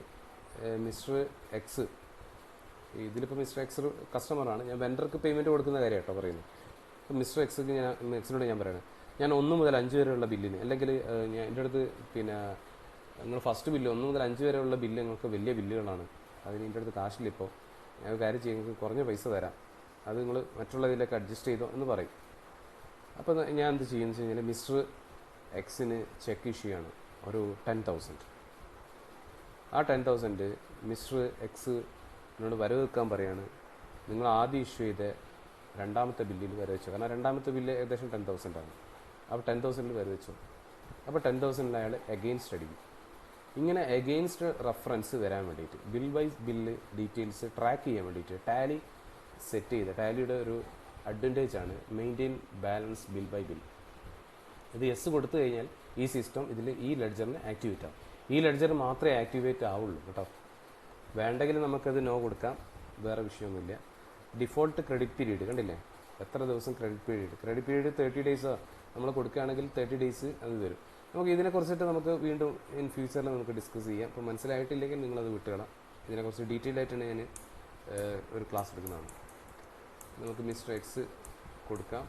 മിസ്റ്റർ എക്സ്, ഇതിലിപ്പോൾ മിസ്റ്റർ എക്സ് കസ്റ്റമറാണ്, ഞാൻ വെൻഡർക്ക് പേയ്മെൻറ്റ് കൊടുക്കുന്ന കാര്യം കേട്ടോ പറയുന്നത്. അപ്പോൾ മിസ്റ്റർ എക്സിനോട് ഞാൻ പറയണത്, ഞാൻ 1 മുതൽ 5 വരെയുള്ള ബില്ലിന്, അല്ലെങ്കിൽ എൻ്റെ അടുത്ത് നിങ്ങൾ ഫസ്റ്റ് ബില്ല് 1 മുതൽ 5 വരെയുള്ള ബില്ല് നിങ്ങൾക്ക് വലിയ ബില്ലുകളാണ്, അതിന് എൻ്റെ അടുത്ത് കാശിലിപ്പോൾ, ഞാൻ കാര്യം ചെയ്യും, നിങ്ങൾക്ക് കുറഞ്ഞ പൈസ തരാം, അത് നിങ്ങൾ മറ്റുള്ള ഇതിലേക്ക് അഡ്ജസ്റ്റ് ചെയ്തോ എന്ന് പറയും. അപ്പോൾ ഞാൻ എന്ത് ചെയ്യുമെന്ന് വെച്ച് കഴിഞ്ഞാൽ മിസ്റ്റർ എക്സിന് ചെക്ക് ഇഷ്യൂ ആണ് ഒരു 10,000. ആ 10,000 മിസ്റ്റർ എക്സ് എന്നോട് വരവ് വെക്കാൻ പറയാണ്. നിങ്ങൾ ആദ്യം ഇഷ്യൂ ചെയ്ത രണ്ടാമത്തെ ബില്ലിൽ വരവ് വെച്ചു. കാരണം രണ്ടാമത്തെ ബില്ല് ഏകദേശം 10,000 ആണ്. അപ്പോൾ 10,000 വരവ് വെച്ചു. അപ്പോൾ 10,000 അയാൾ എഗെയിൻസ്റ്റ് അടിക്കും. ഇങ്ങനെ എഗെയിൻസ്റ്റ് റെഫറൻസ് വരാൻ വേണ്ടിയിട്ട് bill wise bill details track ചെയ്യാൻ വേണ്ടിയിട്ട് ടാലി സെറ്റ് ചെയ്ത ടാലിയുടെ ഒരു അഡ്വാൻറ്റേജ് ആണ് maintain balance bill by bill. ഇത് യെസ് കൊടുത്തു കഴിഞ്ഞാൽ ഈ സിസ്റ്റം ഇതിൽ ഈ ലെഡ്ജറിന് ആക്ടിവേറ്റ് ആവും. ഈ ലെഡ്ജർ മാത്രമേ ആക്ടിവേറ്റ് ആവുള്ളൂ കേട്ടോ. വേണ്ടെങ്കിൽ നമുക്കത് നോ കൊടുക്കാം, വേറെ വിഷയമൊന്നുമില്ല. ഡിഫോൾട്ട് ക്രെഡിറ്റ് പീരീഡ് കണ്ടില്ലേ, എത്ര ദിവസം ക്രെഡിറ്റ് പീരീഡ് 30 ഡേയ്സ് നമ്മൾ കൊടുക്കുകയാണെങ്കിൽ 30 ഡേയ്സ് അത് വരും. നമുക്ക് ഇതിനെക്കുറിച്ചിട്ട് നമുക്ക് വീണ്ടും ഇൻ ഫ്യൂച്ചറിൽ നമുക്ക് ഡിസ്കസ് ചെയ്യാം. അപ്പോൾ മനസ്സിലായിട്ടില്ലെങ്കിൽ നിങ്ങളത് വിട്ടുകളാം. ഇതിനെക്കുറിച്ച് ഡീറ്റെയിൽ ആയിട്ടാണ് ഞാൻ ഒരു ക്ലാസ് എടുക്കുന്നതാണ്. നമുക്ക് മിസ്റ്റർ എക്സ് കൊടുക്കാം.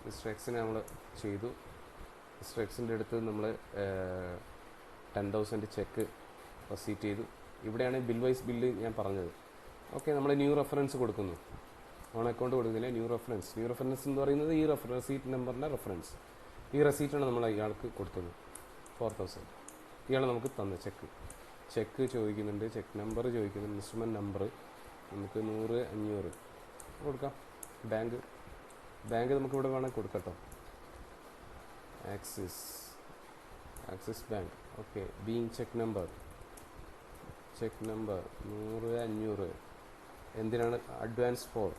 മിസ്റ്റർ എക്സിനെ നമ്മൾ ചെയ്തു. മിസ്റ്റർ എക്സിൻ്റെ അടുത്ത് നമ്മൾ 10,000 ചെക്ക് റെസീറ്റ് ചെയ്തു. ഇവിടെയാണ് ബിൽ വൈസ് ബില്ല് ഞാൻ പറഞ്ഞത്. ഓക്കെ, നമ്മൾ ന്യൂ റെഫറൻസ് കൊടുക്കുന്നു. ഓൺ അക്കൗണ്ട് കൊടുക്കുന്നില്ല, ന്യൂ റെഫറൻസ് എന്ന് പറയുന്നത് ഈ റെസീറ്റ് നമ്പറിൻ്റെ റെഫറൻസ്. ഈ റെസീറ്റാണ് നമ്മൾ ഇയാൾക്ക് കൊടുത്തത് 4,000. ഇയാൾ നമുക്ക് തന്ന ചെക്ക് ചോദിക്കുന്നുണ്ട്, ചെക്ക് നമ്പർ ചോദിക്കുന്നുണ്ട്, ഇൻസ്ട്രുമെൻറ്റ് നമ്പർ നമുക്ക് 100, 500 കൊടുക്കാം. ബാങ്ക് നമുക്ക് ഇവിടെ വേണമെങ്കിൽ കൊടുക്കട്ടോ. Axis bank. Okay, being cheque number 100, 500. എന്തിനാണ്? അഡ്വാൻസ് ഫോർ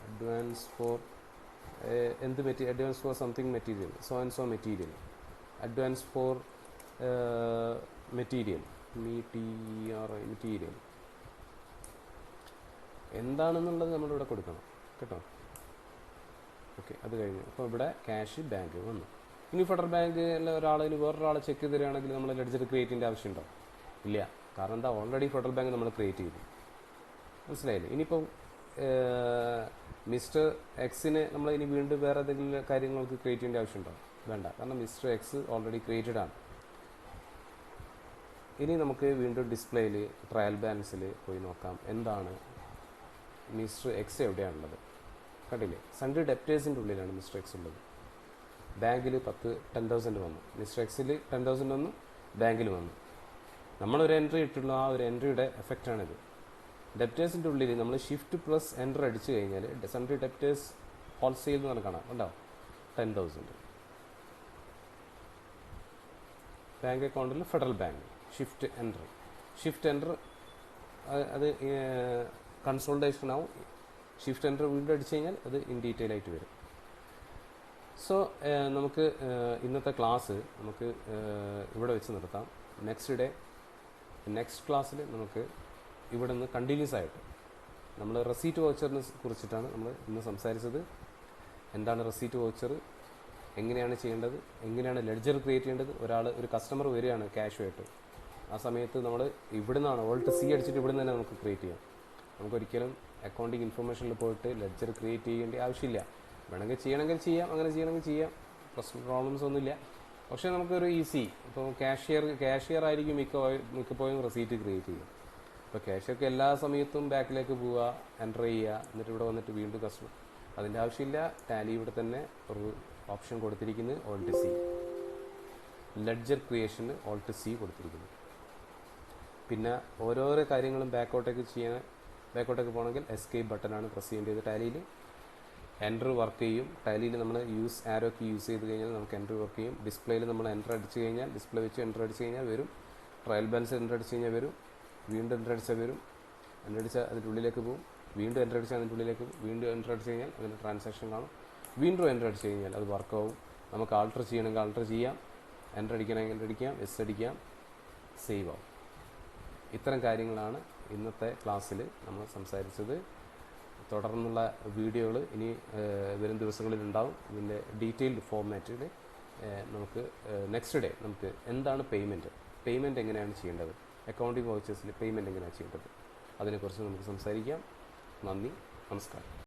എന്ത് advance for something material, so material. Advance for material എന്താണെന്നുള്ളത് നമ്മളിവിടെ കൊടുക്കണം കേട്ടോ. ഓക്കെ, അത് കഴിഞ്ഞു. അപ്പോൾ ഇവിടെ ക്യാഷ് ബാങ്ക് വന്നു. ഇനി ഫെഡറൽ ബാങ്കിലെ ഒരാളിന് വേറൊരാളെ ചെക്ക് തരികയാണെങ്കിൽ നമ്മൾ ലെഡ്ജർ ക്രിയേറ്റ് ചെയ്യേണ്ട ആവശ്യമുണ്ടോ? ഇല്ല. കാരണം എന്താ, ഓൾറെഡി ഫെഡറൽ ബാങ്ക് നമ്മൾ ക്രിയേറ്റ് ചെയ്തു. മനസ്സിലായില്ലേ? ഇനിയിപ്പം മിസ്റ്റർ എക്സിന് നമ്മൾ ഇനി വീണ്ടും വേറെ ഏതെങ്കിലും കാര്യങ്ങൾക്ക് ക്രിയേറ്റ് ചെയ്യേണ്ട ആവശ്യമുണ്ടോ? വേണ്ട. കാരണം മിസ്റ്റർ എക്സ് ഓൾറെഡി ക്രിയേറ്റഡ് ആണ്. ഇനി നമുക്ക് വീണ്ടും ഡിസ്പ്ലേയിൽ ട്രയൽ ബാലൻസിൽ പോയി നോക്കാം എന്താണ് മിസ്റ്റർ എക്സ് എവിടെയാണുള്ളത്. കണ്ടില്ലേ, സൺഡേ ഡെപ്റ്റേഴ്സിൻ്റെ ഉള്ളിലാണ് മിസ്റ്റർ എക്സ് ഉള്ളത്. ബാങ്കിൽ 10,000 വന്നു, മിസ്റ്റർ എക്സിൽ 10,000 വന്നു, ബാങ്കിൽ വന്നു. നമ്മളൊരു എൻട്രി ഇട്ടുള്ള ആ ഒരു എൻട്രിയുടെ എഫക്റ്റാണിത്. ഡെപ്റ്റേഴ്സിൻ്റെ ഉള്ളിൽ നമ്മൾ ഷിഫ്റ്റ് പ്ലസ് എൻ്റർ അടിച്ചു കഴിഞ്ഞാൽ സൺഡേ ഡെപ്റ്റേഴ്സ് ഹോൾസെയിൽ എന്ന് പറഞ്ഞാൽ കാണാം, ഉണ്ടാവും 10,000. ബാങ്ക് അക്കൗണ്ടിൽ ഫെഡറൽ ബാങ്ക് ഷിഫ്റ്റ് എൻ്റർ അത് കൺസോൾട്ടേഷൻ ആവും. ഷിഫ്റ്റ് എൻ്റർ വീണ്ടും അടിച്ചു കഴിഞ്ഞാൽ അത് ഇൻ ഡീറ്റെയിൽ ആയിട്ട് വരും. സോ നമുക്ക് ഇന്നത്തെ ക്ലാസ് നമുക്ക് ഇവിടെ വെച്ച് നിർത്താം. നെക്സ്റ്റ് ക്ലാസ്സിൽ നമുക്ക് ഇവിടെ നിന്ന് കണ്ടിന്യൂസ് ആയിട്ട് നമ്മൾ റെസീറ്റ് വൗച്ചറിനെ കുറിച്ചിട്ടാണ് നമ്മൾ ഇന്ന് സംസാരിച്ചത്. എന്താണ് റെസീറ്റ് വൗച്ചർ, എങ്ങനെയാണ് ചെയ്യേണ്ടത്, എങ്ങനെയാണ് ലെഡ്ജർ ക്രിയേറ്റ് ചെയ്യേണ്ടത്. ഒരു കസ്റ്റമർ വരികയാണ് ക്യാഷുമായിട്ട്, ആ സമയത്ത് നമ്മൾ ഇവിടെ നിന്നാണ് ഓൾട്ട് സി അടിച്ചിട്ട് ഇവിടെ നിന്ന് തന്നെ നമുക്ക് ക്രിയേറ്റ് ചെയ്യാം. നമുക്കൊരിക്കലും അക്കൗണ്ടിങ് ഇൻഫർമേഷനിൽ പോയിട്ട് ലെഡ്ജർ ക്രിയേറ്റ് ചെയ്യേണ്ട ആവശ്യമില്ല. വേണമെങ്കിൽ ചെയ്യണമെങ്കിൽ ചെയ്യാം, അങ്ങനെ ചെയ്യണമെങ്കിൽ ചെയ്യാം, പ്രോബ്ലംസ് ഒന്നുമില്ല. പക്ഷേ നമുക്കൊരു ഈസി, ഇപ്പോൾ ക്യാഷിയർ ആയിരിക്കും മിക്കപ്പോഴും റെസീറ്റ് ക്രിയേറ്റ് ചെയ്യുക. ഇപ്പോൾ ക്യാഷിയർക്ക് എല്ലാ സമയത്തും ബാക്കിലേക്ക് പോവുക, എൻ്റർ ചെയ്യുക, എന്നിട്ട് ഇവിടെ വന്നിട്ട് വീണ്ടും കസ്റ്റമർ, അതിൻ്റെ ആവശ്യമില്ല. ടാലി ഇവിടെ തന്നെ ഒരു ഓപ്ഷൻ കൊടുത്തിരിക്കുന്നത് ഓൾട്ട് സി, ലെഡ്ജർ ക്രിയേഷന് ഓൾട്ട് സി കൊടുത്തിരിക്കുന്നു. പിന്നെ ഓരോരോ കാര്യങ്ങളും ബാക്കോട്ടേക്ക് പോകണമെങ്കിൽ എസ്കേപ്പ് ബട്ടനാണ് പ്രസ് ചെയ്യേണ്ടത്. ടാലിയിൽ എൻ്റർ വർക്ക് ചെയ്യും. ടാലിയിൽ നമ്മൾ ആരോ കീ യൂസ് ചെയ്ത് കഴിഞ്ഞാൽ നമുക്ക് എൻ്റർ വർക്ക് ചെയ്യും. ഡിസ്പ്ലേയിൽ നമ്മൾ എൻ്റർ അടിച്ച് കഴിഞ്ഞാൽ ഡിസ്പ്ലേ വെച്ച് എൻ്റർ അടിച്ച് കഴിഞ്ഞാൽ വരും. ട്രയൽ ബാലൻസ് എൻ്റർ അടിച്ച് കഴിഞ്ഞാൽ വരും. വീണ്ടും എൻ്റർ അടിച്ചാൽ വരും. എൻ്റർ അടിച്ചാൽ അതിൻ്റെ ഉള്ളിലേക്ക് പോകും. വീണ്ടും എൻ്റർ അടിച്ചാൽ അതിൻ്റെ ഉള്ളിലേക്ക് പോകും. വീണ്ടും എൻ്റർ അടിച്ച് കഴിഞ്ഞാൽ അതിൻ്റെ ട്രാൻസാക്ഷൻ കാണും. വീണ്ടും എൻ്റർ അടിച്ച് കഴിഞ്ഞാൽ അത് വർക്കാവും. നമുക്ക് ആൾട്ടർ ചെയ്യണമെങ്കിൽ ആൾട്ടർ ചെയ്യാം, എൻ്റർ അടിക്കണമെങ്കിൽ എൻ്റർ അടിക്കാം, എസ് അടിക്കാം, സേവ് ആവും. ഇത്തരം കാര്യങ്ങളാണ് ഇന്നത്തെ ക്ലാസ്സിൽ നമ്മൾ സംസാരിച്ചത്. തുടർന്നുള്ള വീഡിയോകൾ ഇനി വരും ദിവസങ്ങളിൽ ഉണ്ടാവും. ഇതിൻ്റെ ഡീറ്റെയിൽഡ് ഫോർമാറ്റിൽ നമുക്ക് നെക്സ്റ്റ് ഡേ നമുക്ക് എന്താണ് പേയ്മെൻറ്റ് എങ്ങനെയാണ് ചെയ്യേണ്ടത്, അക്കൗണ്ടിങ് വൗച്ചേഴ്സിൽ പേയ്മെൻറ്റ് എങ്ങനെയാണ് ചെയ്യേണ്ടത്, അതിനെക്കുറിച്ച് നമുക്ക് സംസാരിക്കാം. നന്ദി, നമസ്കാരം.